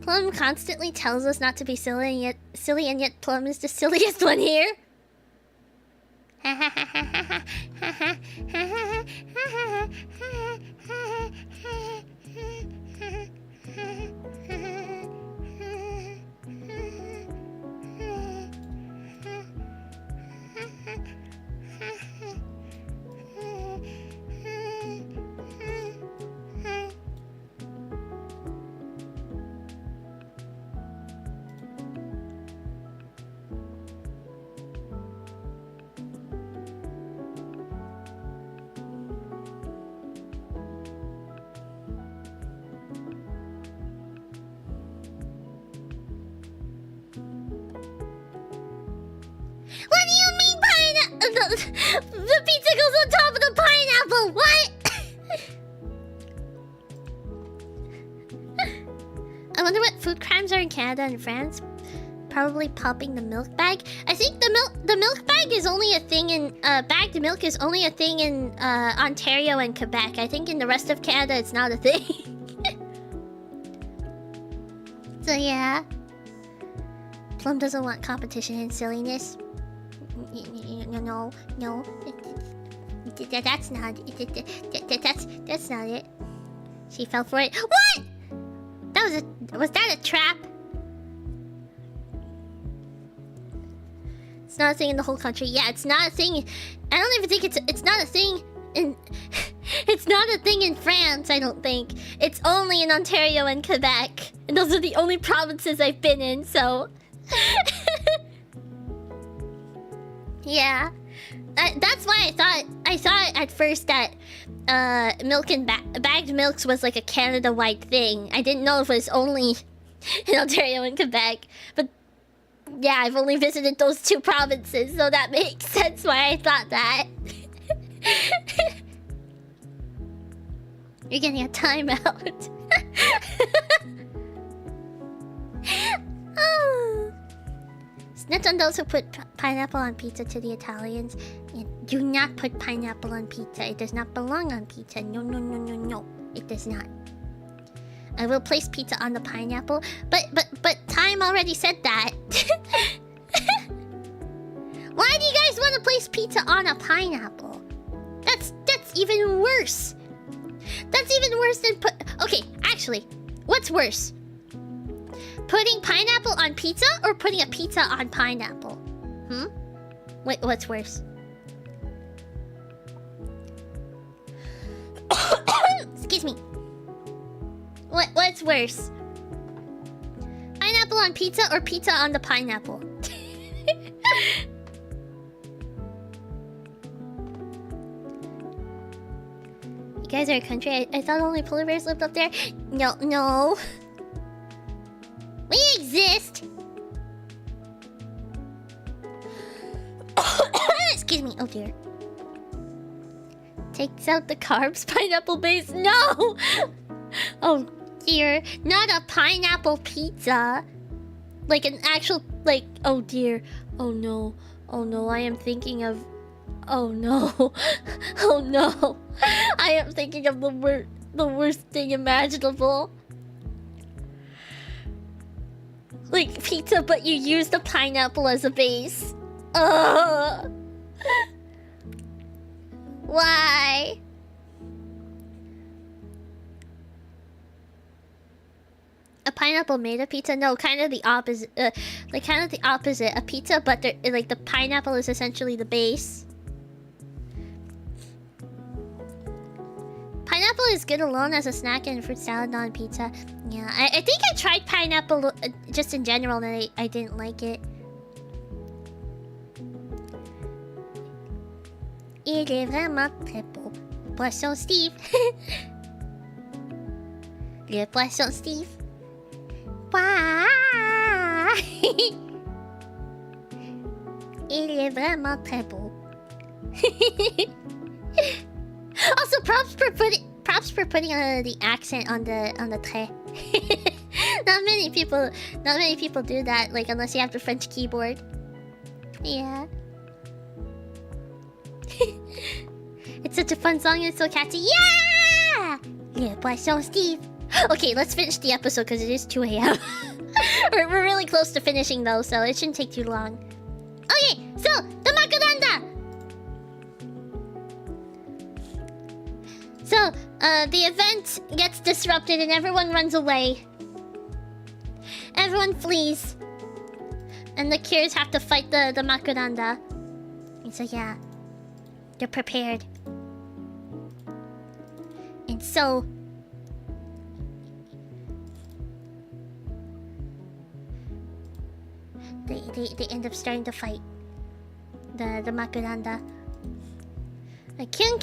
Plum constantly tells us not to be silly, and yet Plum is the silliest one here. What do you mean the pizza goes on top of the pineapple? What? I wonder what food crimes are in Canada and France. Probably popping the milk bag. I think the milk bag is only a thing in bagged milk is only a thing in Ontario and Quebec. I think in the rest of Canada it's not a thing. So yeah. Plum doesn't want competition and silliness. No. That's not it. That's not it. She fell for it. What? Was that a trap? It's not a thing in the whole country. Yeah, it's not a thing. I don't even think it's not a thing in. It's not a thing in France. I don't think it's only in Ontario and Quebec, and those are the only provinces I've been in. So. Yeah, that's why I thought at first that milk and bagged milks was like a Canada-wide thing. I didn't know if it was only in Ontario and Quebec, but yeah, I've only visited those two provinces, so that makes sense why I thought that. You're getting a timeout. Oh. That's on those who put pineapple on pizza to the Italians. Do not put pineapple on pizza. It does not belong on pizza. No, no, no, no, no. It does not. I will place pizza on the pineapple, but Time already said that. Why do you guys want to place pizza on a pineapple? That's even worse. That's even worse than Okay, actually, what's worse? Putting pineapple on pizza or putting a pizza on pineapple? Wait, what's worse? Excuse me. What's worse? Pineapple on pizza or pizza on the pineapple? You guys are a country? I thought only polar bears lived up there. No. We exist. Excuse me. Oh dear. Takes out the carbs. Pineapple base. No. Oh dear. Not a pineapple pizza. Like an actual. Like. Oh dear. Oh no. Oh no. I am thinking of. Oh no. Oh no. I am thinking of the worst thing imaginable. Like pizza, but you use the pineapple as a base. Ugh. Why? A pineapple made a pizza? No, kind of the opposite. Like kind of the opposite. A pizza, but like the pineapple is essentially the base. Pineapple is good alone as a snack and fruit salad, not on pizza. Yeah, I think I tried pineapple just in general and I didn't like it. Il est vraiment très beau. Poisson Steve. Le poisson Steve. Why? Il est vraiment très beau. Also, props for putting the accent on the trait. Not many people do that. Like unless you have the French keyboard. Yeah. It's such a fun song and it's so catchy. Yeah! Le poisson Steve. Okay, let's finish the episode because it is 2 a.m. we're really close to finishing though, so it shouldn't take too long. Okay, so the Makaranda. So, the event gets disrupted and everyone runs away. Everyone flees. And the Cures have to fight the Makaranda. And so, yeah. They're prepared. And so... They end up starting to fight. The Makaranda. Kyun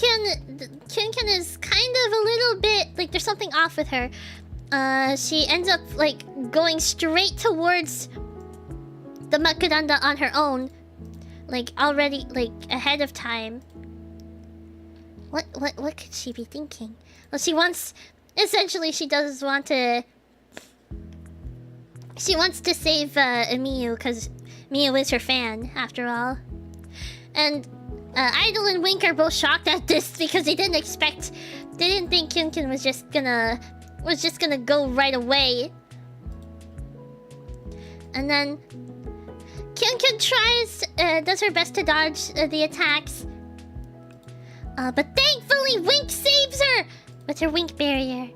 is kind of a little bit like there's something off with her. She ends up like going straight towards the Makaranda on her own, like already like ahead of time. What could she be thinking? Well, she wants to save Miyu because Miyu is her fan after all, and. Idol and Wink are both shocked at this because they didn't think Kyun was just gonna go right away. And then Kyun does her best to dodge the attacks. But thankfully Wink saves her with her Wink barrier.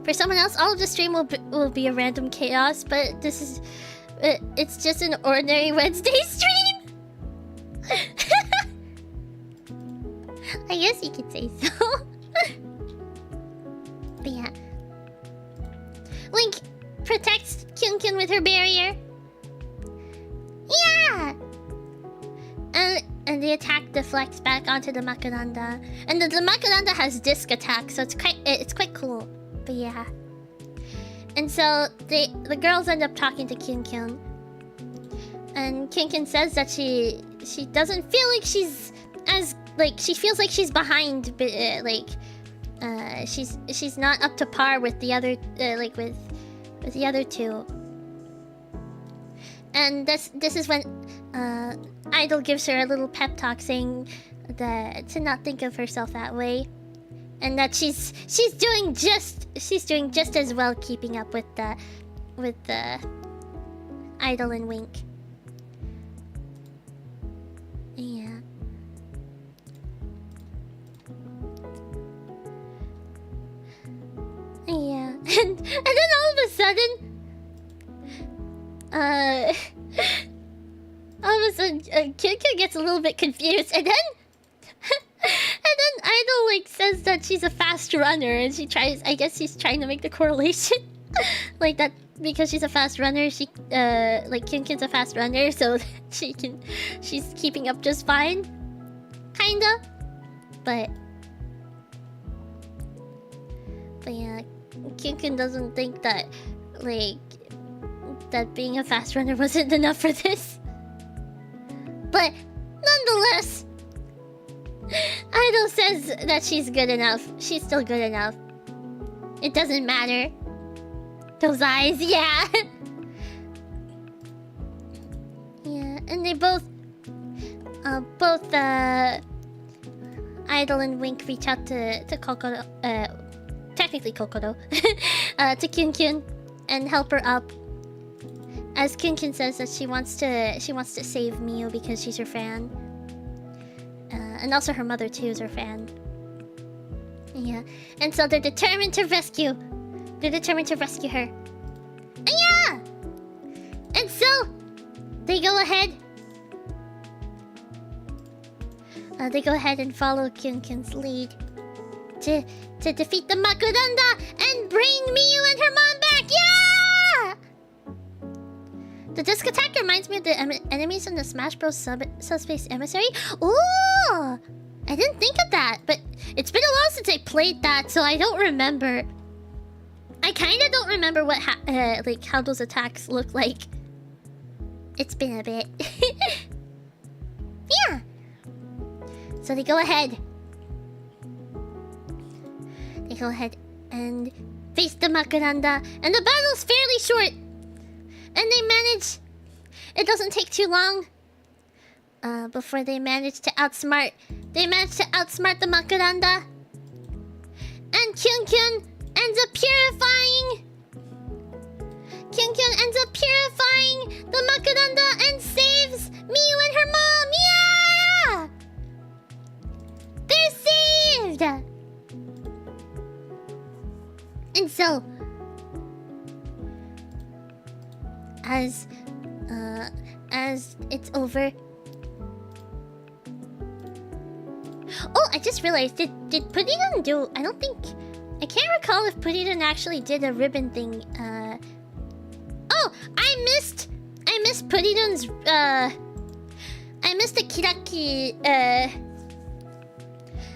For someone else, all of the stream will be a random chaos, but this is it's just an ordinary Wednesday stream. I guess you could say so. But yeah. Link protects Kyun with her barrier. Yeah! And the attack deflects back onto the Makaranda. And the Makaranda has disc attack, so it's quite cool. But yeah. And so the girls end up talking to Kyun. And Kyun says that she doesn't feel like she's as like she feels like she's behind, but she's not up to par with the other with the other two. And this is when Idol gives her a little pep talk saying that to not think of herself that way, and that she's doing just as well keeping up with the Idol and Wink. Yeah. Yeah. And then all of a sudden Kika gets a little bit confused, and then Idol like says that she's a fast runner, and I guess she's trying to make the correlation like that because she's a fast runner. She like Kinkin's a fast runner, so she's keeping up just fine, kinda. But yeah, Kinkin doesn't think that that being a fast runner wasn't enough for this. But nonetheless, Idol says that she's good enough. She's still good enough. It doesn't matter. Those eyes, yeah. Yeah, and they both Idol and Wink reach out to Kokoro, technically Kokoro, to Kyun and help her up. As Kyun says that she wants to save Miu because she's her fan. And also her mother too is her fan. Yeah. And so they're determined to rescue her. Yeah! And so they go ahead. They go ahead and follow Kyun's lead to defeat the Makuranda and bring Miu and her mom back. Yeah! The disc attack reminds me of the enemies in the Smash Bros. Subspace Emissary. Ooh! I didn't think of that, but it's been a while since I played that, so I don't remember. I kinda don't remember what like how those attacks look like. It's been a bit. Yeah! So they go ahead. They go ahead and face the Makuranda, and the battle's fairly short. And they manage... It doesn't take too long before they manage to outsmart... They manage to outsmart the Makuranda. And Kyun ends up purifying... Kyun ends up purifying the Makuranda and saves Miu and her mom! Yeah! They're saved! And so... As it's over. Oh, I just realized, did Pudidon do... I don't think... I can't recall if Pudidon actually did a ribbon thing. Oh, I missed Pudidon's... I missed the Kiraki...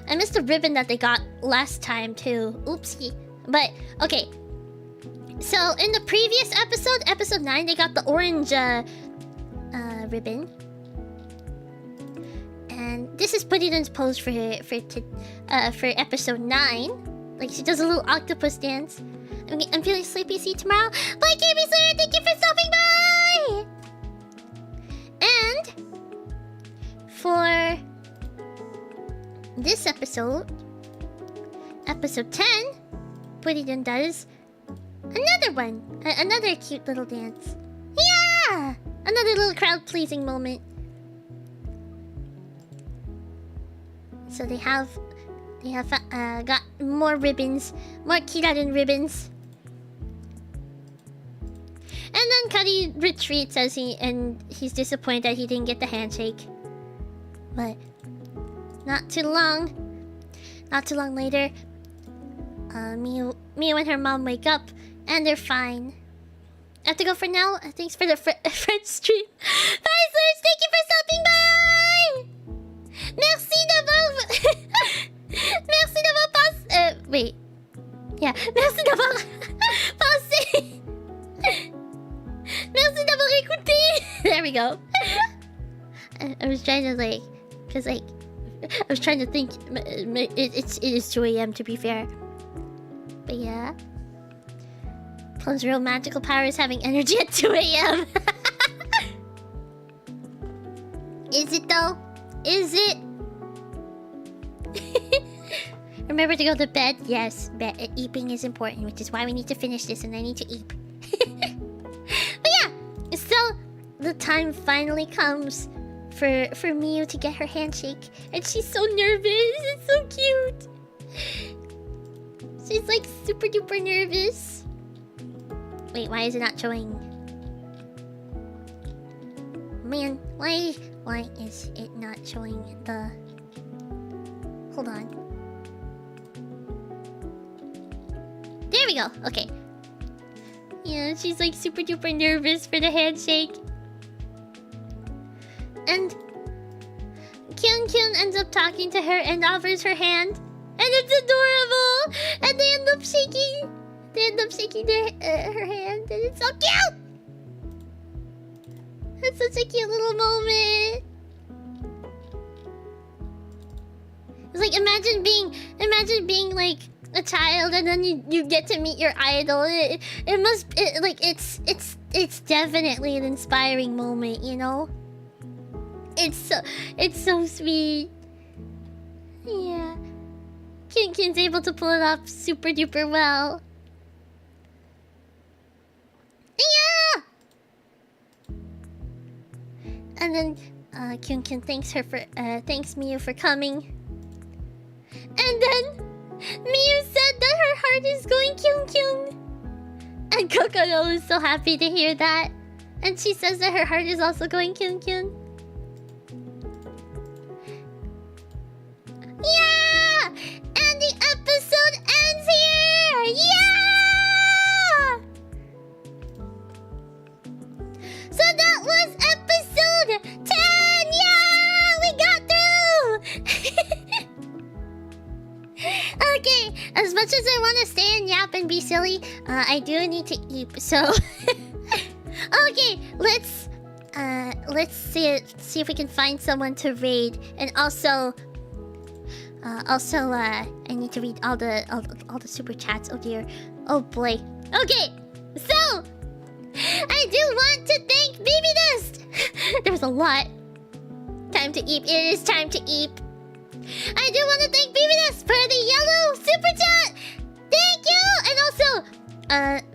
I missed the ribbon that they got last time, too. Oopsie. But, okay. So, in the previous episode, episode 9, they got the orange ribbon. And this is Pudidon's pose for episode 9. Like, she does a little octopus dance. I'm feeling sleepy. See you tomorrow. Bye, KB Slayer. Thank you for stopping by! And for this episode, episode 10, Pudidon does another one. Another cute little dance. Yeah! Another little crowd-pleasing moment. So they have got more ribbons. More Kirarin ribbons. And then Cuddy retreats as he's disappointed that he didn't get the handshake. But not too long later, Miu and her mom wake up and they're fine. I have to go for now. Thanks for the French stream. Bye, Slurs. Thank you for stopping by. Merci d'avoir... Merci d'avoir passé... wait. Yeah. Merci d'avoir passé... Merci d'avoir écouté. There we go. I was trying to I was trying to think. It is 2 a.m. to be fair. But yeah. Plum's real magical power is having energy at 2 a.m. Is it though? Is it? Remember to go to bed? Yes, eating is important, which is why we need to finish this and I need to eat. But yeah, so the time finally comes for Miyu to get her handshake. And she's so nervous. It's so cute. She's like super duper nervous. Wait, why is it not showing? Man, why is it not showing the... Hold on. There we go. Okay. Yeah, she's like super duper nervous for the handshake. And Kyun ends up talking to her and offers her hand. And it's adorable! And they end up shaking. They end up shaking her hand. And it's so cute! It's such a cute little moment. It's like imagine being like a child and then you get to meet your idol. It's definitely an inspiring moment, you know? It's so sweet. Yeah. Kyun's able to pull it off super duper well. Yeah! And then Kyun thanks Miyu for coming. And then Miyu said that her heart is going Kyun. And Kokoro is so happy to hear that. And she says that her heart is also going Kyun. Yeah! And the episode ends here! Yeah! So that was episode 10! Yeah! We got through! Okay, as much as I want to stay and yap and be silly, I do need to eat, so... Okay, let's see if we can find someone to raid, and also, I need to read all the super chats. Oh dear, oh boy. Okay, so I do want to thank Baby Dust. There was a lot. Time to eat. It is time to eat. I do want to thank Baby Dust for the yellow super chat. Thank you, and also,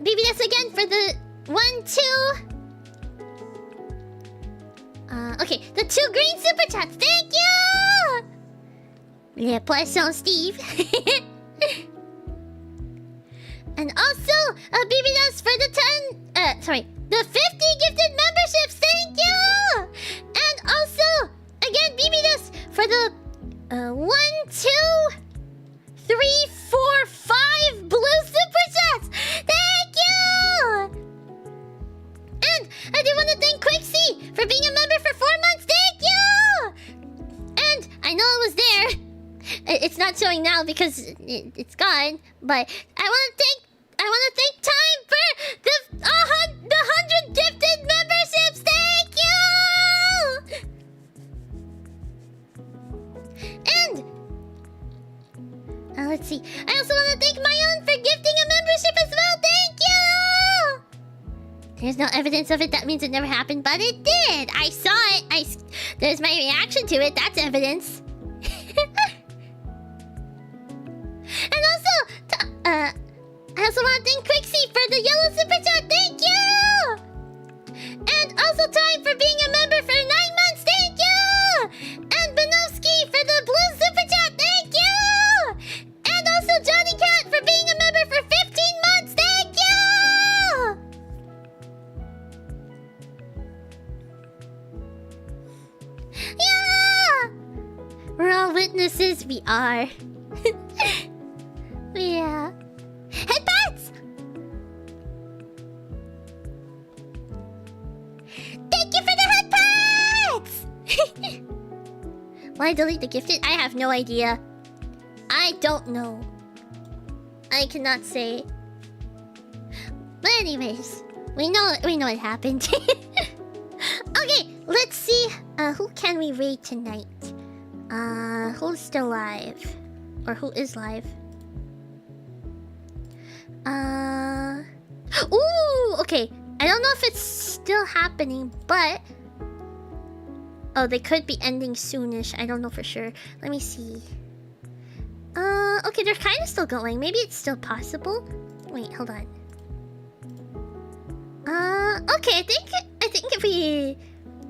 Baby Dust again for the 1, 2. Okay, the 2 green super chats. Thank you. Le Poisson Steve. And also, Baby Dust for the 10, the 50 gifted memberships. Thank you. And also, again, Baby Dust for the 1, 2, 3, 4, 5 blue super chats. Thank you. And I do want to thank Quixie for being a member for 4 months. Thank you. And I know it was there. It's not showing now because it's gone. But I want to thank Time for the 100 gifted memberships. Thank you. And let's see. I also want to thank Mayon for gifting a membership as well. Thank you. There's no evidence of it. That means it never happened, but it did. I saw it. There's my reaction to it. That's evidence. And also, I also want to thank Quixie for the yellow super chat. Thank you. And also Time for being a member for 9 months. Thank you. And Benovsky for the blue super chat. Thank you. And also Johnny Cat for being a member for 15 months. Thank you. Yeah. We're all witnesses. We are. Yeah. Headpats! Thank you for the headpats! Why delete the gifted? I have no idea. I don't know. I cannot say. But anyways, we know it happened. Okay, let's see. Who can we raid tonight? Who's still live? Or who is live? Ooh, okay. I don't know if it's still happening, but Oh, they could be ending soonish. I don't know for sure. Let me see. Okay, they're kind of still going. Maybe it's still possible. Wait, hold on. Okay, I think if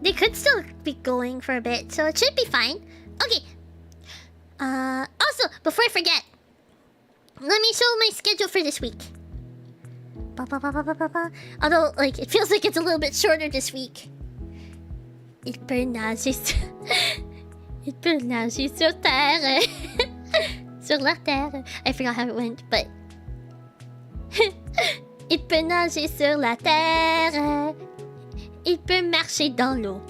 they could still be going for a bit, so it should be fine. Okay. Also, before I forget, let me show my schedule for this week. Although, like, it feels like it's a little bit shorter this week. Il peut nager sur terre. Sur la terre. I forgot how it went, but... Il peut nager sur la terre. Il peut marcher dans l'eau.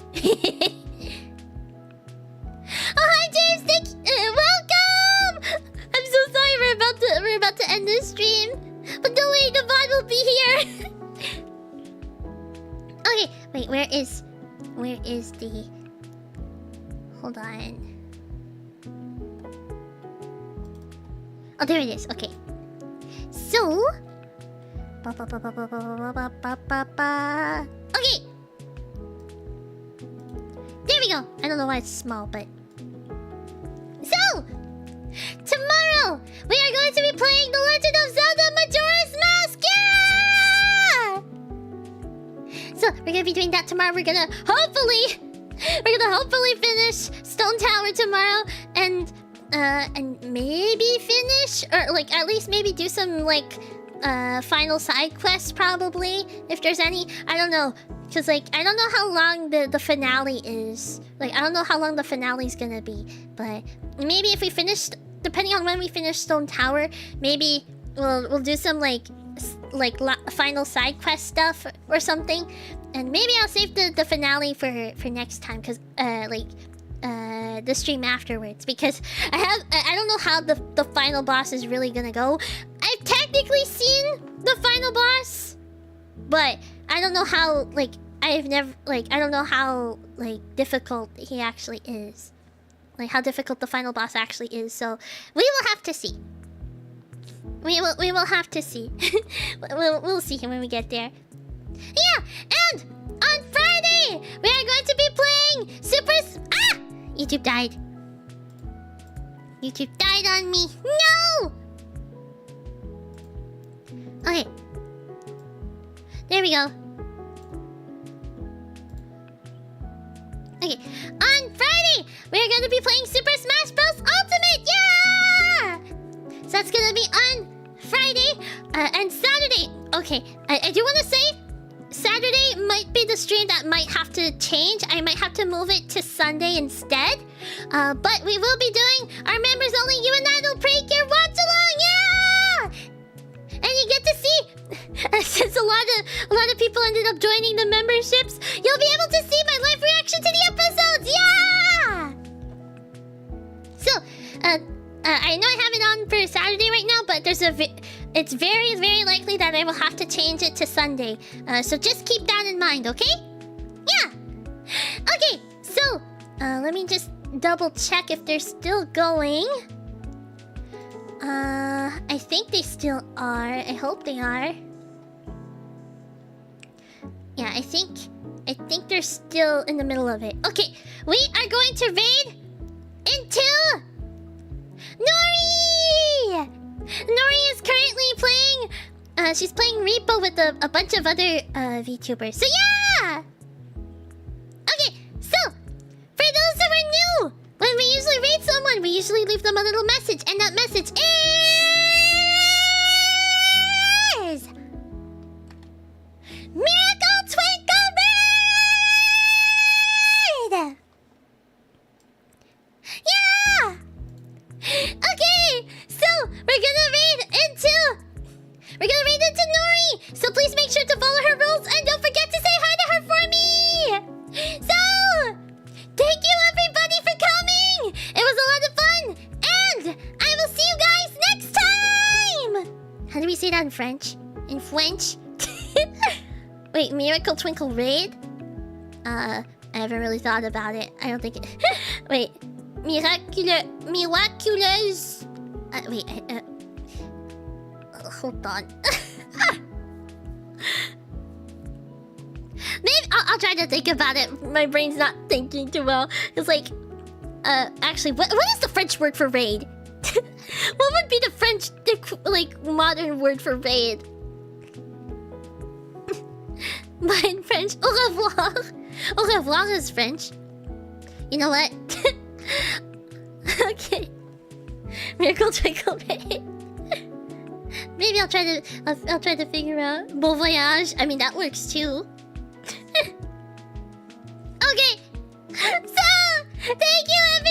Oh, hi James! Welcome! I'm so sorry we're about to end this stream. But don't worry, the VOD will be here. Okay, wait, where is the... Hold on. Oh, there it is. Okay. So... Okay! There we go! I don't know why it's small, but... So! Tomorrow, we are going to be playing The Legend of Zelda Majora's Mask! Yeah! So, we're gonna be doing that tomorrow. We're gonna hopefully finish Stone Tower tomorrow, and maybe finish, or like at least maybe do some like final side quests probably, if there's any. I don't know, because like I don't know how long the finale is. Like I don't know how long the finale is gonna be, but maybe if we finish, depending on when we finish Stone Tower, maybe we'll do some like final side quest stuff or something, and maybe I'll save the finale for next time, because the stream afterwards, because I don't know how the final boss is really gonna go. I've technically seen the final boss, but I don't know how I don't know how difficult he actually is, like how difficult the final boss actually is. So we will have to see. We will have to see. we'll see him when we get there. Yeah, and on Friday we are going to be playing YouTube died. YouTube died on me. No! Okay. There we go. Okay. On Friday, we are going to be playing Super Smash Bros. Ultimate! Yeah! So that's going to be on Friday and Saturday. Okay. I do want to say, Saturday might be the stream that might have to change. I might have to move it to Sunday instead. But we will be doing our members only You and I Will Precure watch along, yeah! And you get to see, since a lot of people ended up joining the memberships, you'll be able to see my live reaction to the episodes, yeah! So, I know I have it on for Saturday right now, but it's very, very likely that I will have to change it to Sunday. So just keep that in mind, okay? Yeah! Okay, so, let me just double check if they're still going. I think they still are. I hope they are. Yeah, I think they're still in the middle of it. Okay, we are going to raid into Nori! Nori is currently playing... she's playing Repo with a bunch of other VTubers. So yeah! Okay, so, for those that are new, when we usually raid someone, we usually leave them a little message, and that message is... Miracle Twinkle Raid! Yeah! Okay, so we're gonna raid into Nori. So please make sure to follow her rules and don't forget to say hi to her for me. So thank you everybody for coming. It was a lot of fun, and I will see you guys next time. How do we say that in French? In French? Wait, Miracle Twinkle Raid? I haven't really thought about it. I don't think it... Wait. Miraculous... wait, hold on. Maybe I'll try to think about it. My brain's not thinking too well. It's like, actually, what is the French word for raid? What would be the French, like, modern word for raid? Mine French. Au revoir. Au revoir is French. You know what? Okay. Miracle Twinkle Raid. Maybe I'll try to figure out Bon Voyage. I mean, that works too. Okay. So, thank you everyone.